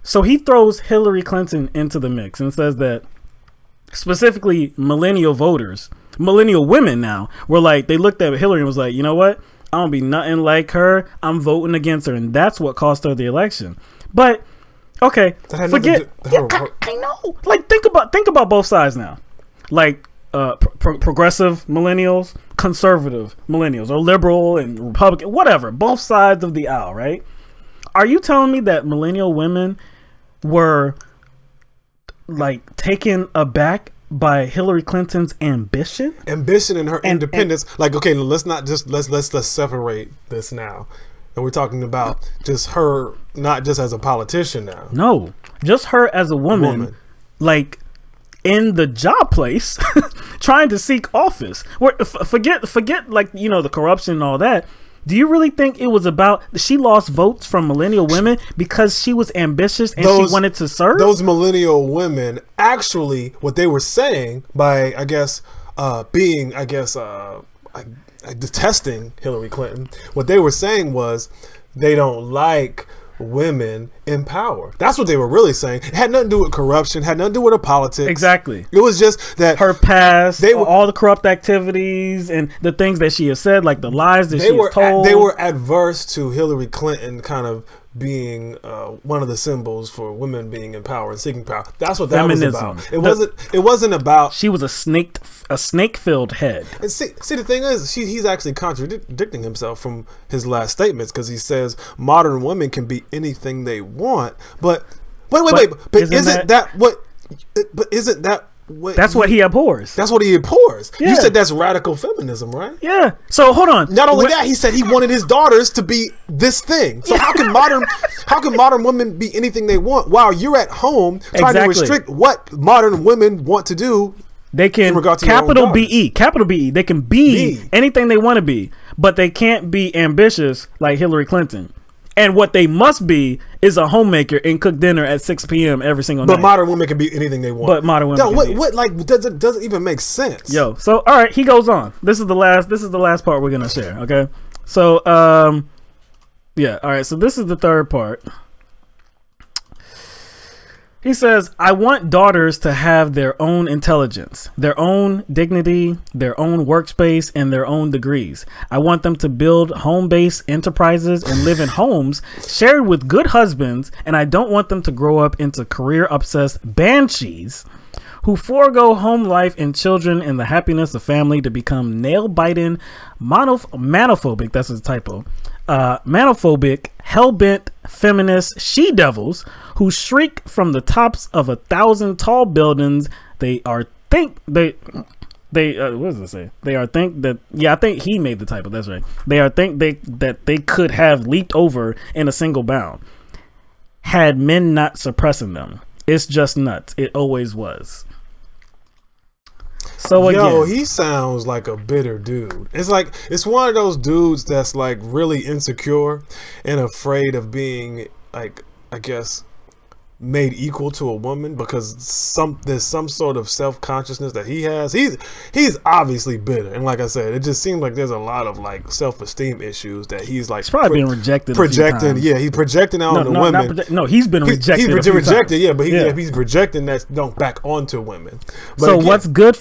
[SPEAKER 1] So he throws Hillary Clinton into the mix and says that specifically millennial voters, millennial women now, were like, they looked at Hillary and was like, you know what? I don't be nothing like her. I'm voting against her. And that's what cost her the election. But, okay, forget. I know. Like, think about both sides now. Like progressive millennials, conservative millennials, or liberal and Republican, whatever, both sides of the aisle, right? Are you telling me that millennial women were like taken aback by Hillary Clinton's ambition
[SPEAKER 2] and her independence? Like, okay, let's separate this now. And we're talking about just her, not just as a politician now.
[SPEAKER 1] No, just her as a woman. Like, in the job place trying to seek office. Forget like, you know, the corruption and all that. Do you really think it was about she lost votes from millennial women because she was ambitious and she wanted to serve?
[SPEAKER 2] Those millennial women, actually, what they were saying by, I guess, detesting Hillary Clinton, what they were saying was they don't like women in power. That's what they were really saying. It had nothing to do with corruption, had nothing to do with her politics.
[SPEAKER 1] Exactly.
[SPEAKER 2] It was just that
[SPEAKER 1] her past, all the corrupt activities and the things that she has said, like the lies that she has told.
[SPEAKER 2] They were adverse to Hillary Clinton kind of being one of the symbols for women being in power and seeking power. That's what that was about. It wasn't about.
[SPEAKER 1] She was a snake-filled head.
[SPEAKER 2] And see, the thing is, he's actually contradicting himself from his last statements, because he says modern women can be anything they want. But isn't that what?
[SPEAKER 1] That's what he abhors.
[SPEAKER 2] That's what he abhors. Yeah. You said that's radical feminism, right?
[SPEAKER 1] Yeah. So hold on.
[SPEAKER 2] Not only that, he said he wanted his daughters to be this thing. So how can modern women be anything they want while you're at home trying to restrict what modern women want to do?
[SPEAKER 1] They can capital BE. They can be anything they want to be, but they can't be ambitious like Hillary Clinton. And what they must be is a homemaker and cook dinner at 6 p.m. every single night.
[SPEAKER 2] But modern women can be anything they want.
[SPEAKER 1] But modern women.
[SPEAKER 2] Yo, what like doesn't even make sense.
[SPEAKER 1] Yo, so all right, he goes on. This is the last part we're gonna share. Okay, so yeah, all right. So this is the third part. He says, I want daughters to have their own intelligence, their own dignity, their own workspace, and their own degrees. I want them to build home-based enterprises and live in homes shared with good husbands, and I don't want them to grow up into career-obsessed banshees who forego home life and children and the happiness of family to become nail-biting, manophobic, that's a typo, manophobic, hell-bent, feminist she-devils who shriek from the tops of 1,000 tall buildings. What does it say? I think he made the typo. That's right. That they could have leaped over in a single bound had men not suppressing them. It's just nuts. It always was. So again,
[SPEAKER 2] yo, he sounds like a bitter dude. It's one of those dudes that's like really insecure and afraid of being, like, I guess, made equal to a woman because there's some sort of self-consciousness that he has. He's obviously bitter, and like I said, it just seems like there's a lot of like self-esteem issues that he's like
[SPEAKER 1] probably been rejected.
[SPEAKER 2] Yeah, he's projecting out on the women.
[SPEAKER 1] He's been rejected.
[SPEAKER 2] He's rejected, yeah, but he's projecting that back onto women. But
[SPEAKER 1] so
[SPEAKER 2] again,
[SPEAKER 1] what's good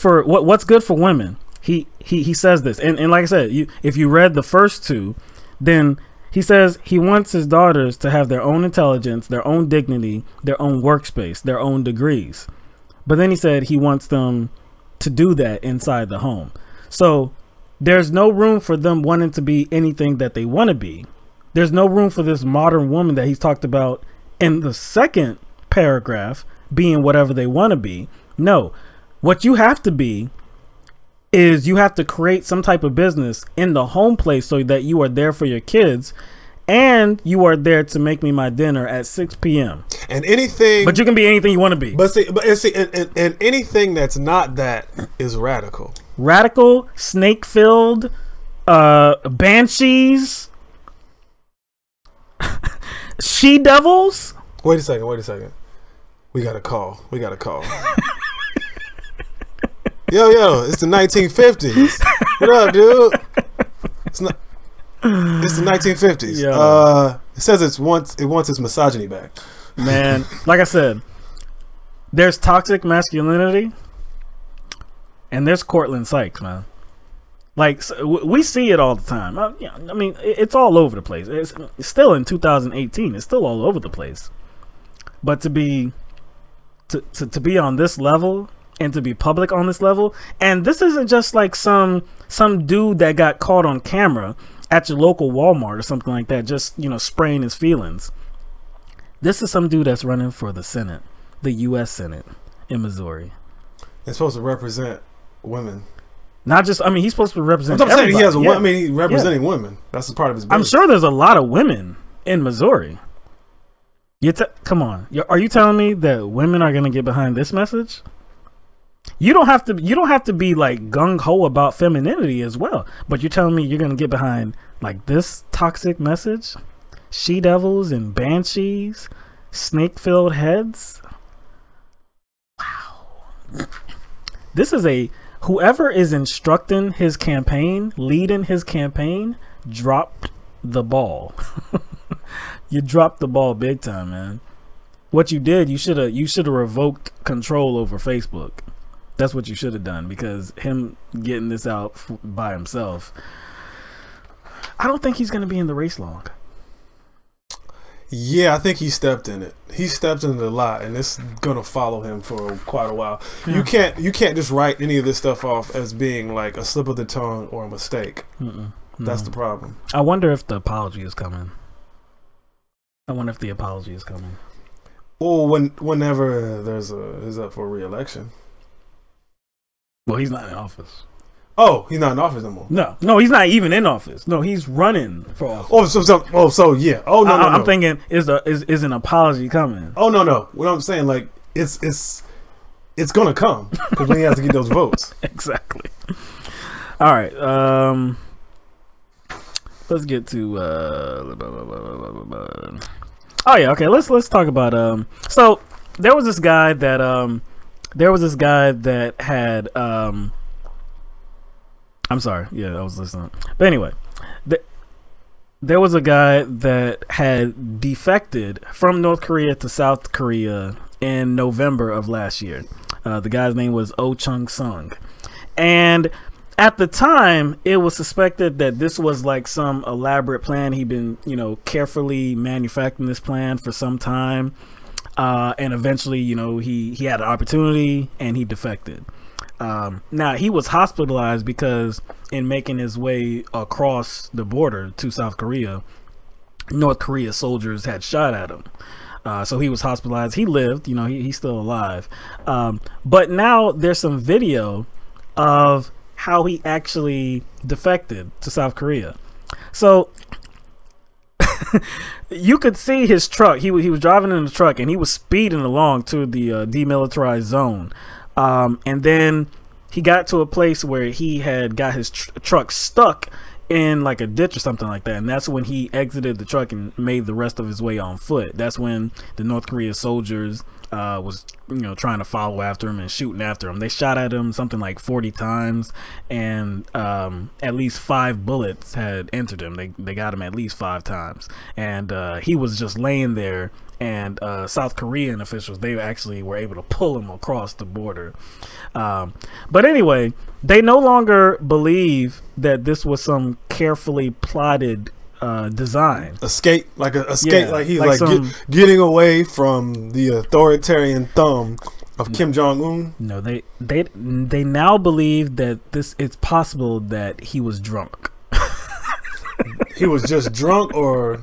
[SPEAKER 1] for women? He says this, and like I said, if you read the first two, then he says he wants his daughters to have their own intelligence, their own dignity, their own workspace, their own degrees. But then he said he wants them to do that inside the home. So there's no room for them wanting to be anything that they want to be. There's no room for this modern woman that he's talked about in the second paragraph being whatever they want to be. No, what you have to be is you have to create some type of business in the home place so that you are there for your kids and you are there to make me my dinner at 6 p.m.
[SPEAKER 2] And anything,
[SPEAKER 1] but you can be anything you want to be.
[SPEAKER 2] But see, and anything that's not that is radical.
[SPEAKER 1] Radical, snake-filled, banshees, she-devils.
[SPEAKER 2] Wait a second. We got a call. Yo, it's the 1950s. What up, dude? It's the 1950s. It says it wants its misogyny back.
[SPEAKER 1] Man, like I said, there's toxic masculinity and there's Cortland Sykes, man. Like, we see it all the time. I mean, it's all over the place. It's still in 2018. It's still all over the place. But to be on this level and to be public on this level, and this isn't just like some dude that got caught on camera at your local Walmart or something like that, just, you know, spraying his feelings. This is some dude that's running for the Senate, the U.S. Senate in Missouri.
[SPEAKER 2] It's supposed to represent women.
[SPEAKER 1] Not just, I mean, he's supposed to represent.
[SPEAKER 2] I'm saying he has I mean, he's representing women. That's a part of his business.
[SPEAKER 1] I'm sure there's a lot of women in Missouri. Come on, are you telling me that women are gonna get behind this message? You don't have to be like gung ho about femininity as well, but you're telling me you're gonna get behind like this toxic message? She devils and banshees, snake filled heads. Wow. This is whoever is instructing his campaign, leading his campaign, dropped the ball. You dropped the ball big time, man. What you did, you should have revoked control over Facebook. That's what you should have done, because him getting this out by himself, I don't think he's going to be in the race long.
[SPEAKER 2] Yeah, I think he stepped in it. He stepped in it a lot, and it's going to follow him for quite a while. Yeah. You can't just write any of this stuff off as being like a slip of the tongue or a mistake. That's the problem.
[SPEAKER 1] I wonder if the apology is coming. Well,
[SPEAKER 2] whenever he's up for re-election.
[SPEAKER 1] Well, he's not in office.
[SPEAKER 2] Oh, he's not in office no more.
[SPEAKER 1] No, he's not even in office. No, he's running for office.
[SPEAKER 2] So yeah. Oh no,
[SPEAKER 1] I'm thinking is an apology coming?
[SPEAKER 2] Oh no. What I'm saying, like, it's gonna come because we have to get those votes.
[SPEAKER 1] Exactly. All right. let's get to oh yeah, okay. Let's talk about so there was this guy that had I'm sorry, yeah, I was listening. But anyway, there was a guy that had defected from North Korea to South Korea in November of last year. The guy's name was Oh Chung Sung, and at the time, it was suspected that this was like some elaborate plan. He'd been, carefully manufacturing this plan for some time. And eventually, he had an opportunity and he defected. Now, he was hospitalized because in making his way across the border to South Korea, North Korea soldiers had shot at him. So he was hospitalized. He lived, he's still alive. But now there's some video of how he actually defected to South Korea. So you could see his truck. He was driving in the truck and he was speeding along to the demilitarized zone. And then he got to a place where he had got his truck stuck in like a ditch or something like that, and that's when he exited the truck and made the rest of his way on foot. That's when the North Korea soldiers was trying to follow after him and shooting after him. They shot at him something like 40 times, and at least 5 bullets had entered him. They got him at least 5 times, and he was just laying there. And South Korean officials, they actually were able to pull him across the border. But anyway, they no longer believe that this was some carefully plotted design.
[SPEAKER 2] Escape, like he's getting away from the authoritarian thumb of Kim Jong-un.
[SPEAKER 1] No, they now believe that it's possible that he was drunk.
[SPEAKER 2] He was just drunk, or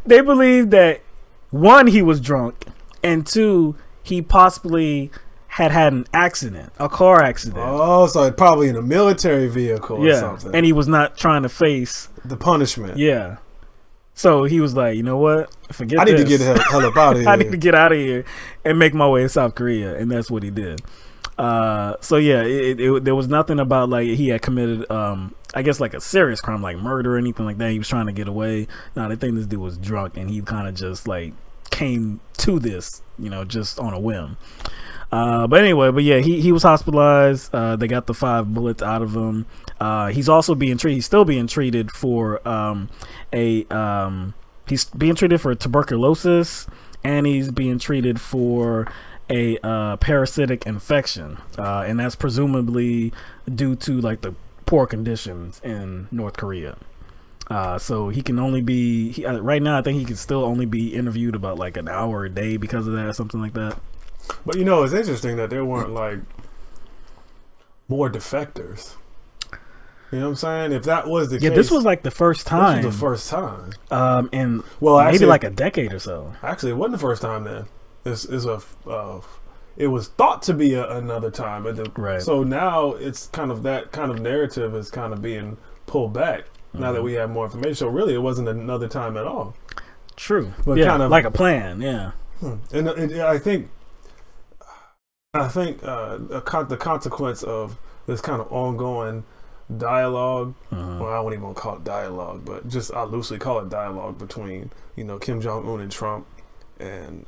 [SPEAKER 1] they believe that 1, he was drunk, and 2, he possibly had an accident, a car accident.
[SPEAKER 2] Oh, so probably in a military vehicle or something.
[SPEAKER 1] And he was not trying to face
[SPEAKER 2] the punishment.
[SPEAKER 1] Yeah. So he was like, you know what? Forget
[SPEAKER 2] I need
[SPEAKER 1] this.
[SPEAKER 2] to get the hell up out of here.
[SPEAKER 1] I need to get out of here and make my way to South Korea. And that's what he did. So yeah, there was nothing about like he had committed, I guess like a serious crime like murder or anything like that. He was trying to get away. No, they think this dude was drunk and he kind of just like came to this, just on a whim. But anyway, he was hospitalized. They got the 5 bullets out of him. He's also being treated. He's still being treated for he's being treated for tuberculosis, and he's being treated for a parasitic infection, and that's presumably due to like the poor conditions in North Korea. So he can only be right now. I think he can still only be interviewed about like an hour a day because of that, or something like that.
[SPEAKER 2] But it's interesting that there weren't like more defectors. You know what I'm saying? If that was the case,
[SPEAKER 1] this was like the first time.
[SPEAKER 2] This was the first time.
[SPEAKER 1] In
[SPEAKER 2] actually,
[SPEAKER 1] maybe like a decade or so.
[SPEAKER 2] Actually, it wasn't the first time then. It was thought to be another time.
[SPEAKER 1] Right.
[SPEAKER 2] So now it's kind of that kind of narrative is kind of being pulled back now that we have more information. So really, it wasn't another time at all.
[SPEAKER 1] True.
[SPEAKER 2] But
[SPEAKER 1] kind of like a plan. Yeah.
[SPEAKER 2] And I think the consequence of this kind of ongoing dialogue, well, I wouldn't even call it dialogue, but just I loosely call it dialogue between Kim Jong-un and Trump and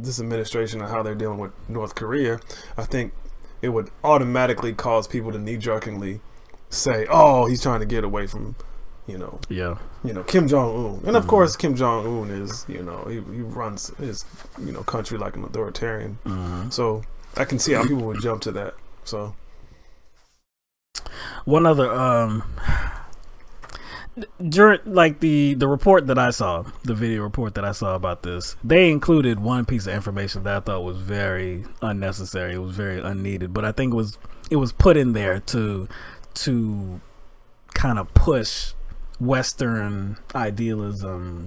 [SPEAKER 2] this administration and how they're dealing with North Korea. I think it would automatically cause people to knee-jerkingly say, "Oh, he's trying to get away from Kim Jong-un." And of course, Kim Jong-un is he runs his country like an authoritarian. So I can see how people would jump to that. So
[SPEAKER 1] one other during like the report that I saw, the video report that I saw about this, they included one piece of information that I thought was very unnecessary. It was very unneeded, but I think it was put in there to kind of push Western idealism,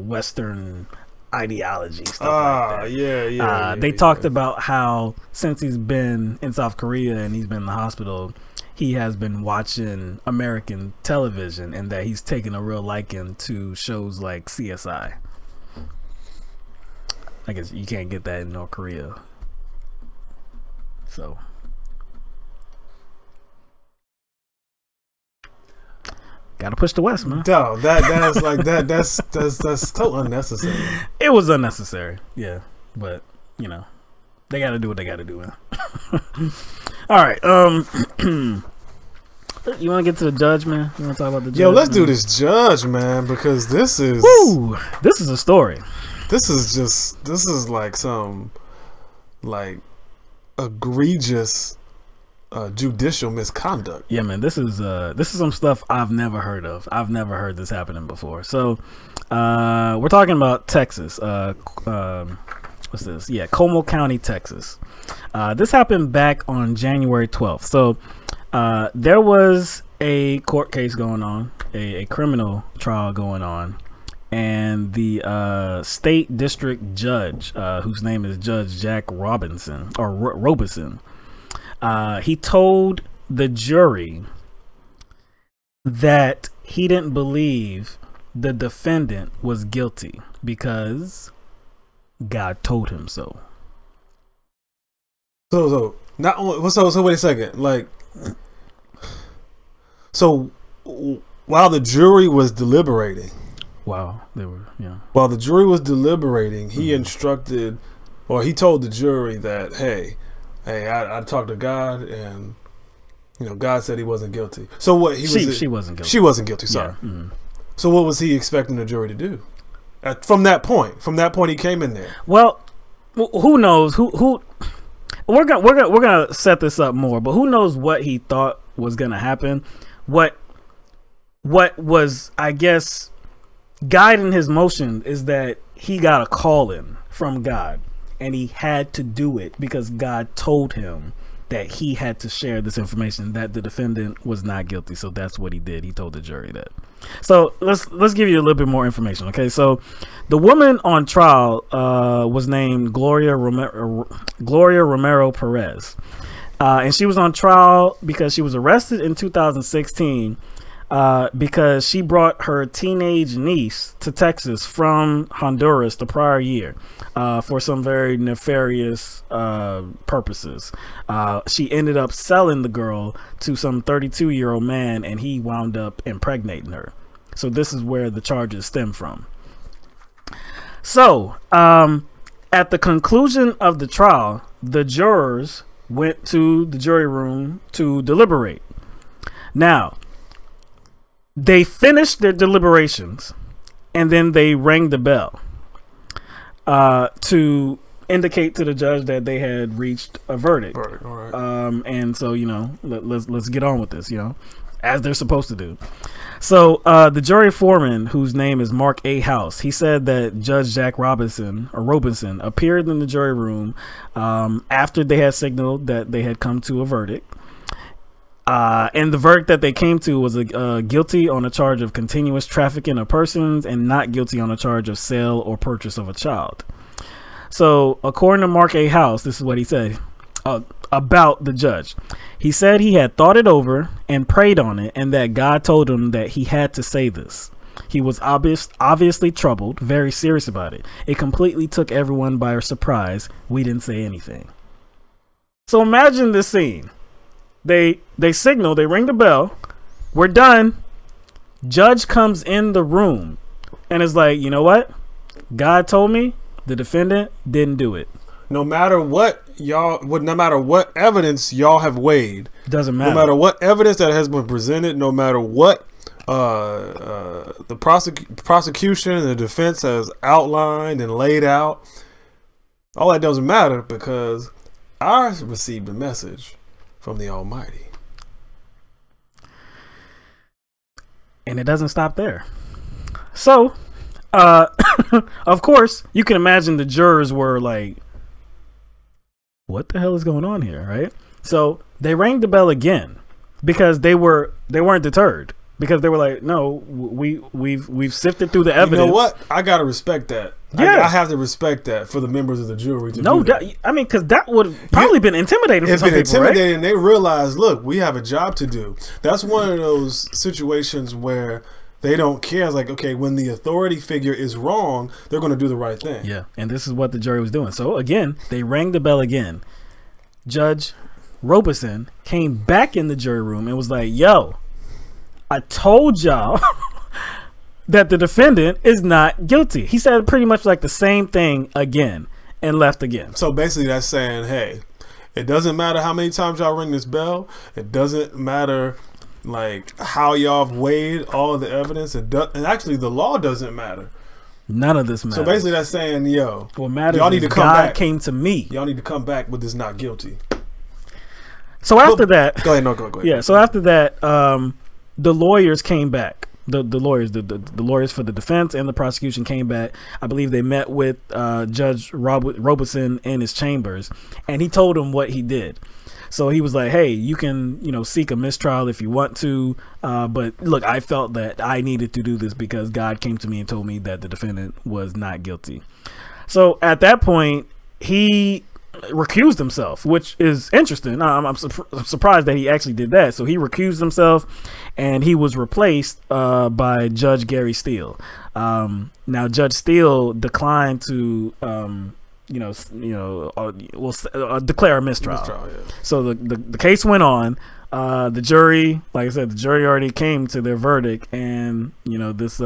[SPEAKER 1] Western ideology, stuff like that. They talked about how since he's been in South Korea and he's been in the hospital, he has been watching American television, and that he's taken a real liking to shows like CSI. I guess you can't get that in North Korea. So Gotta push the West, man.
[SPEAKER 2] Dog, that's like that's so unnecessary.
[SPEAKER 1] It was unnecessary, yeah. But you know, they gotta do what they gotta do, man. All right, you want to get to the judge, man? You want to talk about the judge?
[SPEAKER 2] Yo, let's do this judge, man, because this is
[SPEAKER 1] this is a story.
[SPEAKER 2] This is like some like egregious judicial misconduct.
[SPEAKER 1] Yeah, man, this is some stuff I've never heard of. I've never heard this happening before. So we're talking about Texas. What's this? Yeah, Como County, Texas. This happened back on January 12th. So there was a court case going on, a criminal trial going on, and the state district judge, whose name is Judge Jack Robinson or Robeson, he told the jury that he didn't believe the defendant was guilty because God told him so.
[SPEAKER 2] So not only so wait a second, like, so while the jury was deliberating,
[SPEAKER 1] while the
[SPEAKER 2] jury was deliberating, he instructed, or he told the jury that, hey, I talked to God, and you know, God said he wasn't guilty. So what she wasn't guilty. She wasn't guilty. Sorry. Yeah. So what was he expecting the jury to do? From that point he came in there.
[SPEAKER 1] Well, who knows? Who we're gonna set this up more, but who knows what he thought was gonna happen? What was, I guess, guiding his motion is that he got a call in from God, and he had to do it because God told him that he had to share this information, that the defendant was not guilty. So that's what he did. He told the jury that. So let's give you a little bit more information. Okay, so the woman on trial was named Gloria Romero Perez, and she was on trial because she was arrested in 2016 because she brought her teenage niece to Texas from Honduras the prior year for some very nefarious purposes. She ended up selling the girl to some 32-year-old man, and he wound up impregnating her. So this is where the charges stem from. So at the conclusion of the trial, the jurors went to the jury room to deliberate. Now, they finished their deliberations, and then they rang the bell to indicate to the judge that they had reached a verdict.
[SPEAKER 2] All right.
[SPEAKER 1] And so, you know, let's get on with this, you know, as they're supposed to do. So the jury foreman, whose name is Mark A. House, he said that Judge Jack Robinson appeared in the jury room after they had signaled that they had come to a verdict. And the verdict that they came to was guilty on a charge of continuous trafficking of persons and not guilty on a charge of sale or purchase of a child. So according to Mark A. House, this is what he said about the judge. He said he had thought it over and prayed on it, and that God told him that he had to say this. He was obviously troubled, very serious about it. It completely took everyone by surprise. We didn't say anything. So imagine this scene. They signal, they ring the bell, we're done. Judge comes in the room and is like, you know what? God told me the defendant didn't do it.
[SPEAKER 2] No matter what no matter what evidence y'all have weighed,
[SPEAKER 1] doesn't matter.
[SPEAKER 2] No matter what evidence that has been presented, no matter what the prosecution and the defense has outlined and laid out, all that doesn't matter because I received a message from the Almighty.
[SPEAKER 1] And it doesn't stop there. So, of course, you can imagine the jurors were like, what the hell is going on here, right? So they rang the bell again because they weren't deterred, because they were like, no, we've sifted through the evidence.
[SPEAKER 2] You know what? I gotta respect that. Yeah, I have to respect that for the members of the jury.
[SPEAKER 1] No doubt. I mean, because that would have probably been intimidating for some people,
[SPEAKER 2] intimidating.
[SPEAKER 1] Right?
[SPEAKER 2] They realize, look, we have a job to do. That's one of those situations where they don't care. It's like, okay, when the authority figure is wrong, they're going to do the right thing.
[SPEAKER 1] Yeah, and this is what the jury was doing. So again, they rang the bell again. Judge Robeson came back in the jury room and was like, yo, I told y'all that the defendant is not guilty. He said pretty much like the same thing again and left again.
[SPEAKER 2] So basically that's saying, hey, it doesn't matter how many times y'all ring this bell. It doesn't matter like how y'all have weighed all of the evidence. And actually the law doesn't matter.
[SPEAKER 1] None of this matters.
[SPEAKER 2] So basically that's saying, yo,
[SPEAKER 1] what matters
[SPEAKER 2] y'all need to come
[SPEAKER 1] God
[SPEAKER 2] back.
[SPEAKER 1] Came to me.
[SPEAKER 2] Y'all need to come back with this not guilty.
[SPEAKER 1] So after that,
[SPEAKER 2] go ahead. No, go ahead.
[SPEAKER 1] Yeah. So after that, the lawyers came back. The lawyers, the lawyers for the defense and the prosecution came back. I believe they met with Judge Robeson in his chambers, and he told him what he did. So he was like, "Hey, you can, seek a mistrial if you want to, but look, I felt that I needed to do this because God came to me and told me that the defendant was not guilty." So at that point, he recused himself, which is interesting. I'm surprised that he actually did that. So he recused himself, and he was replaced by Judge Gary Steele. Now Judge Steele declined to declare a mistrial. Yeah. So the case went on. The jury, like I said, the jury already came to their verdict, and this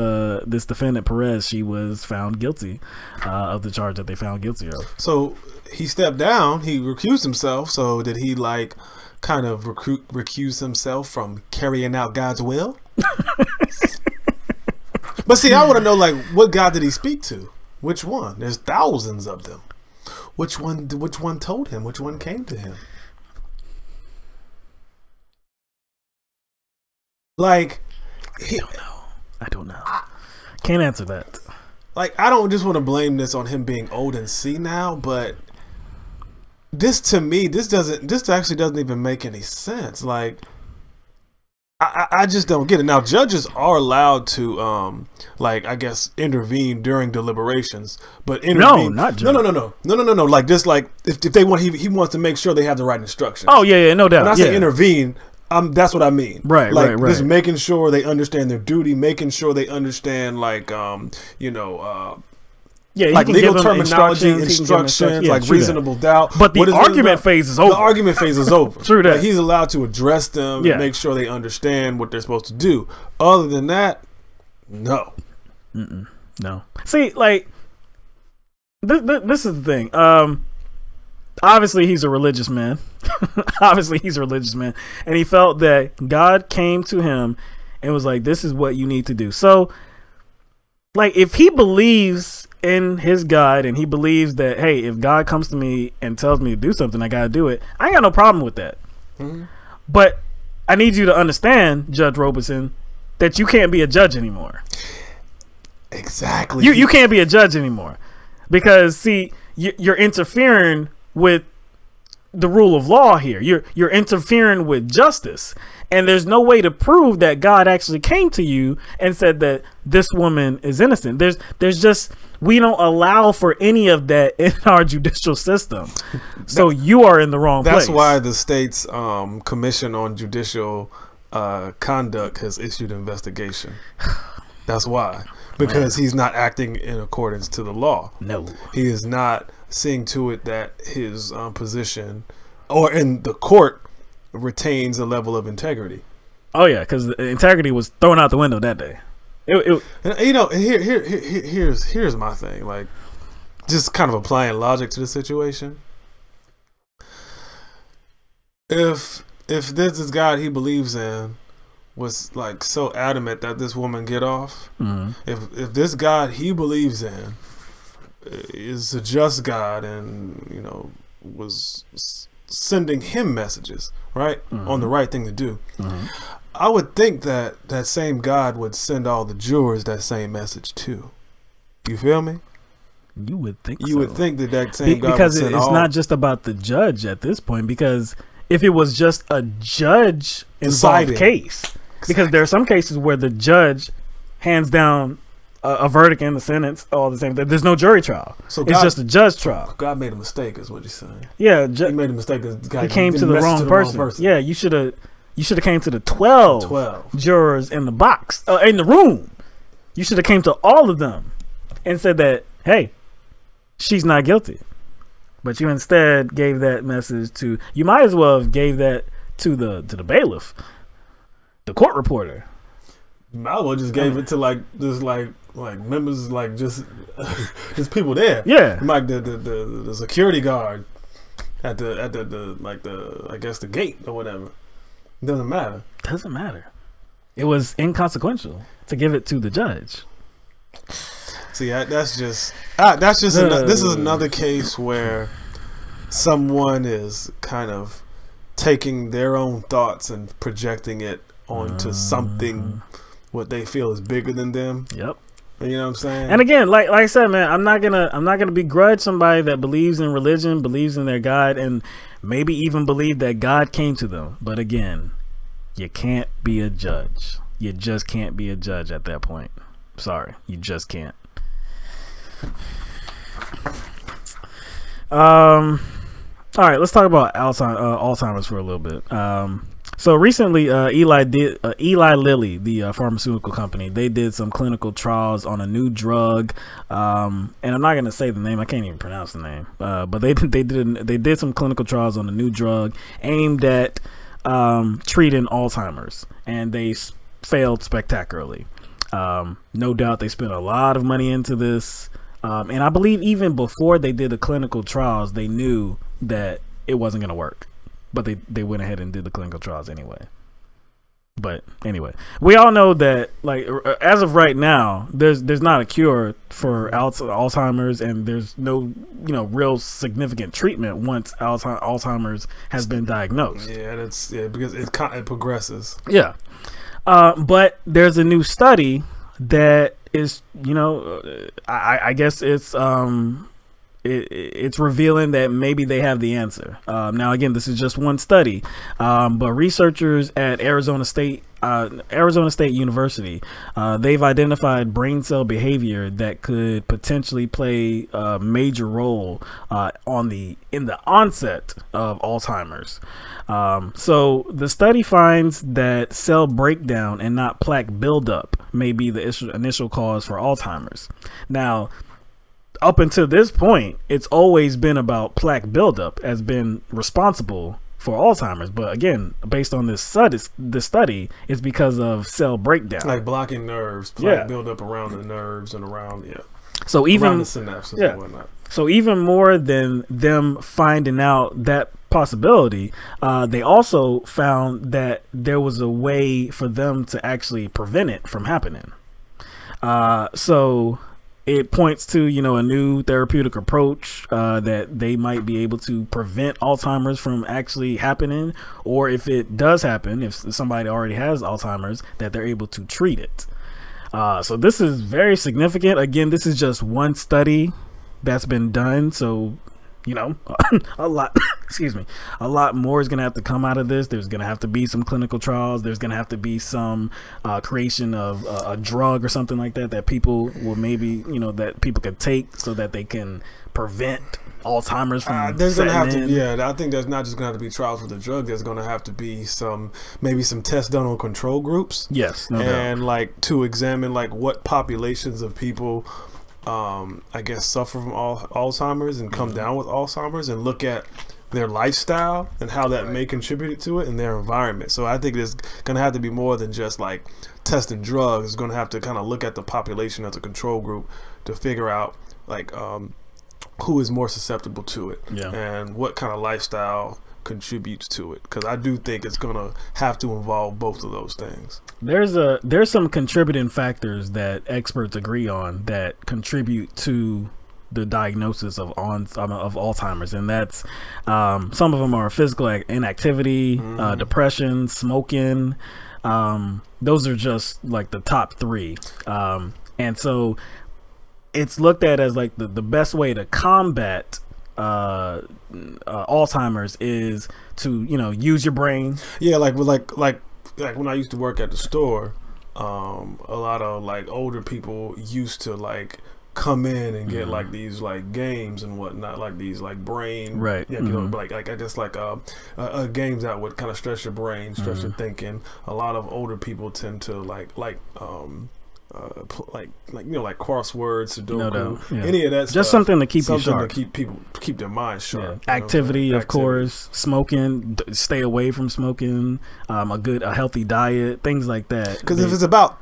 [SPEAKER 1] defendant Perez, she was found guilty of the charge that they found guilty of.
[SPEAKER 2] So he stepped down. He recused himself. So did he like kind of recuse himself from carrying out God's will? But see, I want to know, like, what God did he speak to? Which one? There's thousands of them. Which one told him? Which one came to him? Like,
[SPEAKER 1] I don't know. Can't answer that.
[SPEAKER 2] Like, I don't just want to blame this on him being old and senile, but this, to me, this actually doesn't even make any sense. Like, I just don't get it. Now, judges are allowed to, like, I guess, intervene during deliberations, but intervene.
[SPEAKER 1] No, not judges.
[SPEAKER 2] No. Like, just like if they want, he wants to make sure they have the right instructions.
[SPEAKER 1] Oh yeah, no doubt.
[SPEAKER 2] When I say intervene, that's what I mean.
[SPEAKER 1] Right,
[SPEAKER 2] like,
[SPEAKER 1] right.
[SPEAKER 2] Just making sure they understand their duty, making sure they understand, like,
[SPEAKER 1] yeah,
[SPEAKER 2] like
[SPEAKER 1] can
[SPEAKER 2] legal
[SPEAKER 1] give
[SPEAKER 2] terminology, instructions,
[SPEAKER 1] yeah,
[SPEAKER 2] like reasonable doubt.
[SPEAKER 1] But the argument phase is over.
[SPEAKER 2] The argument phase is over.
[SPEAKER 1] True that.
[SPEAKER 2] Like, he's allowed to address them and make sure they understand what they're supposed to do. Other than that, no.
[SPEAKER 1] No. See, like, this is the thing. Obviously, he's a religious man. And he felt that God came to him and was like, this is what you need to do. So, like, if he believes in his God and he believes that, hey, if God comes to me and tells me to do something, I gotta do it, I ain't got no problem with that. But I need you to understand, Judge Robeson, that you can't be a judge anymore.
[SPEAKER 2] Exactly.
[SPEAKER 1] You can't be a judge anymore because, see, you're interfering with the rule of law here. You're interfering with justice, and there's no way to prove that God actually came to you and said that this woman is innocent. There's just, we don't allow for any of that in our judicial system. So you are in the wrong place.
[SPEAKER 2] That's why the state's Commission on Judicial Conduct has issued an investigation. That's why. Because he's not acting in accordance to the law.
[SPEAKER 1] No.
[SPEAKER 2] He is not seeing to it that his position or in the court retains a level of integrity.
[SPEAKER 1] Oh yeah, because the integrity was thrown out the window that day.
[SPEAKER 2] Here's my thing. Like, just kind of applying logic to the situation. If this is God he believes in was like so adamant that this woman get off, if this God he believes in is a just God and was sending him messages on the right thing to do, I would think that that same God would send all the jurors that same message too. You feel me?
[SPEAKER 1] You would think
[SPEAKER 2] you would think that same God
[SPEAKER 1] because
[SPEAKER 2] would send
[SPEAKER 1] it's
[SPEAKER 2] all.
[SPEAKER 1] not just about the judge at this point, because if it was just a judge involved case, because there are some cases where the judge hands down a verdict and the sentence all the same. There's no jury trial. So it's just a judge trial.
[SPEAKER 2] God made a mistake, is what you're saying.
[SPEAKER 1] Yeah,
[SPEAKER 2] he made a mistake.
[SPEAKER 1] He came to the wrong person. Yeah, you should have came to the 12 jurors in the box, in the room. You should have came to all of them and said that, hey, she's not guilty. But you instead gave that message to. You might as well have gave that to the bailiff, the court reporter.
[SPEAKER 2] Might as well just gave it to like members, like just people there.
[SPEAKER 1] Yeah,
[SPEAKER 2] like the security guard at the I guess the gate or whatever. It doesn't matter.
[SPEAKER 1] Doesn't matter. It was inconsequential to give it to the judge.
[SPEAKER 2] See, this is another case where someone is kind of taking their own thoughts and projecting it onto something what they feel is bigger than them.
[SPEAKER 1] Yep.
[SPEAKER 2] You know what I'm saying?
[SPEAKER 1] And again, like I said, man, I'm not gonna begrudge somebody that believes in religion, believes in their God, and maybe even believe that God came to them. But again, you can't be a judge. You just can't be a judge at that point. Sorry, you just can't. All right, let's talk about Alzheimer's for a little bit. So recently, Eli Lilly, the pharmaceutical company, they did some clinical trials on a new drug, and I'm not going to say the name. I can't even pronounce the name. But they did some clinical trials on a new drug aimed at treating Alzheimer's, and they failed spectacularly. No doubt they spent a lot of money into this, and I believe even before they did the clinical trials, they knew that it wasn't going to work. But they went ahead and did the clinical trials anyway. But anyway, we all know that, like, as of right now, there's not a cure for Alzheimer's, and there's no real significant treatment once Alzheimer's has been diagnosed.
[SPEAKER 2] Yeah, because it progresses.
[SPEAKER 1] Yeah, but there's a new study that is, I guess it's revealing that maybe they have the answer. Now, again, this is just one study, but researchers at Arizona State University, they've identified brain cell behavior that could potentially play a major role in the onset of Alzheimer's. So the study finds that cell breakdown and not plaque buildup may be the initial cause for Alzheimer's. Now, up until this point, it's always been about plaque buildup as been responsible for Alzheimer's. But again, based on this study, it's because of cell breakdown,
[SPEAKER 2] like blocking nerves, plaque buildup around the nerves and around
[SPEAKER 1] So even
[SPEAKER 2] around the synapses and whatnot.
[SPEAKER 1] So even more than them finding out that possibility, they also found that there was a way for them to actually prevent it from happening. So it points to, a new therapeutic approach that they might be able to prevent Alzheimer's from actually happening, or if it does happen, if somebody already has Alzheimer's, that they're able to treat it. So this is very significant. Again, this is just one study that's been done. So, a lot, excuse me, a lot more is going to have to come out of this. There's going to have to be some clinical trials. There's going to have to be some creation of a drug or something like that people will maybe, that people can take so that they can prevent Alzheimer's from
[SPEAKER 2] there's going to have to, I think there's not just going to have to be trials for the drug. There's going to have to be maybe some tests done on control groups.
[SPEAKER 1] Yes. No
[SPEAKER 2] and
[SPEAKER 1] doubt.
[SPEAKER 2] like to examine like what populations of people I guess suffer from Alzheimer's and come down with Alzheimer's, and look at their lifestyle and how that may contribute to it in their environment. So I think there's going to have to be more than just like testing drugs. It's going to have to kind of look at the population as a control group to figure out like who is more susceptible to it and what kind of lifestyle contributes to it, because I do think it's going to have to involve both of those things.
[SPEAKER 1] There's some contributing factors that experts agree on that contribute to the diagnosis of Alzheimer's, and that's some of them are physical inactivity, depression, smoking. Those are just like the top three, and so it's looked at as like the best way to combat Alzheimer's is to use your brain.
[SPEAKER 2] Like when I used to work at the store, a lot of like older people used to like come in and get like these like games and whatnot, like these like brain like I guess like games that would kind of stress your brain, stress your thinking. A lot of older people tend to like crosswords, Sudoku, any of that stuff.
[SPEAKER 1] Just something to keep you sharp.
[SPEAKER 2] To keep their minds sharp.
[SPEAKER 1] Activity, of course, smoking, stay away from smoking, a healthy diet, things like that.
[SPEAKER 2] Because if it's about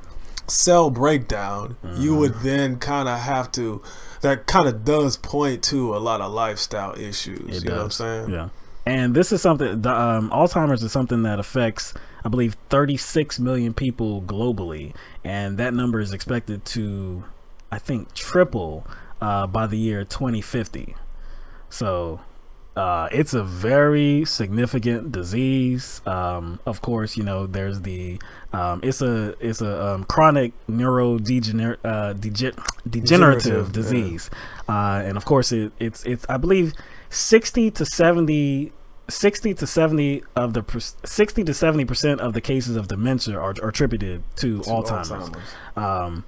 [SPEAKER 2] cell breakdown, you would then kind of have to. That kind of does point to a lot of lifestyle issues. You know what I'm saying?
[SPEAKER 1] Yeah. And this is something. Alzheimer's is something that affects, I believe, 36 million people globally, and that number is expected to, I think, triple by the year 2050. So it's a very significant disease. Of course, you know, there's the it's a chronic neurodegenerative disease, and of course it's I believe 60 to 70% of the 60% of the cases of dementia are attributed to Alzheimer's.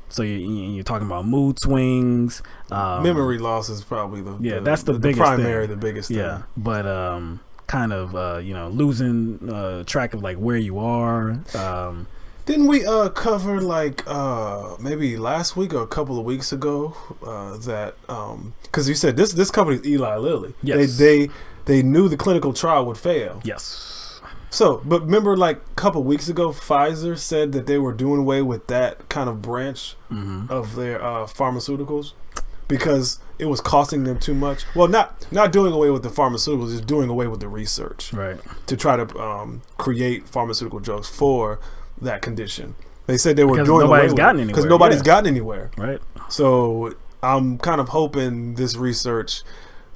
[SPEAKER 1] So you're talking about mood swings,
[SPEAKER 2] memory loss is probably the
[SPEAKER 1] that's the biggest
[SPEAKER 2] primary,
[SPEAKER 1] thing.
[SPEAKER 2] the biggest thing.
[SPEAKER 1] But kind of you know, losing track of like where you are.
[SPEAKER 2] Didn't we cover like maybe last week or a couple of weeks ago that because you said this company's Eli Lilly.
[SPEAKER 1] Yes.
[SPEAKER 2] They knew the clinical trial would fail.
[SPEAKER 1] Yes.
[SPEAKER 2] So, but remember, like a couple of weeks ago, Pfizer said that they were doing away with that kind of branch of their pharmaceuticals because it was costing them too much. Well, not doing away with the pharmaceuticals, just doing away with the research,
[SPEAKER 1] right?
[SPEAKER 2] To try to create pharmaceutical drugs for that condition. They said they were
[SPEAKER 1] because
[SPEAKER 2] doing
[SPEAKER 1] nobody's
[SPEAKER 2] away
[SPEAKER 1] gotten
[SPEAKER 2] with it
[SPEAKER 1] anywhere.
[SPEAKER 2] because nobody's gotten anywhere,
[SPEAKER 1] right?
[SPEAKER 2] So I'm kind of hoping this research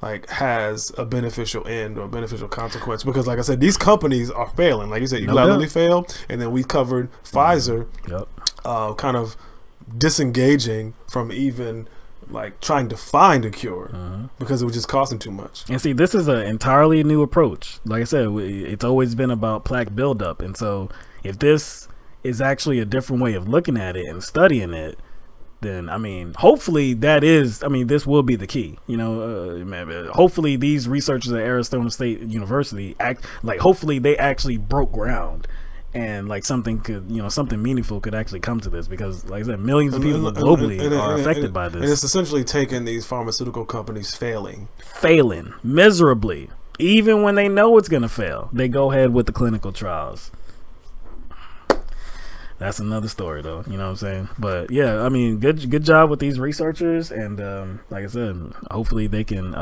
[SPEAKER 2] like has a beneficial end or a beneficial consequence because, like I said, these companies are failing. Like you said, Eli Lilly failed, and then we covered Pfizer, kind of disengaging from even like trying to find a cure because it was just costing too much.
[SPEAKER 1] And see, this is an entirely new approach. Like I said, it's always been about plaque buildup, and so if this is actually a different way of looking at it and studying it, then I mean, hopefully this will be the key. You know, hopefully these researchers at Arizona State University hopefully they actually broke ground and like something meaningful could actually come to this because, like I said, millions of people globally are affected by this.
[SPEAKER 2] And it's essentially taking these pharmaceutical companies failing
[SPEAKER 1] miserably, even when they know it's gonna fail. They go ahead with the clinical trials. That's another story, though. You know what I'm saying? But yeah, I mean, good job with these researchers, and like I said, hopefully they can,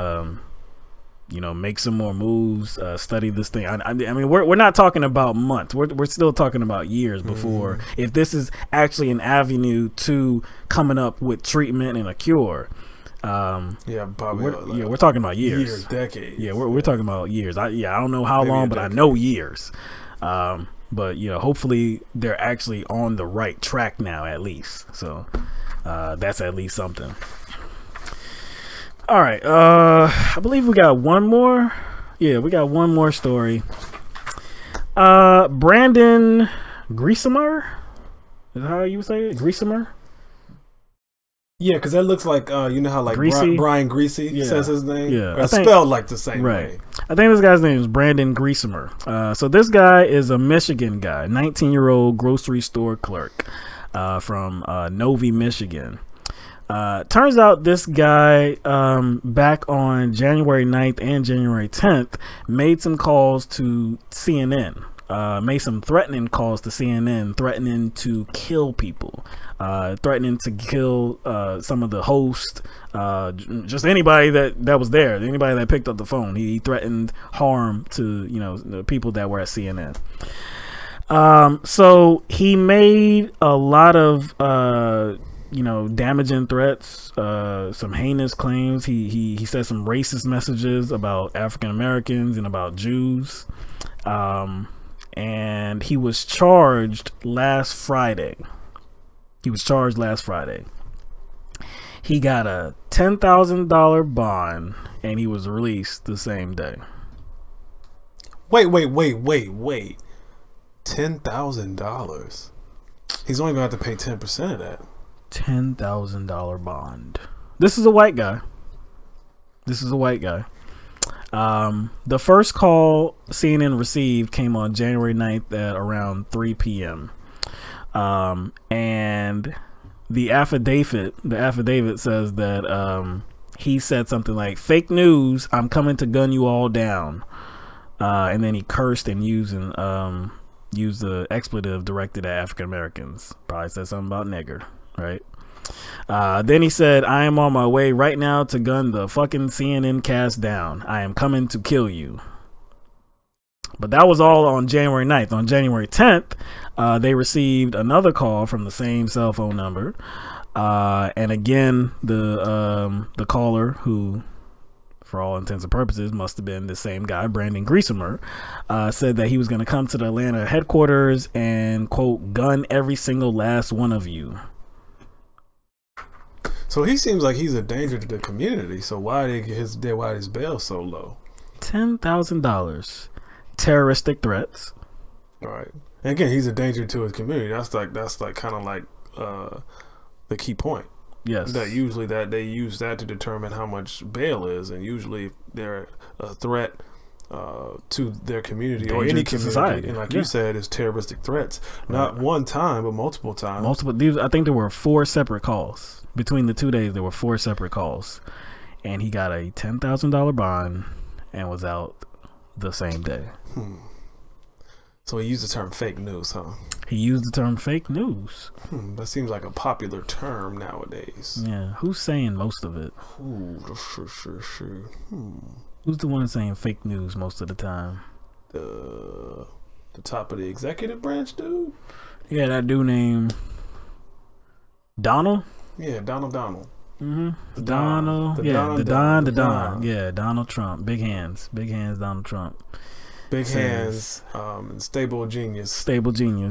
[SPEAKER 1] you know, make some more moves, study this thing. I mean, we're not talking about months. We're still talking about years before if this is actually an avenue to coming up with treatment and a cure.
[SPEAKER 2] Yeah, probably.
[SPEAKER 1] We're talking about years,
[SPEAKER 2] decades.
[SPEAKER 1] Yeah, we're talking about years. I don't know how long, but I know years. But you know, hopefully they're actually on the right track now, at least. So that's at least something. All right, I believe we got one more. Yeah, we got one more story. Brandon Griesemer, is that how you say it? Griesemer?
[SPEAKER 2] Yeah, because that looks like you know how like Brian Greasy says his name.
[SPEAKER 1] Yeah,
[SPEAKER 2] it's spelled like the same way.
[SPEAKER 1] I think this guy's name is Brandon Griesemer. So this guy is a Michigan guy, 19-year-old grocery store clerk from Novi, Michigan. Turns out this guy back on January 9th and January 10th made some calls to CNN. Made some threatening calls to CNN, threatening to kill people, threatening to kill some of the hosts, just anybody that was there, anybody that picked up the phone. He threatened harm to, you know, the people that were at CNN. So he made a lot of you know, damaging threats, some heinous claims. He said some racist messages about African Americans and about Jews. And he was charged last Friday. He got a $10,000 bond, and he was released the same day.
[SPEAKER 2] Wait. $10,000. He's only going to have to pay 10% of that.
[SPEAKER 1] $10,000 bond. This is a white guy. The first call CNN received came on January 9th at around 3 p.m. And the affidavit says that he said something like, "Fake news, I'm coming to gun you all down." And then he cursed and using used the expletive directed at African Americans. Probably said something about nigger, right? Then he said, I am on my way right now to gun the fucking CNN cast down. I am coming to kill you. But that was all on January 9th. On January 10th, they received another call from the same cell phone number. And again, the caller, who for all intents and purposes must have been the same guy, Brandon Griesemer, said that he was going to come to the Atlanta headquarters and, quote, gun every single last one of you.
[SPEAKER 2] So he seems like he's a danger to the community. So why his bail so low?
[SPEAKER 1] $10,000. Terroristic threats.
[SPEAKER 2] All right. And again, he's a danger to his community. That's like kind of like the key point.
[SPEAKER 1] Yes.
[SPEAKER 2] That usually that they use that to determine how much bail is, and usually they're a threat to their community or any community. Society. And like you said, it's terroristic threats. Not one time, but multiple times.
[SPEAKER 1] I think there were 4 separate calls. Between the 2 days, there were 4 separate calls. And he got a $10,000 bond and was out the same day.
[SPEAKER 2] So he used the term fake news, huh?
[SPEAKER 1] He used the term fake news.
[SPEAKER 2] That seems like a popular term nowadays.
[SPEAKER 1] Yeah. Who's saying most of it? Who's the one saying fake news most of the time?
[SPEAKER 2] The top of the executive branch dude?
[SPEAKER 1] Yeah, that dude named Donald?
[SPEAKER 2] Yeah, Donald.
[SPEAKER 1] Mm-hmm. The Don. Yeah, Donald Trump. Big hands, Donald Trump.
[SPEAKER 2] Big hands, and stable genius,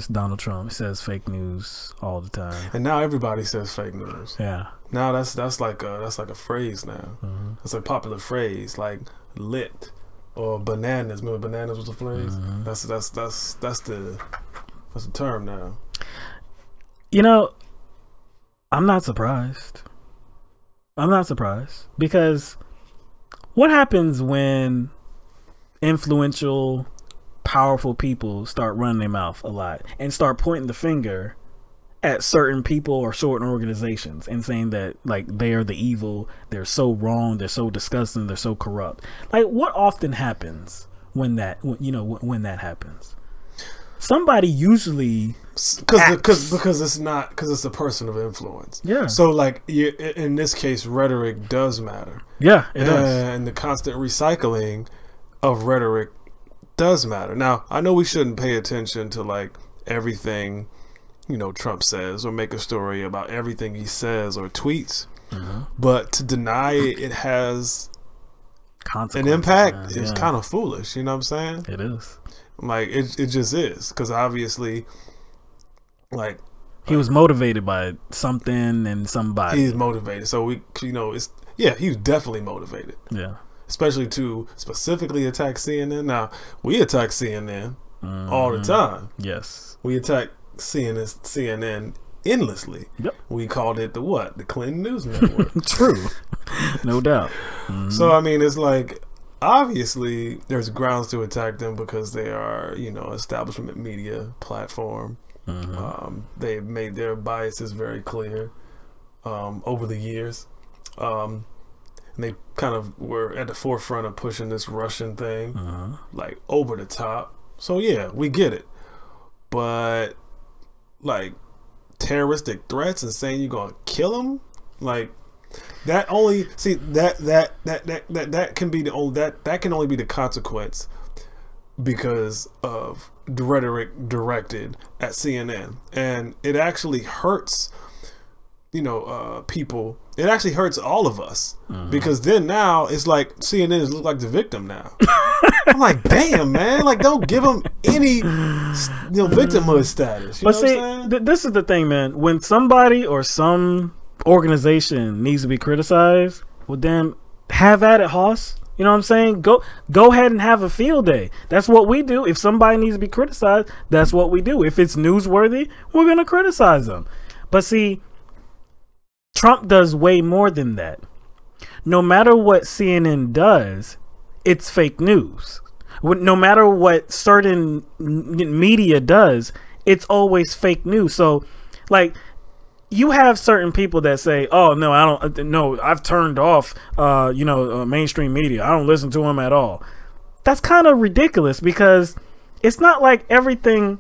[SPEAKER 1] Donald Trump says fake news all the time.
[SPEAKER 2] And now everybody says fake news.
[SPEAKER 1] Yeah.
[SPEAKER 2] Now that's like a phrase now.
[SPEAKER 1] Mm-hmm.
[SPEAKER 2] It's a popular phrase, like lit or bananas. Remember bananas was a phrase?
[SPEAKER 1] Mm-hmm.
[SPEAKER 2] That's the term now.
[SPEAKER 1] You know, I'm not surprised because what happens when influential, powerful people start running their mouth a lot and start pointing the finger at certain people or certain organizations and saying that like they are the evil, they're so wrong, they're so disgusting, they're so corrupt? Like, what often happens when that happens? Somebody usually
[SPEAKER 2] because it's a person of influence.
[SPEAKER 1] Yeah.
[SPEAKER 2] So like in this case, rhetoric does matter.
[SPEAKER 1] Yeah, it does.
[SPEAKER 2] And the constant recycling of rhetoric does matter. Now, I know we shouldn't pay attention to like everything, Trump says or make a story about everything he says or tweets, but to deny it has an impact is kind of foolish. You know what I'm saying?
[SPEAKER 1] It is.
[SPEAKER 2] Like it just is, because obviously, like
[SPEAKER 1] he was motivated by something and somebody.
[SPEAKER 2] He's motivated, so he was definitely motivated.
[SPEAKER 1] Yeah.
[SPEAKER 2] Especially to specifically attack CNN. Now, we attack CNN all the time.
[SPEAKER 1] Yes.
[SPEAKER 2] We attack CNN endlessly.
[SPEAKER 1] Yep.
[SPEAKER 2] We called it the Clinton News Network.
[SPEAKER 1] True. No doubt.
[SPEAKER 2] So, I mean, it's like, obviously, there's grounds to attack them because they are, establishment media platform. They've made their biases very clear over the years. And they kind of were at the forefront of pushing this Russian thing, like over the top. So yeah, we get it. But like terroristic threats and saying you're gonna kill them, like that only that can be the only that can only be the consequence because of the rhetoric directed at CNN, and it actually hurts. People. It actually hurts all of us because then now it's like CNN is look like the victim now. I'm like, damn, man! Like, don't give them any victimhood status. You know
[SPEAKER 1] what I'm saying? This is the thing, man. When somebody or some organization needs to be criticized, well, then have at it, Hoss. You know what I'm saying? Go ahead and have a field day. That's what we do. If somebody needs to be criticized, that's what we do. If it's newsworthy, we're gonna criticize them. But see, Trump does way more than that. No matter what CNN does, it's fake news. No matter what certain media does, it's always fake news. So, like, you have certain people that say, "Oh no, I don't. No, I've turned off, mainstream media. I don't listen to them at all." That's kind of ridiculous because it's not like everything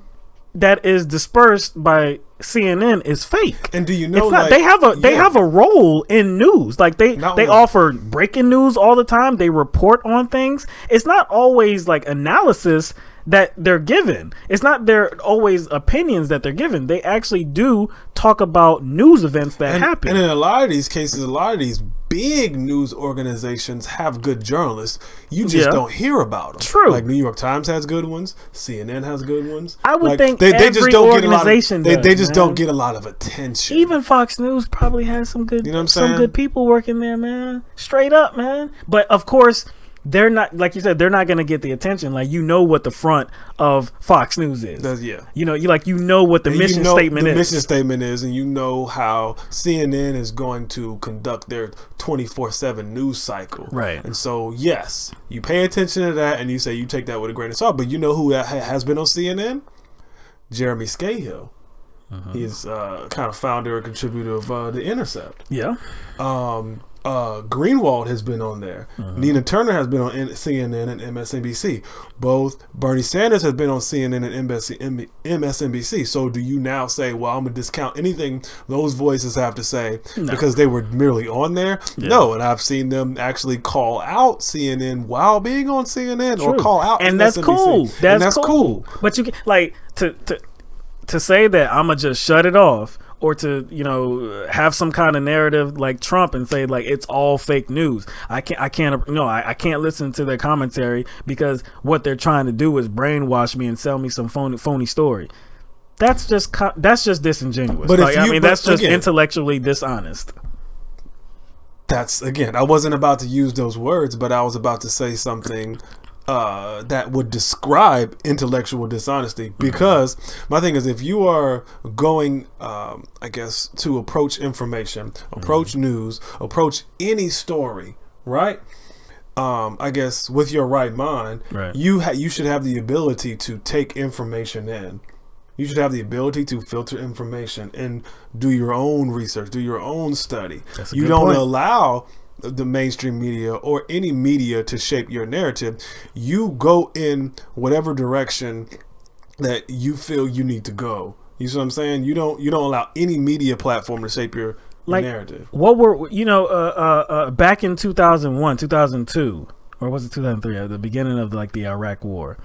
[SPEAKER 1] that is dispersed by CNN is fake.
[SPEAKER 2] And do you know,
[SPEAKER 1] it's not,
[SPEAKER 2] like,
[SPEAKER 1] they have a role in news. Like they offer breaking news all the time. They report on things. It's not always like analysis that they're given. It's not their always opinions that they're given. They actually do talk about news events that happen.
[SPEAKER 2] And in a lot of these cases, a lot of these big news organizations have good journalists. You just don't hear about them.
[SPEAKER 1] True.
[SPEAKER 2] Like New York Times has good ones. CNN has good ones.
[SPEAKER 1] I would
[SPEAKER 2] like,
[SPEAKER 1] think
[SPEAKER 2] they
[SPEAKER 1] every
[SPEAKER 2] just don't
[SPEAKER 1] organization
[SPEAKER 2] get a lot of, they just
[SPEAKER 1] man.
[SPEAKER 2] don't get a lot of attention.
[SPEAKER 1] Even Fox News probably has some good, some good people working there, man. Straight up, man. But of course, they're not, like you said, they're not going to get the attention. Like, you know what the front of Fox News is. You know, you know what the mission statement is.
[SPEAKER 2] The mission statement is, and you know how CNN is going to conduct their 24/7 news cycle.
[SPEAKER 1] Right.
[SPEAKER 2] And so, yes, you pay attention to that, and you say you take that with a grain of salt. But you know who has been on CNN? Jeremy Scahill. He's kind of founder and contributor of The Intercept.
[SPEAKER 1] Yeah.
[SPEAKER 2] Greenwald has been on there. Nina Turner has been on CNN and MSNBC. Both Bernie Sanders has been on CNN and MSNBC. So do you now say, well, I'm going to discount anything those voices have to say because they were merely on there? No, and I've seen them actually call out CNN while being on CNN or call out
[SPEAKER 1] and
[SPEAKER 2] MSNBC.
[SPEAKER 1] that's cool. That's
[SPEAKER 2] cool.
[SPEAKER 1] But you can, like, to say that I'm going to just shut it off, or to, you know, have some kind of narrative like Trump and say like it's all fake news. I can't listen to their commentary because what they're trying to do is brainwash me and sell me some phony story. That's just disingenuous. But like, that's just intellectually dishonest.
[SPEAKER 2] That's, again, I wasn't about to use those words, but I was about to say something that would describe intellectual dishonesty, because my thing is, if you are going I guess to approach information, approach news, approach any story, right, I guess with your right mind, you should have the ability to take information in. You should have the ability to filter information and do your own research, do your own study. You don't allow the mainstream media or any media to shape your narrative. You go in whatever direction that you feel you need to go. You see what I'm saying? You don't allow any media platform to shape your narrative.
[SPEAKER 1] What were, you know, back in 2001, 2002, or was it 2003, at the beginning of like the Iraq War,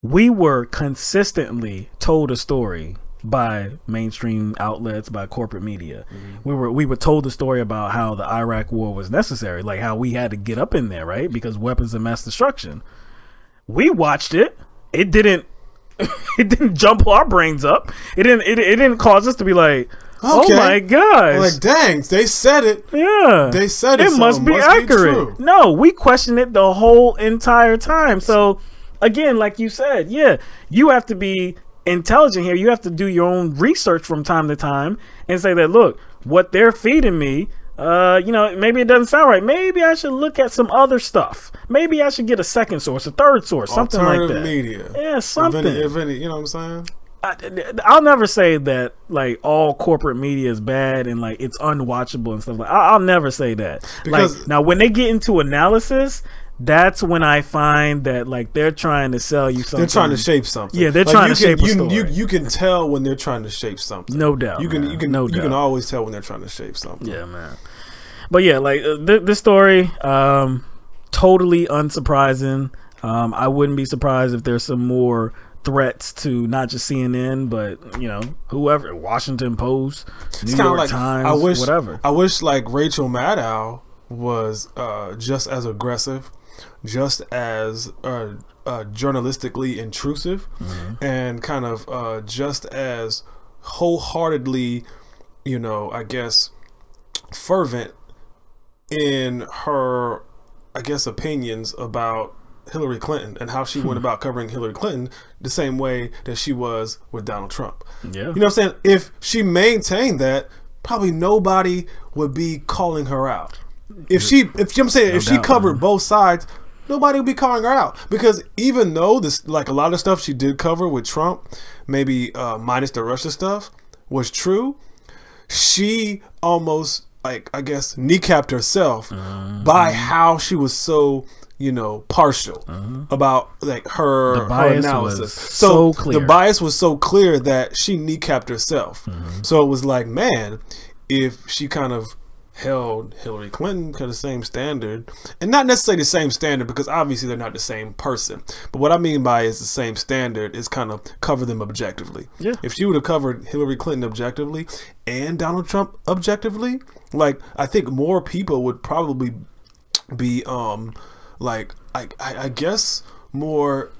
[SPEAKER 1] we were consistently told a story by mainstream outlets, by corporate media. We were told the story about how the Iraq War was necessary, like how we had to get up in there, right? Because weapons of mass destruction. We watched it. It didn't jump our brains up. It didn't cause us to be like, oh my gosh.
[SPEAKER 2] Like, dang, they said it.
[SPEAKER 1] Yeah.
[SPEAKER 2] They said it.
[SPEAKER 1] It must be accurate. No, we questioned it the whole entire time. So again, like you said, yeah, you have to be intelligent here. You have to do your own research from time to time and say that, look, what they're feeding me, you know, maybe it doesn't sound right. Maybe I should look at some other stuff. Maybe I should get a second source, a third source, something like that.
[SPEAKER 2] Media.
[SPEAKER 1] Yeah, something.
[SPEAKER 2] If any, you know what I'm saying?
[SPEAKER 1] I'll never say that like all corporate media is bad and like it's unwatchable and stuff like. I'll never say that. Because like, now when they get into analysis, that's when I find that like they're trying to sell you something.
[SPEAKER 2] They're trying to shape something.
[SPEAKER 1] Yeah, they're trying to shape a story.
[SPEAKER 2] You can tell when they're trying to shape something.
[SPEAKER 1] No doubt.
[SPEAKER 2] You can always tell when they're trying to shape something.
[SPEAKER 1] Yeah, man. But yeah, like this story, totally unsurprising. I wouldn't be surprised if there's some more threats to not just CNN, but you know, whoever, Washington Post, New York Times, whatever.
[SPEAKER 2] I wish like Rachel Maddow was just as aggressive, just as journalistically intrusive, and kind of just as wholeheartedly, you know, I guess fervent in her, I guess, opinions about Hillary Clinton and how she went about covering Hillary Clinton the same way that she was with Donald Trump.
[SPEAKER 1] Yeah.
[SPEAKER 2] You know what I'm saying? If she maintained that, probably nobody would be calling her out. If she covered both sides, nobody would be calling her out. Because even though this, like a lot of stuff she did cover with Trump, maybe minus the Russia stuff, was true, she almost, like, I guess, kneecapped herself by how she was so you know, partial about like her analysis.
[SPEAKER 1] Was so clear.
[SPEAKER 2] The bias was so clear that she kneecapped herself. So it was like, man, if she kind of held Hillary Clinton to the same standard, and not necessarily the same standard because obviously they're not the same person, but what I mean by is the same standard is kind of cover them objectively. If she would have covered Hillary Clinton objectively and Donald Trump objectively, like I think more people would probably be like I guess more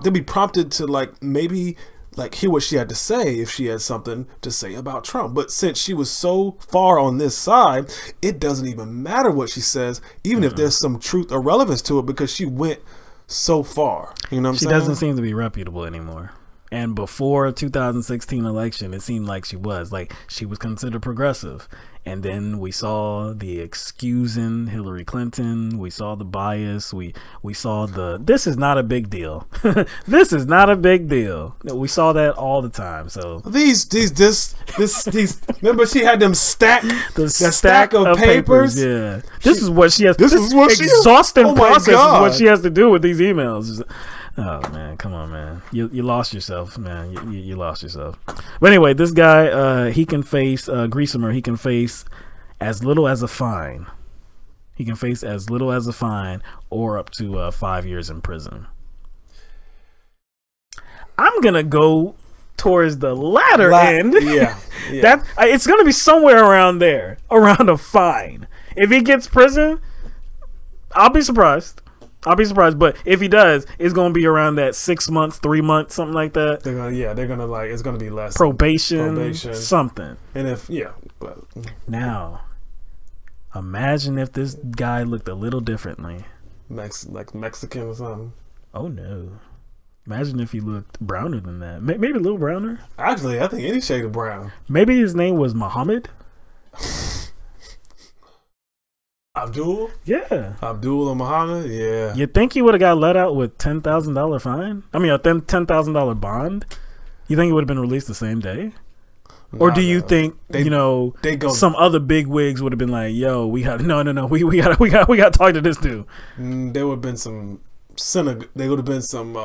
[SPEAKER 2] they'd be prompted to like maybe like hear what she had to say if she had something to say about Trump. But since she was so far on this side, it doesn't even matter what she says, even if there's some truth or relevance to it, because she went so far. You know what I'm saying?
[SPEAKER 1] She doesn't seem to be reputable anymore. And before 2016 election, it seemed like she was considered progressive. And then we saw the excusing Hillary Clinton. We saw the bias. We saw the this is not a big deal. This is not a big deal. We saw that all the time. So
[SPEAKER 2] these remember she had them stack of papers.
[SPEAKER 1] Yeah, this is what she has.
[SPEAKER 2] This is what
[SPEAKER 1] exhausting process is what she has to do with these emails. Oh man, come on, man! You lost yourself, man. You lost yourself. But anyway, this guy, he can face Griesemer. He can face as little as a fine. He can face as little as a fine, or up to 5 years in prison. I'm gonna go towards the latter end.
[SPEAKER 2] Yeah.
[SPEAKER 1] That it's gonna be somewhere around there, around a fine. If he gets prison, I'll be surprised. But if he does, it's gonna be around that 6 months, 3 months, something like that.
[SPEAKER 2] They're gonna like it's gonna be less
[SPEAKER 1] probation, something.
[SPEAKER 2] And if
[SPEAKER 1] now, imagine if this guy looked a little differently,
[SPEAKER 2] like Mexican or something.
[SPEAKER 1] Oh no! Imagine if he looked browner than that. Maybe a little browner.
[SPEAKER 2] Actually, I think any shade of brown.
[SPEAKER 1] Maybe his name was Muhammad.
[SPEAKER 2] Abdul?
[SPEAKER 1] Yeah.
[SPEAKER 2] Abdul or Muhammad? Yeah.
[SPEAKER 1] You think he would have got let out with $10,000 fine? I mean, a $10,000 bond? You think he would have been released the same day? Or do you think some other big wigs would have been like, "Yo, we got we got to talk to this dude."
[SPEAKER 2] There would have been some synagogue. There would have been some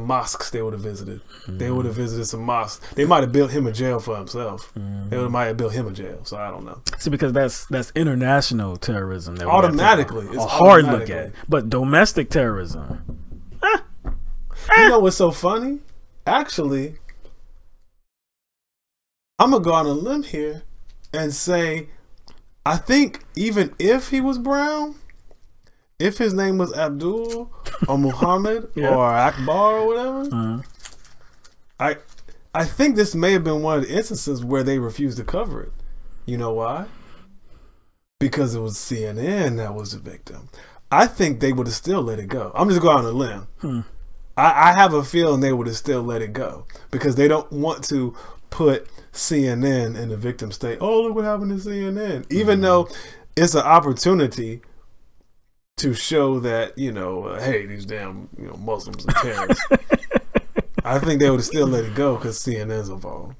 [SPEAKER 2] mosques they would have visited. They would have visited some mosques. They might have built him a jail for himself. They might have built him a jail. So I don't know.
[SPEAKER 1] See, because that's international terrorism. That
[SPEAKER 2] automatically,
[SPEAKER 1] it's hard look at. But domestic terrorism.
[SPEAKER 2] You know what's so funny? Actually, I'm gonna go on a limb here and say, I think even if he was brown, if his name was Abdul or Muhammad or Akbar or whatever, I think this may have been one of the instances where they refused to cover it. You know why? Because it was CNN that was the victim. I think they would have still let it go. I'm just going on a limb. I have a feeling they would have still let it go because they don't want to put CNN in the victim state. Oh, look what happened to CNN. Even though it's an opportunity to show that, hey, these damn Muslims are terrorists. I think they would have still let it go because CNN's involved.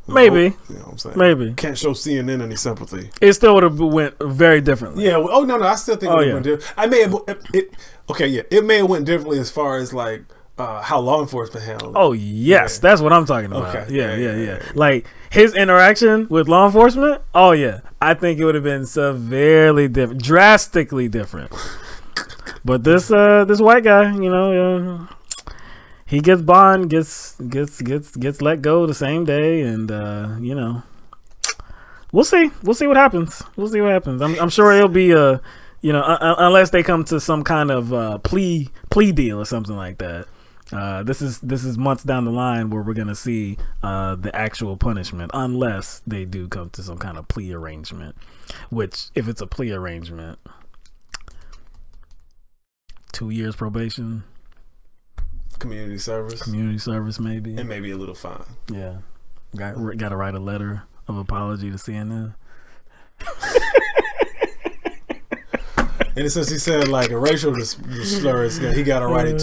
[SPEAKER 1] Maybe.
[SPEAKER 2] You know what I'm saying?
[SPEAKER 1] Maybe.
[SPEAKER 2] Can't show CNN any sympathy.
[SPEAKER 1] It still would have went very differently.
[SPEAKER 2] Yeah. Oh, no, I still think it went different. I may have, it may have went differently as far as like how law enforcement handled it.
[SPEAKER 1] Oh, yes. Yeah. That's what I'm talking about. Okay. Yeah. Like his interaction with law enforcement. Oh, yeah. I think it would have been severely different, drastically different. But this white guy, he gets bond, gets let go the same day, and we'll see what happens. I'm sure it'll be unless they come to some kind of plea deal or something like that. This is months down the line where we're gonna see the actual punishment, unless they do come to some kind of plea arrangement. Which, if it's a plea arrangement, 2 years probation,
[SPEAKER 2] community service maybe, and maybe a little fine.
[SPEAKER 1] Yeah, got to write a letter of apology to CNN.
[SPEAKER 2] And since he said like a racial slur, he got to write it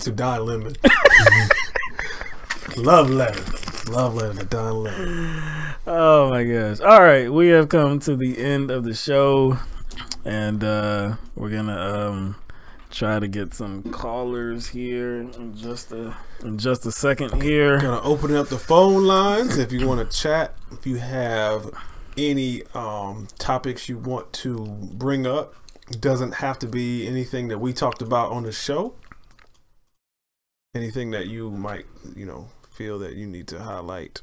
[SPEAKER 2] to Don Lemon. Love letter to Don Lemon.
[SPEAKER 1] Oh my gosh. All right, we have come to the end of the show, and we're gonna try to get some callers here in just a second here.
[SPEAKER 2] Gonna open up the phone lines if you want to chat. If you have any topics you want to bring up, it doesn't have to be anything that we talked about on the show. Anything that you might, feel that you need to highlight.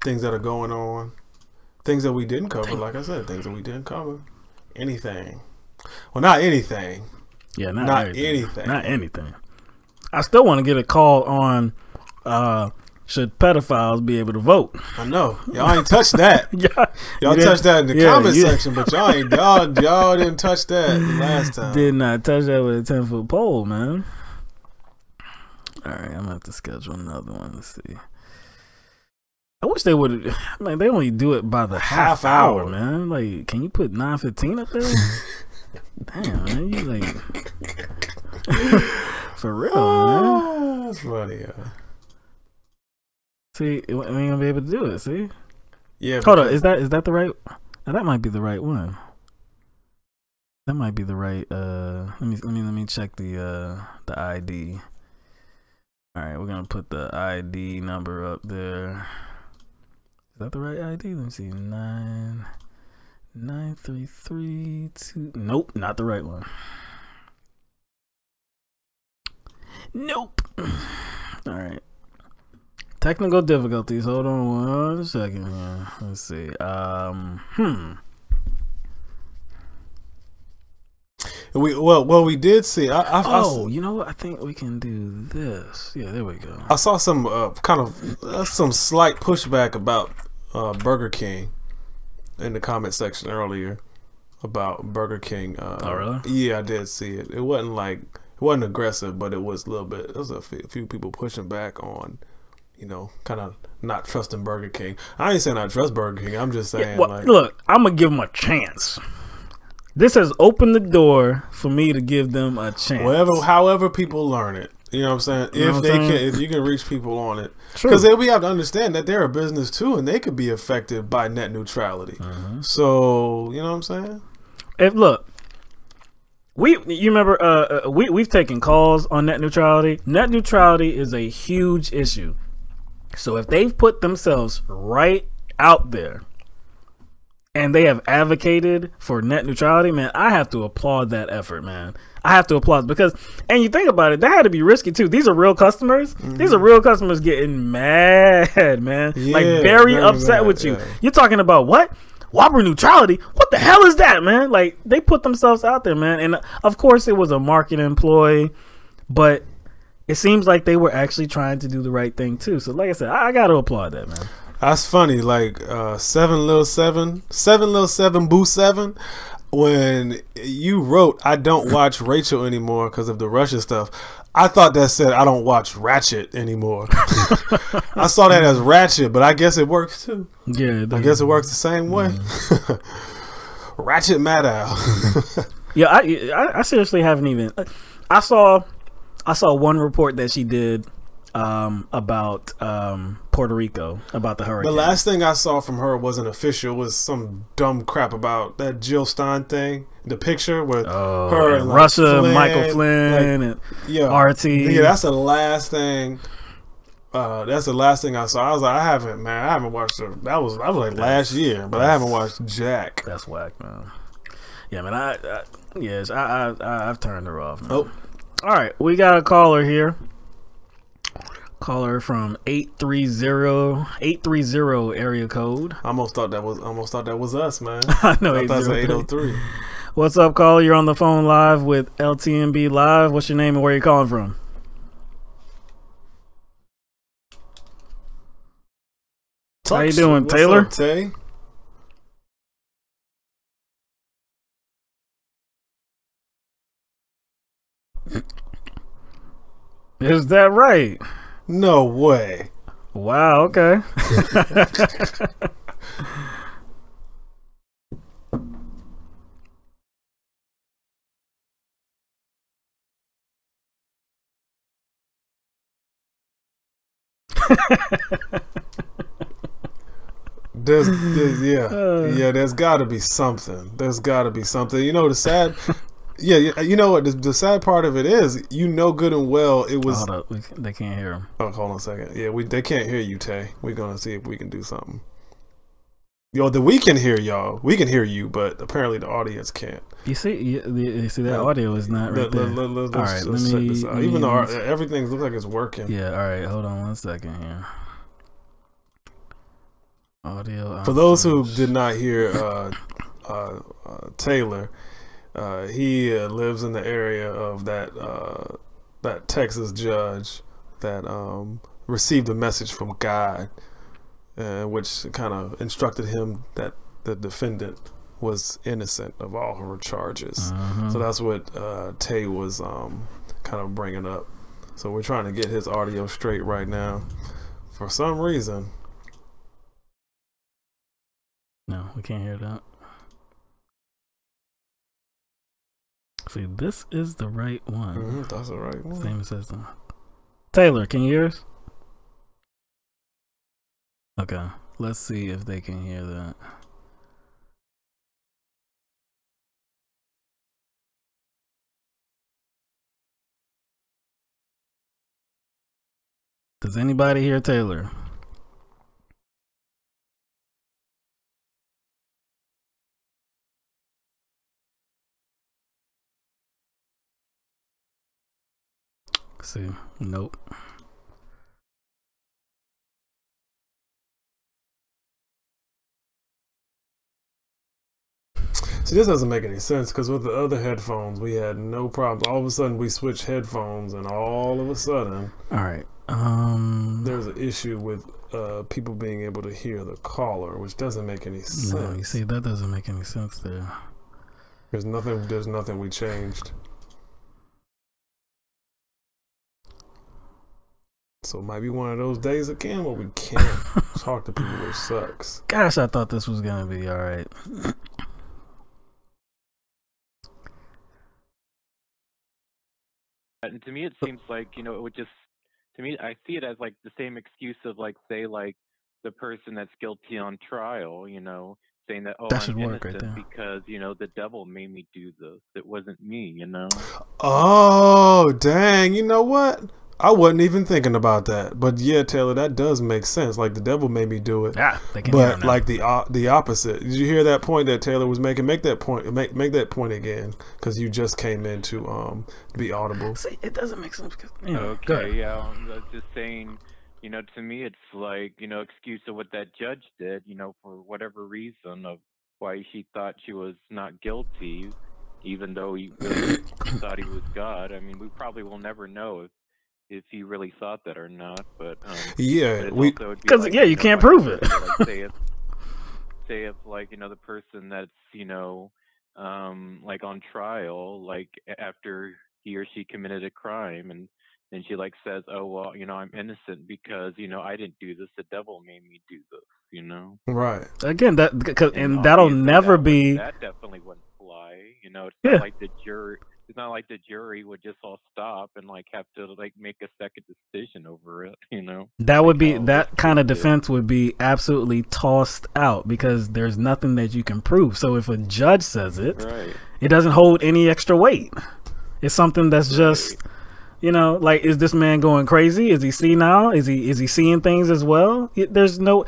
[SPEAKER 2] Things that are going on. Things that we didn't cover, like I said, things that we didn't cover. Anything. Well, not anything.
[SPEAKER 1] Yeah,
[SPEAKER 2] not anything.
[SPEAKER 1] Not anything. I still want to get a call on should pedophiles be able to vote?
[SPEAKER 2] I know. Y'all ain't touched that. Y'all touched that in the comment section, but y'all didn't touch that last time.
[SPEAKER 1] Did not touch that with a 10-foot pole, man. All right, I'm gonna have to schedule another one. Let's see. I wish they would. Man, they only do it by the half hour, man. Like, can you put 9:15 up there? Damn, man, you like for real, man.
[SPEAKER 2] That's funny.
[SPEAKER 1] See, we ain't gonna be able to do it. See,
[SPEAKER 2] yeah.
[SPEAKER 1] Hold on, is that the right? That might be the right one. That might be the right. Let me check the ID. All right, we're gonna put the ID number up there. Is that the right ID? Let me see. 99332. Nope, not the right one. Nope. All right. Technical difficulties. Hold on 1 second here. Let's see.
[SPEAKER 2] We did see.
[SPEAKER 1] You know what? I think we can do this. Yeah, there we go.
[SPEAKER 2] I saw some some slight pushback about Burger King in the comment section earlier about Burger King.
[SPEAKER 1] Oh, really?
[SPEAKER 2] Yeah, I did see it. It wasn't aggressive, but it was a little bit. There was a few people pushing back on, kind of not trusting Burger King. I ain't saying I trust Burger King. I'm just saying,
[SPEAKER 1] look, I'm gonna give them a chance. This has opened the door for me to give them a chance.
[SPEAKER 2] However people learn it. You know what I'm saying? If you can reach people on it. Because we have to understand that they're a business too, and they could be affected by net neutrality. So, you know what I'm saying?
[SPEAKER 1] You remember we've taken calls on net neutrality. Net neutrality is a huge issue. So if they've put themselves right out there and they have advocated for net neutrality, man, I have to applaud that effort, man. I have to applaud because, and you think about it, that had to be risky too. These are real customers. These are real customers getting mad, man. Like very upset with you. You're talking about what? Whopper neutrality? What the hell is that, man? Like, they put themselves out there, man. And of course it was a marketing ploy, but it seems like they were actually trying to do the right thing too. So like I said, I got to applaud that, man.
[SPEAKER 2] That's funny. Like 7 Boo 7. When you wrote, I don't watch Rachel anymore because of the Russia stuff, I thought that said I don't watch Ratchet anymore. I saw that as Ratchet, but I guess it works too.
[SPEAKER 1] Yeah,
[SPEAKER 2] I guess it works the same way. Ratchet Maddow.
[SPEAKER 1] Yeah, I seriously haven't even. I saw one report that she did about Puerto Rico, about the hurricane.
[SPEAKER 2] The last thing I saw from her wasn't official. It was some dumb crap about that Jill Stein thing. The picture with her and
[SPEAKER 1] Russia,
[SPEAKER 2] Flynn,
[SPEAKER 1] Michael Flynn, and RT.
[SPEAKER 2] Yeah, that's the last thing. That's the last thing I saw. I was like, I haven't watched her. That was like last year, but I haven't watched Jack.
[SPEAKER 1] That's whack, man. Yeah, man. I've turned her off, man.
[SPEAKER 2] Oh,
[SPEAKER 1] all right. We got a caller here. Caller from 830 area code.
[SPEAKER 2] I almost thought that was us, man.
[SPEAKER 1] I know.
[SPEAKER 2] I thought it was 803.
[SPEAKER 1] What's up, caller? You're on the phone live with LTMB Live. What's your name and where you calling from? How you doing, Taylor?
[SPEAKER 2] What's up, Tay?
[SPEAKER 1] Is that right?
[SPEAKER 2] No way.
[SPEAKER 1] Wow, okay.
[SPEAKER 2] There's got to be something. There's got to be something. You know, the sad, you know what? The sad part of it is, you know, good and well, it was.
[SPEAKER 1] Hold up, they can't hear him.
[SPEAKER 2] Oh, hold on a second. Yeah, they can't hear you, Tay. We're gonna see if we can do something. We can hear y'all. We can hear you, but apparently the audience can't.
[SPEAKER 1] You see that audio is not right there. All right,
[SPEAKER 2] let's check this out. Even though everything looks like it's working.
[SPEAKER 1] Yeah. All right. Hold on 1 second here. Audio.
[SPEAKER 2] For those who did not hear Taylor, he lives in the area of that Texas judge that received a message from God, which kind of instructed him that the defendant was innocent of all her charges. So that's what Tay was kind of bringing up. So we're trying to get his audio straight right now. For some reason.
[SPEAKER 1] No, we can't hear that. See, this is the right one.
[SPEAKER 2] That's the right one.
[SPEAKER 1] Same system. Taylor, can you hear us? Okay, let's see if they can hear that. Does anybody hear Taylor? See, nope.
[SPEAKER 2] See, this doesn't make any sense because with the other headphones, we had no problems. All of a sudden, we switched headphones, and all of a sudden,
[SPEAKER 1] all right,
[SPEAKER 2] there's an issue with people being able to hear the caller, which doesn't make any sense.
[SPEAKER 1] No, you see, that doesn't make any sense there.
[SPEAKER 2] There's nothing we changed. So it might be one of those days again where we can't talk to people, which sucks.
[SPEAKER 1] Gosh, I thought this was gonna be all right.
[SPEAKER 12] And to me, it seems like, you know, it would just, to me, I see it as like the same excuse of like, say, like the person that's guilty on trial, you know, saying that, oh, I'm innocent because, you know, the devil made me do this. It wasn't me, you know?
[SPEAKER 2] Oh, dang. You know what? I wasn't even thinking about that, but yeah, Taylor, that does make sense. Like the devil made me do it.
[SPEAKER 1] Yeah, they can
[SPEAKER 2] but like the opposite. Did you hear that point that Taylor was making? Make that point. Make that point again, because you just came in to be audible.
[SPEAKER 1] See, it doesn't make sense.
[SPEAKER 12] Okay, yeah, I was just saying. You know, to me, it's like, you know, excuse of what that judge did. You know, for whatever reason of why she thought she was not guilty, even though he really thought he was God. I mean, we probably will never know if he really thought that or not, but
[SPEAKER 2] yeah,
[SPEAKER 1] because like, you can't prove it.
[SPEAKER 12] Like, say if like, you know, the person that's, you know, like on trial, like after he or she committed a crime, and then she like says, oh well, you know, I'm innocent because, you know, I didn't do this, the devil made me do this, you know.
[SPEAKER 2] Right.
[SPEAKER 1] Again, and that'll never be.
[SPEAKER 12] That definitely wouldn't fly, you know. It's not like the jury. It's not like the jury would just all stop and like have to like make a second decision over it, you know.
[SPEAKER 1] That would be, that kind of defense would be absolutely tossed out because there's nothing that you can prove. So if a judge says it, it doesn't hold any extra weight. It's something that's just, you know, like, is this man going crazy? Is he senile? Is he seeing things as well? There's no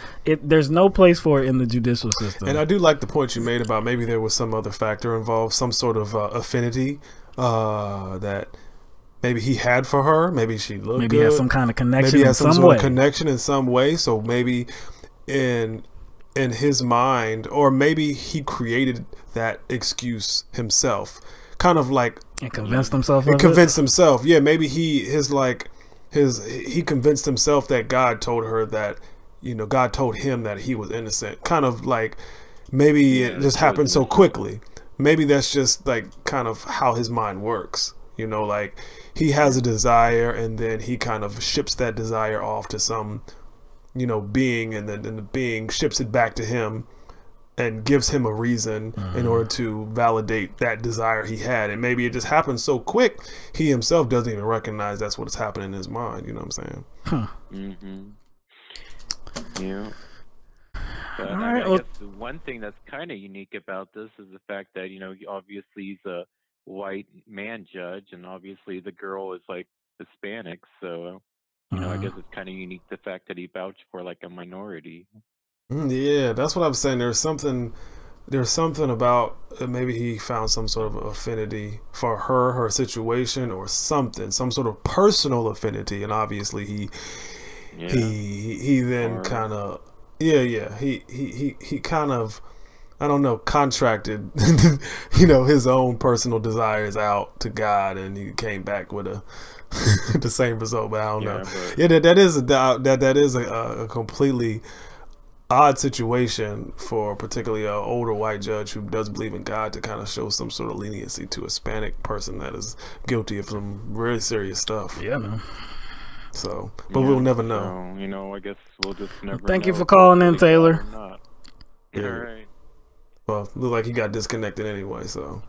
[SPEAKER 1] place for it in the judicial system.
[SPEAKER 2] And I do like the point you made about maybe there was some other factor involved, some sort of affinity that maybe he had for her. Maybe she looked
[SPEAKER 1] maybe
[SPEAKER 2] good.
[SPEAKER 1] Had some kind of connection.
[SPEAKER 2] Maybe had some sort of connection in some way. So maybe in his mind, or maybe he created that excuse himself, kind of like,
[SPEAKER 1] and convinced himself.
[SPEAKER 2] Himself. Yeah, maybe he convinced himself that God told her that, you know, God told him that he was innocent. Kind of like maybe it just happened so quickly. Maybe that's just like kind of how his mind works. You know, like he has a desire and then he kind of ships that desire off to some, you know, being, and then the being ships it back to him and gives him a reason in order to validate that desire he had. And maybe it just happens so quick, he himself doesn't even recognize that's what's happening in his mind. You know what I'm saying?
[SPEAKER 12] Yeah. But
[SPEAKER 1] All
[SPEAKER 12] I,
[SPEAKER 1] right,
[SPEAKER 12] mean, I
[SPEAKER 1] well-
[SPEAKER 12] guess the one thing that's kind of unique about this is the fact that, you know, obviously he's a white man judge, and obviously the girl is like Hispanic, so you know, I guess it's kind of unique the fact that he vouched for like a minority.
[SPEAKER 2] Yeah, that's what I'm saying. There's something about maybe he found some sort of affinity for her situation, or something, some sort of personal affinity, and obviously he then kind of he kind of, I don't know, contracted you know, his own personal desires out to God, and he came back with the same result. But I don't know. That is a completely odd situation for particularly an older white judge who does believe in God to kind of show some sort of leniency to a Hispanic person that is guilty of some very serious stuff.
[SPEAKER 1] Yeah, man.
[SPEAKER 2] So, but we'll never know.
[SPEAKER 12] So, you know, I guess we'll just never.
[SPEAKER 1] Thank you
[SPEAKER 12] know
[SPEAKER 1] for
[SPEAKER 12] if
[SPEAKER 1] calling in,
[SPEAKER 12] it's legal
[SPEAKER 1] Taylor.
[SPEAKER 12] or not.
[SPEAKER 2] Yeah.
[SPEAKER 12] All right.
[SPEAKER 2] Well, look like he got disconnected anyway. So,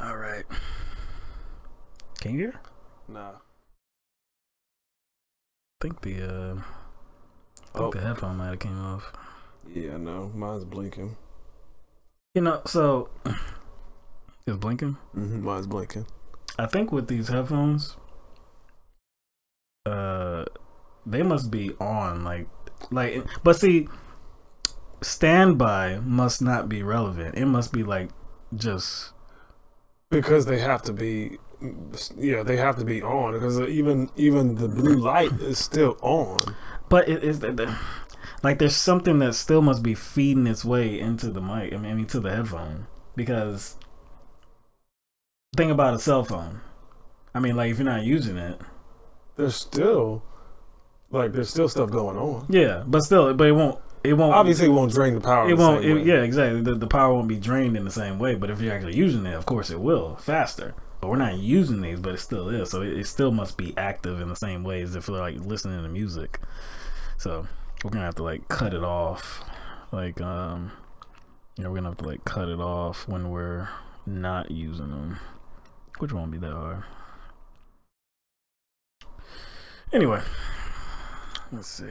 [SPEAKER 1] all right. Can you hear?
[SPEAKER 2] Nah.
[SPEAKER 1] I think the headphone might have came off.
[SPEAKER 2] Yeah, no, mine's blinking.
[SPEAKER 1] You know, so it's blinking.
[SPEAKER 2] Mine's blinking.
[SPEAKER 1] I think with these headphones, they must be on, like, but see, standby must not be relevant. It must be like just
[SPEAKER 2] because they have to be. Yeah, they have to be on, because even the blue light is still on.
[SPEAKER 1] But it is like there's something that still must be feeding its way into the mic. I mean to the headphone, because think about a cell phone. I mean, like, if you're not using it,
[SPEAKER 2] there's still stuff going on.
[SPEAKER 1] Yeah, but it won't.
[SPEAKER 2] Obviously, it won't drain the power.
[SPEAKER 1] It won't. Yeah, exactly. The power won't be drained in the same way. But if you're actually using it, of course, it will faster. But we're not using these, but it still is. So it still must be active in the same way as if we're like listening to music. So we're gonna have to like cut it off. Like we're gonna have to like cut it off when we're not using them, which won't be that hard. Anyway, let's see.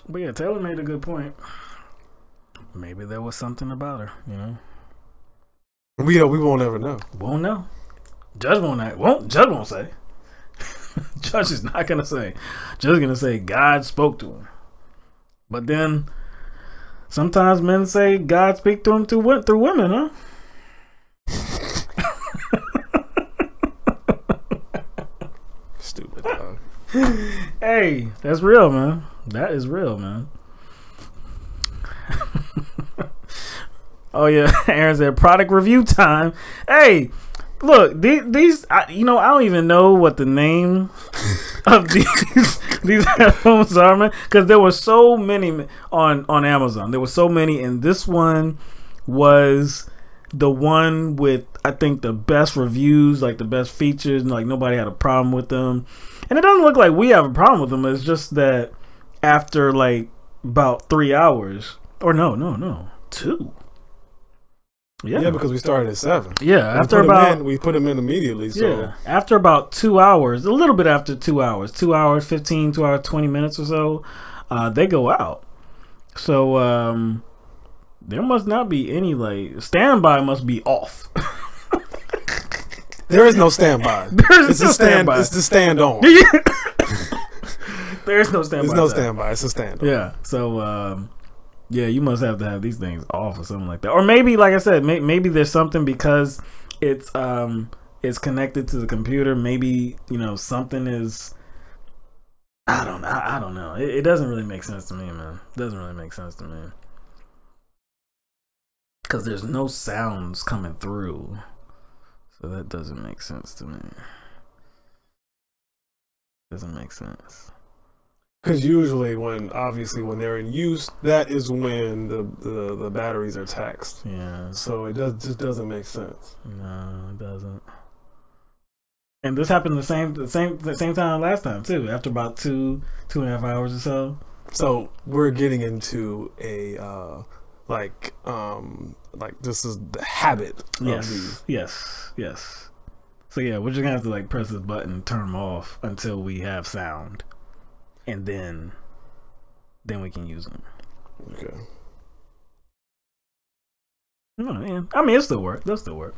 [SPEAKER 1] But yeah, Taylor made a good point. Maybe there was something about her, you know.
[SPEAKER 2] We won't ever know.
[SPEAKER 1] Won't know. Judge Judge won't say. Judge is not gonna say. Judge is gonna say God spoke to him. But then sometimes men say God speak to him through women, huh?
[SPEAKER 2] Stupid dog.
[SPEAKER 1] Hey, that's real, man. That is real, man. Oh yeah, Aaron said product review time. Hey, look, these you know, I don't even know what the name of these headphones are, man, because there were so many on Amazon. There were so many, and this one was the one with, I think, the best reviews, like the best features, and like nobody had a problem with them. And it doesn't look like we have a problem with them. It's just that after like about 3 hours, or no, 2.
[SPEAKER 2] Yeah, because we started at 7.
[SPEAKER 1] Yeah, after
[SPEAKER 2] we put them in immediately. So
[SPEAKER 1] yeah, after about 2 hours, a little bit after 2 hours, 2 hours 15, 2 hours 20 minutes or so, they go out. So there must not be any like standby. Must be off.
[SPEAKER 2] There is no standby. It's a standby. It's the stand on.
[SPEAKER 1] There's no standby.
[SPEAKER 2] There's no standby. It's a stand on.
[SPEAKER 1] Yeah. So yeah, you must have to have these things off or something like that. Or maybe, like I said, maybe there's something because it's connected to the computer. Maybe, you know, something is. I don't know. It doesn't really make sense to me, man. It doesn't really make sense to me. Because there's no sounds coming through. So that doesn't make sense to me. Doesn't make sense.
[SPEAKER 2] Because usually when they're in use, that is when the batteries are taxed.
[SPEAKER 1] Yeah.
[SPEAKER 2] So it just doesn't make sense.
[SPEAKER 1] No, it doesn't. And this happened the same time last time too. After about 2.5 hours or so.
[SPEAKER 2] So we're getting into a like this is the habit of these.
[SPEAKER 1] Yes. So yeah, we're just gonna have to like press this button, turn them off until we have sound, and then then we can use them.
[SPEAKER 2] Okay.
[SPEAKER 1] No, man. I mean, it still work. They'll still work.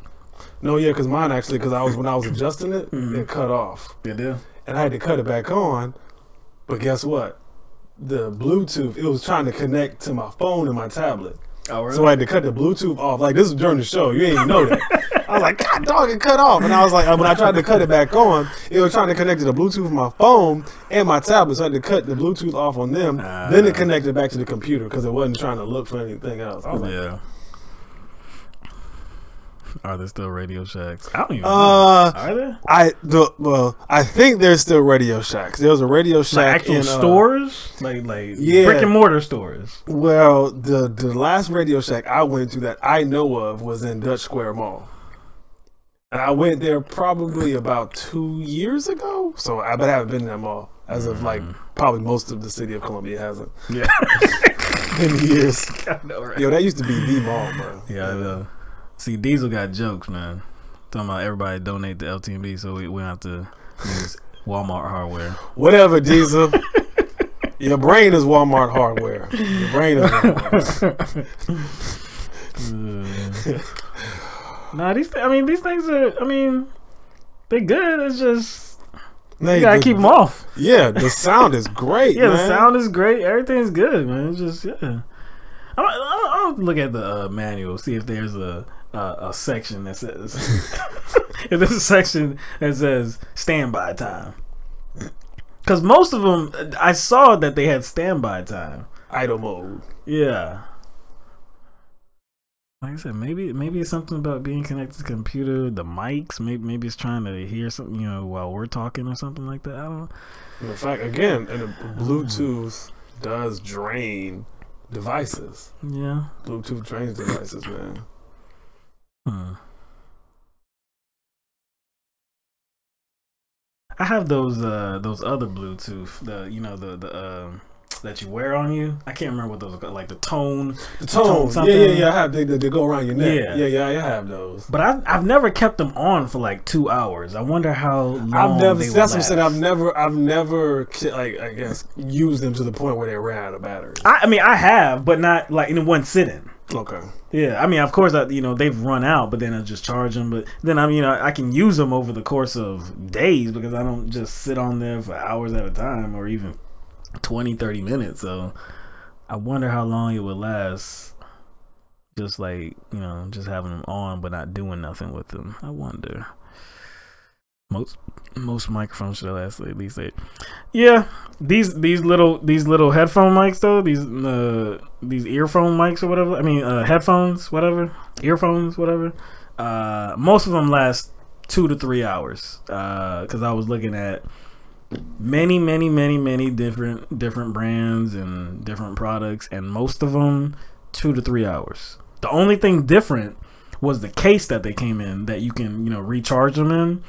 [SPEAKER 2] No, yeah, because mine actually, because when I was adjusting it, it cut off.
[SPEAKER 1] It did?
[SPEAKER 2] And I had to cut it back on. But guess what? The Bluetooth, it was trying to connect to my phone and my tablet.
[SPEAKER 1] Oh, really?
[SPEAKER 2] So I had to cut the Bluetooth off. Like, this was during the show. You didn't even know that. I was like, God, dog, it cut off. And I was like, when I tried to cut it back on, it was trying to connect to the Bluetooth of my phone and my tablet. So I had to cut the Bluetooth off on them. Then it connected back to the computer because it wasn't trying to look for anything else. I was like,
[SPEAKER 1] yeah. Are there still Radio Shacks? I don't even know. Are there?
[SPEAKER 2] I think there's still Radio Shacks. There was a Radio Shack
[SPEAKER 1] like actual
[SPEAKER 2] in
[SPEAKER 1] stores, like brick and mortar stores.
[SPEAKER 2] Well, the last Radio Shack I went to that I know of was in Dutch Square Mall, and I went there probably about 2 years ago. So I haven't been in that mall as of like probably most of the city of Columbia hasn't. Yeah, in years. I know, right? Yo, that used to be the mall, bro.
[SPEAKER 1] Yeah, I know. See, Diesel got jokes, man. Talking about everybody donate to LTMB so we don't have to use Walmart hardware.
[SPEAKER 2] Whatever, Diesel. Your brain is Walmart hardware. Your brain is Walmart.
[SPEAKER 1] Nah, these things are, they're good. It's just, you gotta keep them off.
[SPEAKER 2] Yeah, the sound is great,
[SPEAKER 1] yeah,
[SPEAKER 2] man.
[SPEAKER 1] the sound is great. Everything's good, man. It's just, yeah. I'll look at the manual, see if there's a section that says if there's a section that says standby time, because most of them I saw that they had standby time,
[SPEAKER 2] idle mode.
[SPEAKER 1] Yeah, like I said, maybe it's something about being connected to the computer, the mics. Maybe it's trying to hear something, while we're talking or something like that. I don't know.
[SPEAKER 2] In fact, again, and the Bluetooth does drain devices.
[SPEAKER 1] Yeah,
[SPEAKER 2] Bluetooth drains devices, man.
[SPEAKER 1] I have those other Bluetooth, the that you wear on you. I can't remember what those are called, like the tone.
[SPEAKER 2] Yeah. I have they go around your neck. Yeah, I have those.
[SPEAKER 1] But I've never kept them on for like 2 hours. I wonder how long
[SPEAKER 2] that's what I'm saying. I've never like, I guess, used them to the point where they ran out of batteries.
[SPEAKER 1] I have, but not like in one sitting.
[SPEAKER 2] Okay.
[SPEAKER 1] Yeah, of course, they've run out, but then I just charge them. But then I can use them over the course of days because I don't just sit on there for hours at a time or even 20-30 minutes. So I wonder how long it would last, just like just having them on but not doing nothing with them. I wonder. Most microphones should last at least 8. Yeah, these little headphone mics though, these earphone mics or whatever. Headphones, whatever, earphones, whatever. Most of them last 2 to 3 hours. Because I was looking at many different brands and different products, and most of them 2 to 3 hours. The only thing different was the case that they came in that you can recharge them in.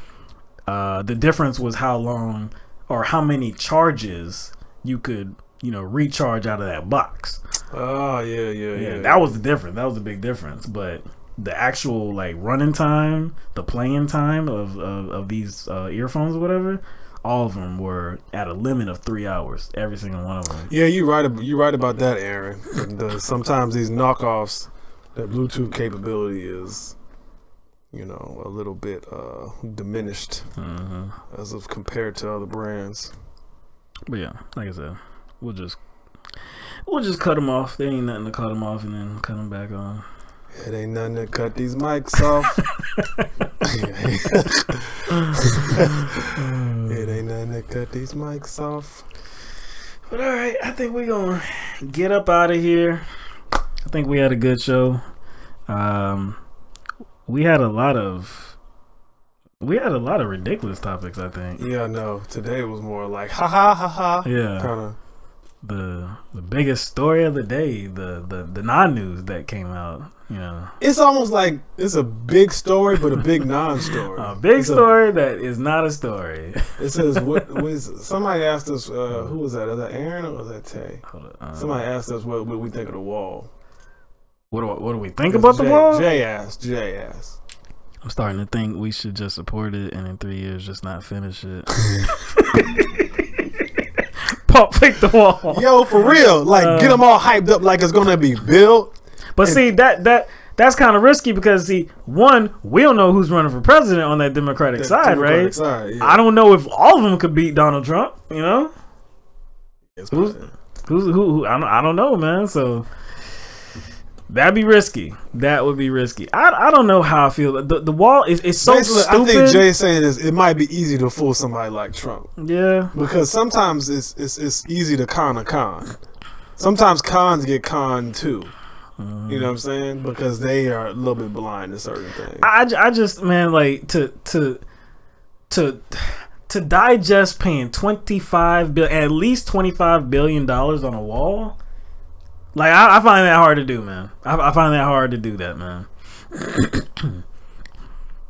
[SPEAKER 1] The difference was how long or how many charges you could recharge out of that box.
[SPEAKER 2] Oh yeah.
[SPEAKER 1] That was the difference. That was a big difference. But the actual like running time, the playing time of these earphones or whatever, all of them were at a limit of 3 hours. Every single one of them.
[SPEAKER 2] Yeah, you're right about that, Aaron. Sometimes these knockoffs, that Bluetooth capability is, a little bit diminished as of compared to other brands.
[SPEAKER 1] But yeah, like I said, we'll just cut them off. There ain't nothing to cut them off and then cut them back on.
[SPEAKER 2] It ain't nothing to cut these mics off. It ain't nothing to cut these mics off.
[SPEAKER 1] But all right, I think we're gonna get up out of here. I think we had a good show. We had a lot of ridiculous topics, I think.
[SPEAKER 2] Yeah, no. Today was more like ha ha ha ha.
[SPEAKER 1] Yeah.
[SPEAKER 2] Kind of
[SPEAKER 1] the biggest story of the day, the non-news that came out.
[SPEAKER 2] It's almost like it's a big story, but a big non-story.
[SPEAKER 1] A big story that is not a story.
[SPEAKER 2] It says somebody asked us, who was that? Is that Aaron or was that Tay? Somebody asked us what we think of the wall.
[SPEAKER 1] What do we think about the wall?
[SPEAKER 2] Jay asked.
[SPEAKER 1] I'm starting to think we should just support it and in 3 years just not finish it. pump fake the wall.
[SPEAKER 2] Yo, for real. Like, get them all hyped up like it's going to be built.
[SPEAKER 1] But see, that's kind of risky because, see, one, we don't know who's running for president on that Democratic side, right?
[SPEAKER 2] Yeah.
[SPEAKER 1] I don't know if all of them could beat Donald Trump, you know? Who I don't know, man. So that'd be risky. That would be risky. I don't know how I feel. The wall is so
[SPEAKER 2] basically,
[SPEAKER 1] stupid.
[SPEAKER 2] I think Jay's saying is it might be easy to fool somebody like Trump.
[SPEAKER 1] Yeah.
[SPEAKER 2] Because sometimes it's easy to con a con. Sometimes cons get conned too. You know what I'm saying? Because they are a little bit blind to certain things.
[SPEAKER 1] I just, man, like to digest paying at least $25 billion on a wall. Like I find that hard to do, man. I find that hard to do that, man.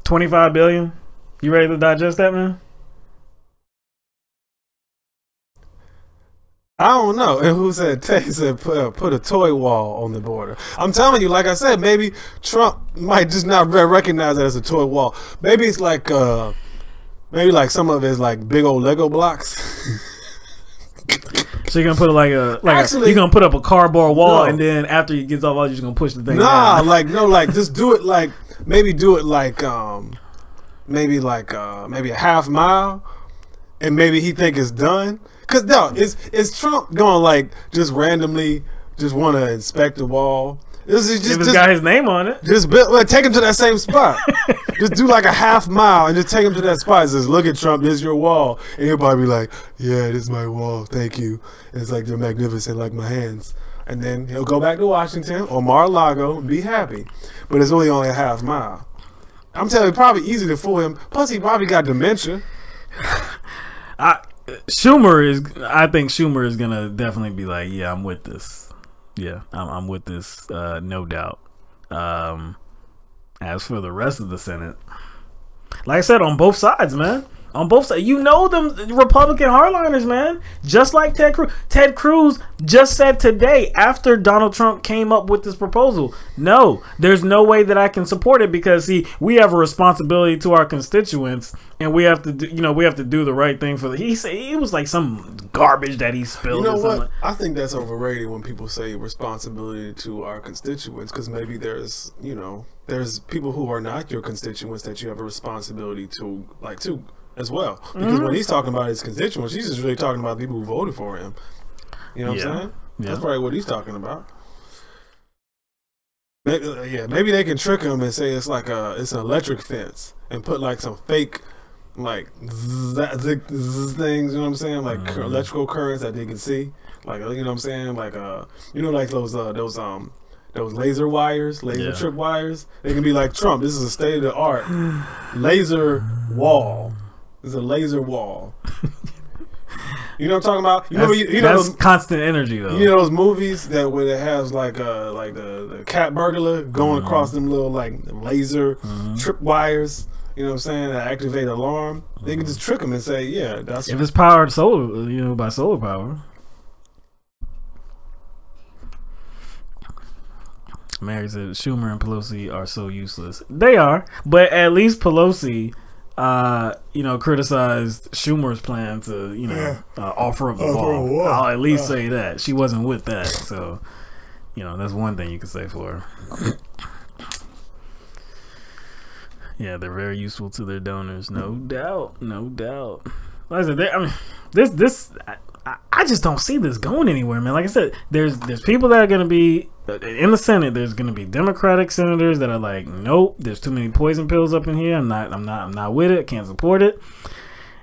[SPEAKER 1] 25 billion. You ready to digest that, man?
[SPEAKER 2] I don't know. And who said Tay said put a toy wall on the border? I'm telling you, like I said, maybe Trump might just not recognize that as a toy wall. Maybe it's like maybe like some of it is like big old Lego blocks.
[SPEAKER 1] So you're gonna put you're gonna put up a cardboard wall, and then after he gets off, you're just gonna push the thing.
[SPEAKER 2] Nah,
[SPEAKER 1] down.
[SPEAKER 2] Just do it maybe a half mile, and maybe he think it's done. Cause no, is Trump going just randomly just want to inspect the wall?
[SPEAKER 1] If it's got his name on it,
[SPEAKER 2] just take him to that same spot. Just do like a half mile and just take him to that spot. It says, "Look at Trump, this is your wall," and he'll probably be like, "Yeah, this is my wall. Thank you. It's like they're magnificent, like my hands." And then he'll go back to Washington or Mar-a-Lago and be happy. But it's only a half mile. I'm telling you, probably easy to fool him. Plus, he probably got dementia.
[SPEAKER 1] I think Schumer is gonna definitely be like, yeah, I'm with this. Yeah, I'm with this, no doubt. As for the rest of the Senate, like I said, on both sides, man. On both sides, you know them Republican hardliners, man. Just like Ted Cruz. Ted Cruz just said today, after Donald Trump came up with this proposal, no, there's no way that I can support it because, see, we have a responsibility to our constituents, and we have to, we have to do the right thing for the. He said it was like some garbage that he spilled.
[SPEAKER 2] You know
[SPEAKER 1] or
[SPEAKER 2] what?
[SPEAKER 1] something.
[SPEAKER 2] I think that's overrated when people say responsibility to our constituents, because maybe there's people who are not your constituents that you have a responsibility to, as well. Because when he's talking about his constituents, he's just really talking about people who voted for him. You know what I'm saying? Yeah. That's probably what he's talking about. Maybe they can trick him and say it's it's an electric fence and put some fake things, you know what I'm saying? Electrical currents that they can see. You know what I'm saying? Those laser wires, trip wires. They can be like, Trump, this is a state of the art laser wall. It's a laser wall. You know what I'm talking about?
[SPEAKER 1] That's constant energy, though.
[SPEAKER 2] You know those movies where it has the cat burglar going across them little laser trip wires. You know what I'm saying? That activate alarm. They can just trick them and say, yeah, that's
[SPEAKER 1] if it's powered solar, by solar power. Mary said Schumer and Pelosi are so useless. They are, but at least Pelosi, criticized Schumer's plan to, offer up the wall. I'll at least say that she wasn't with that. So, that's one thing you can say for her. Yeah, they're very useful to their donors, no doubt, no doubt. Like I said, I just don't see this going anywhere, man. Like I said, there's people that are going to be in the Senate. There's going to be Democratic senators that are like, nope, there's too many poison pills up in here. I'm not with it. Can't support it.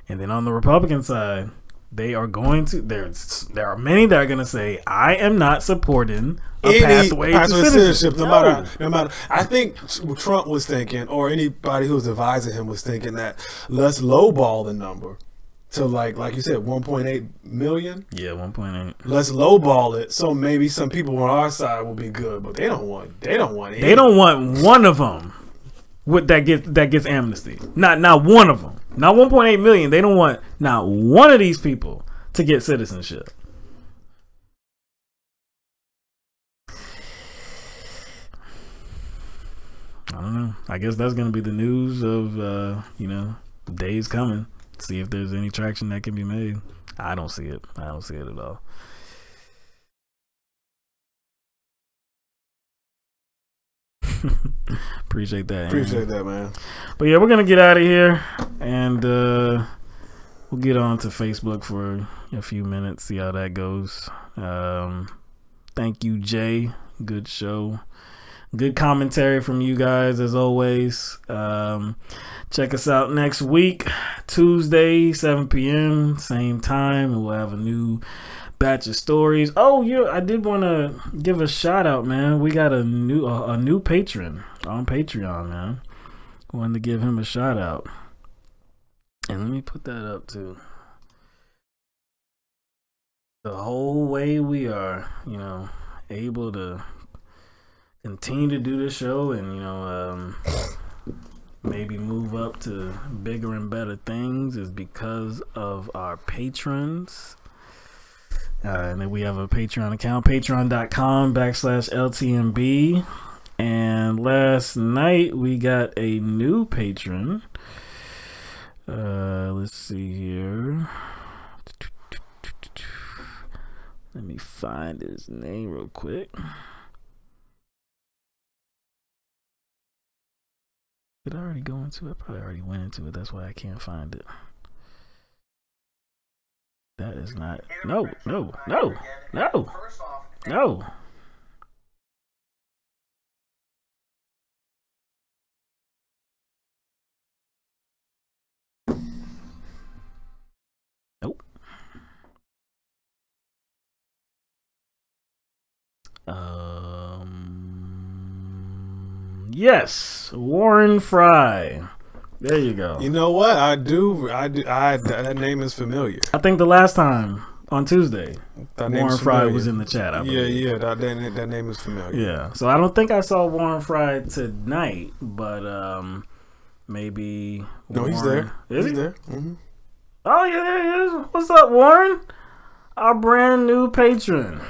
[SPEAKER 1] And then on the Republican side, they are going to. There are many that are going to say, I am not supporting a pathway to citizenship.
[SPEAKER 2] No matter. I think Trump was thinking, or anybody who was advising him was thinking that let's lowball the number. So like you said, 1.8 million.
[SPEAKER 1] Yeah, 1.8.
[SPEAKER 2] Let's lowball it, so maybe some people on our side will be good, but they don't want. They don't
[SPEAKER 1] want one of them that gets amnesty. Not one of them. Not 1.8 million. They don't want not one of these people to get citizenship. I don't know. I guess that's gonna be the news of days coming. See if there's any traction that can be made. I don't see it. I don't see it at all. Appreciate that.
[SPEAKER 2] Appreciate that, man.
[SPEAKER 1] But yeah, we're gonna get out of here, and we'll get on to Facebook for a few minutes, see how that goes. Thank you, Jay. Good show. Good commentary from you guys as always. Check us out next week, Tuesday, 7 p.m. same time, and we'll have a new batch of stories. Oh yeah, I did want to give a shout out, man. We got a new patron on Patreon, man. Wanted to give him a shout out, and let me put that up too. The whole way we are, you know, able to continue to do the show, and you know, maybe move up to bigger and better things is because of our patrons. And then we have a Patreon account, patreon.com/LTMB. And last night we got a new patron. Let's see here. Let me find his name real quick. Did I already go into it? Probably already went into it. That's why I can't find it. That is not. No. Nope. Yes, Warren Fry. There you go.
[SPEAKER 2] You know what? I do. That name is familiar.
[SPEAKER 1] I think the last time on Tuesday, Warren Fry was in the chat. I believe.
[SPEAKER 2] Yeah. That name is familiar.
[SPEAKER 1] Yeah. So I don't think I saw Warren Fry tonight, but maybe.
[SPEAKER 2] No,
[SPEAKER 1] Warren,
[SPEAKER 2] he's there.
[SPEAKER 1] Is he
[SPEAKER 2] there? Mm-hmm.
[SPEAKER 1] Oh yeah, there he is. What's up, Warren? Our brand new patron.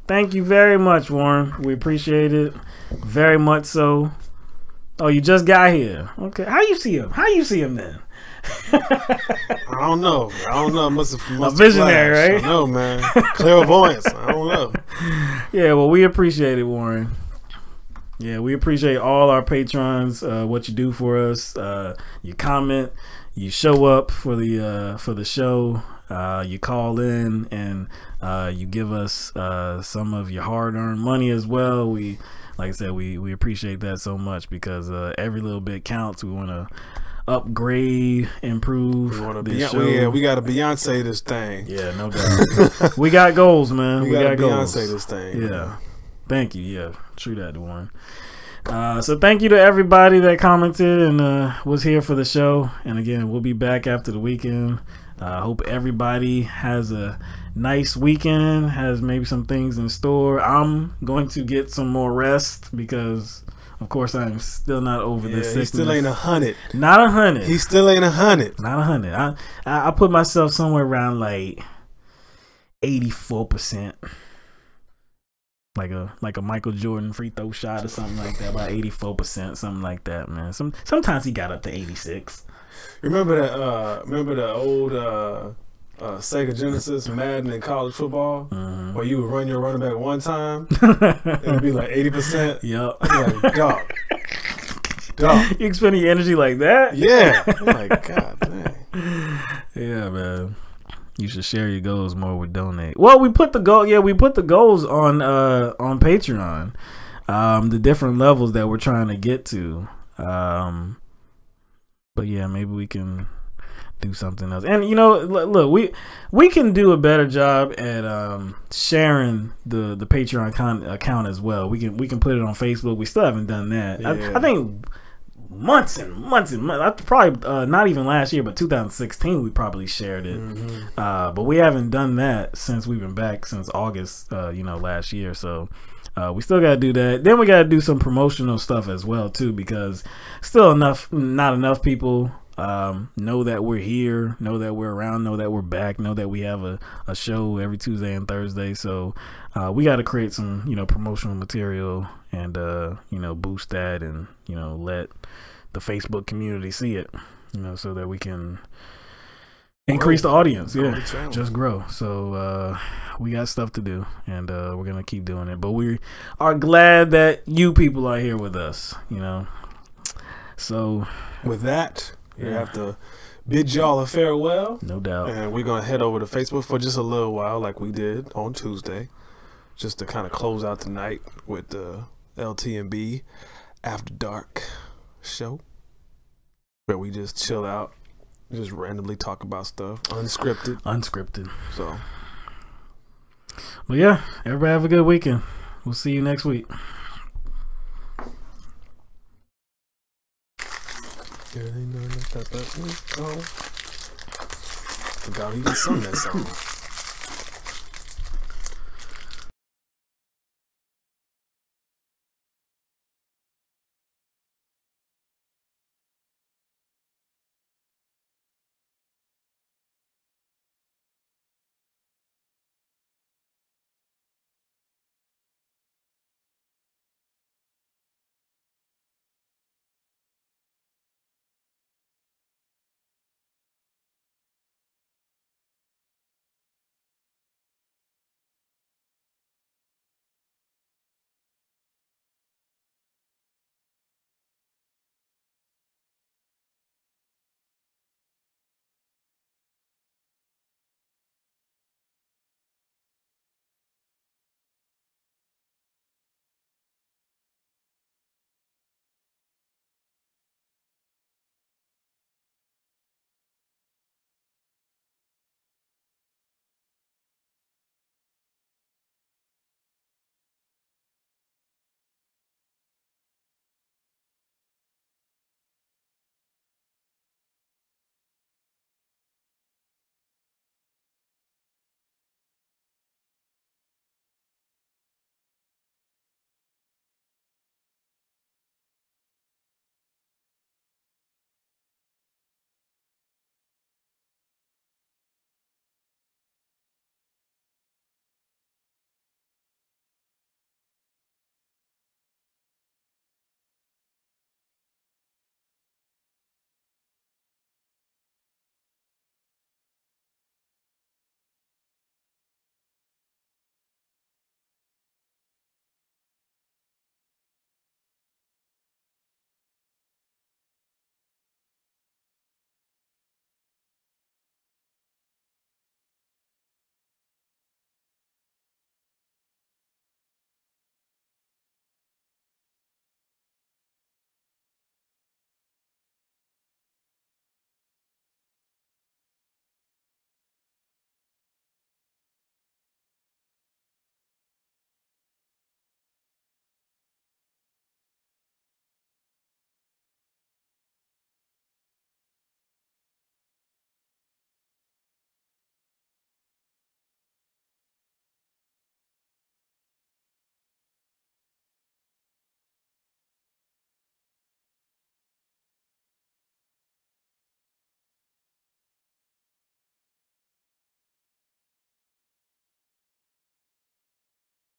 [SPEAKER 1] Thank you very much, Warren. We appreciate it very much. So. Oh, you just got here. Okay. How you see him? How you see him then?
[SPEAKER 2] I don't know. Must have
[SPEAKER 1] a visionary, right?
[SPEAKER 2] I know, man. Clairvoyance. I don't know.
[SPEAKER 1] Yeah, well, we appreciate it, Warren. Yeah, we appreciate all our patrons, what you do for us. You comment, you show up for the show, you call in, and you give us some of your hard-earned money as well. Like I said, we appreciate that so much because every little bit counts. We want to upgrade, improve this show.
[SPEAKER 2] Yeah, we got to Beyonce this thing.
[SPEAKER 1] Yeah, no doubt. We got goals, man. We got goals.
[SPEAKER 2] Beyonce this thing.
[SPEAKER 1] Yeah. Thank you. Yeah, true that, Warren. So thank you to everybody that commented and was here for the show. And again, we'll be back after the weekend. I hope everybody has a nice weekend, has maybe some things in store. I'm going to get some more rest because, of course, I'm still not over this sickness.
[SPEAKER 2] He still ain't 100.
[SPEAKER 1] Not 100.
[SPEAKER 2] He still ain't 100.
[SPEAKER 1] Not 100. I put myself somewhere around like 84%. Like a Michael Jordan free throw shot or something like that. About 84%, something like that, man. Sometimes he got up to 86.
[SPEAKER 2] Remember the old Sega Genesis Madden in college football, where you would run your running back one time, it'd be like 80%.
[SPEAKER 1] Yep.
[SPEAKER 2] I'd be like, dog.
[SPEAKER 1] You expend your energy like that?
[SPEAKER 2] Yeah. I'm like, God dang.
[SPEAKER 1] Yeah, man. You should share your goals more with donate. Well, we put the goals on Patreon. The different levels that we're trying to get to. But yeah, maybe we can do something else. And you know, look, we can do a better job at sharing the Patreon account as well. We can put it on Facebook. We still haven't done that.
[SPEAKER 2] Yeah.
[SPEAKER 1] I think months and months. Probably not even last year, but 2016 we probably shared it. But we haven't done that since we've been back since August. Last year. So. We still got to do that. Then we got to do some promotional stuff as well too, because still not enough people know that we're here, know that we're around, know that we're back, know that we have a show every Tuesday and Thursday. So we got to create some promotional material and boost that and let the Facebook community see it, so that we can increase the audience.
[SPEAKER 2] Grow
[SPEAKER 1] Yeah,
[SPEAKER 2] the channel.
[SPEAKER 1] just grow. So we got stuff to do, and we're gonna keep doing it. But we are glad that you people are here with us. You know. So
[SPEAKER 2] with that, we have to bid y'all a farewell.
[SPEAKER 1] No doubt.
[SPEAKER 2] And we're gonna head over to Facebook for just a little while, like we did on Tuesday, just to kind of close out the night with the LTMB After Dark show, where we just chill out, just randomly talk about stuff, unscripted. So,
[SPEAKER 1] but yeah, everybody have a good weekend. We'll see you next week.
[SPEAKER 2] Forgot he even sung that song.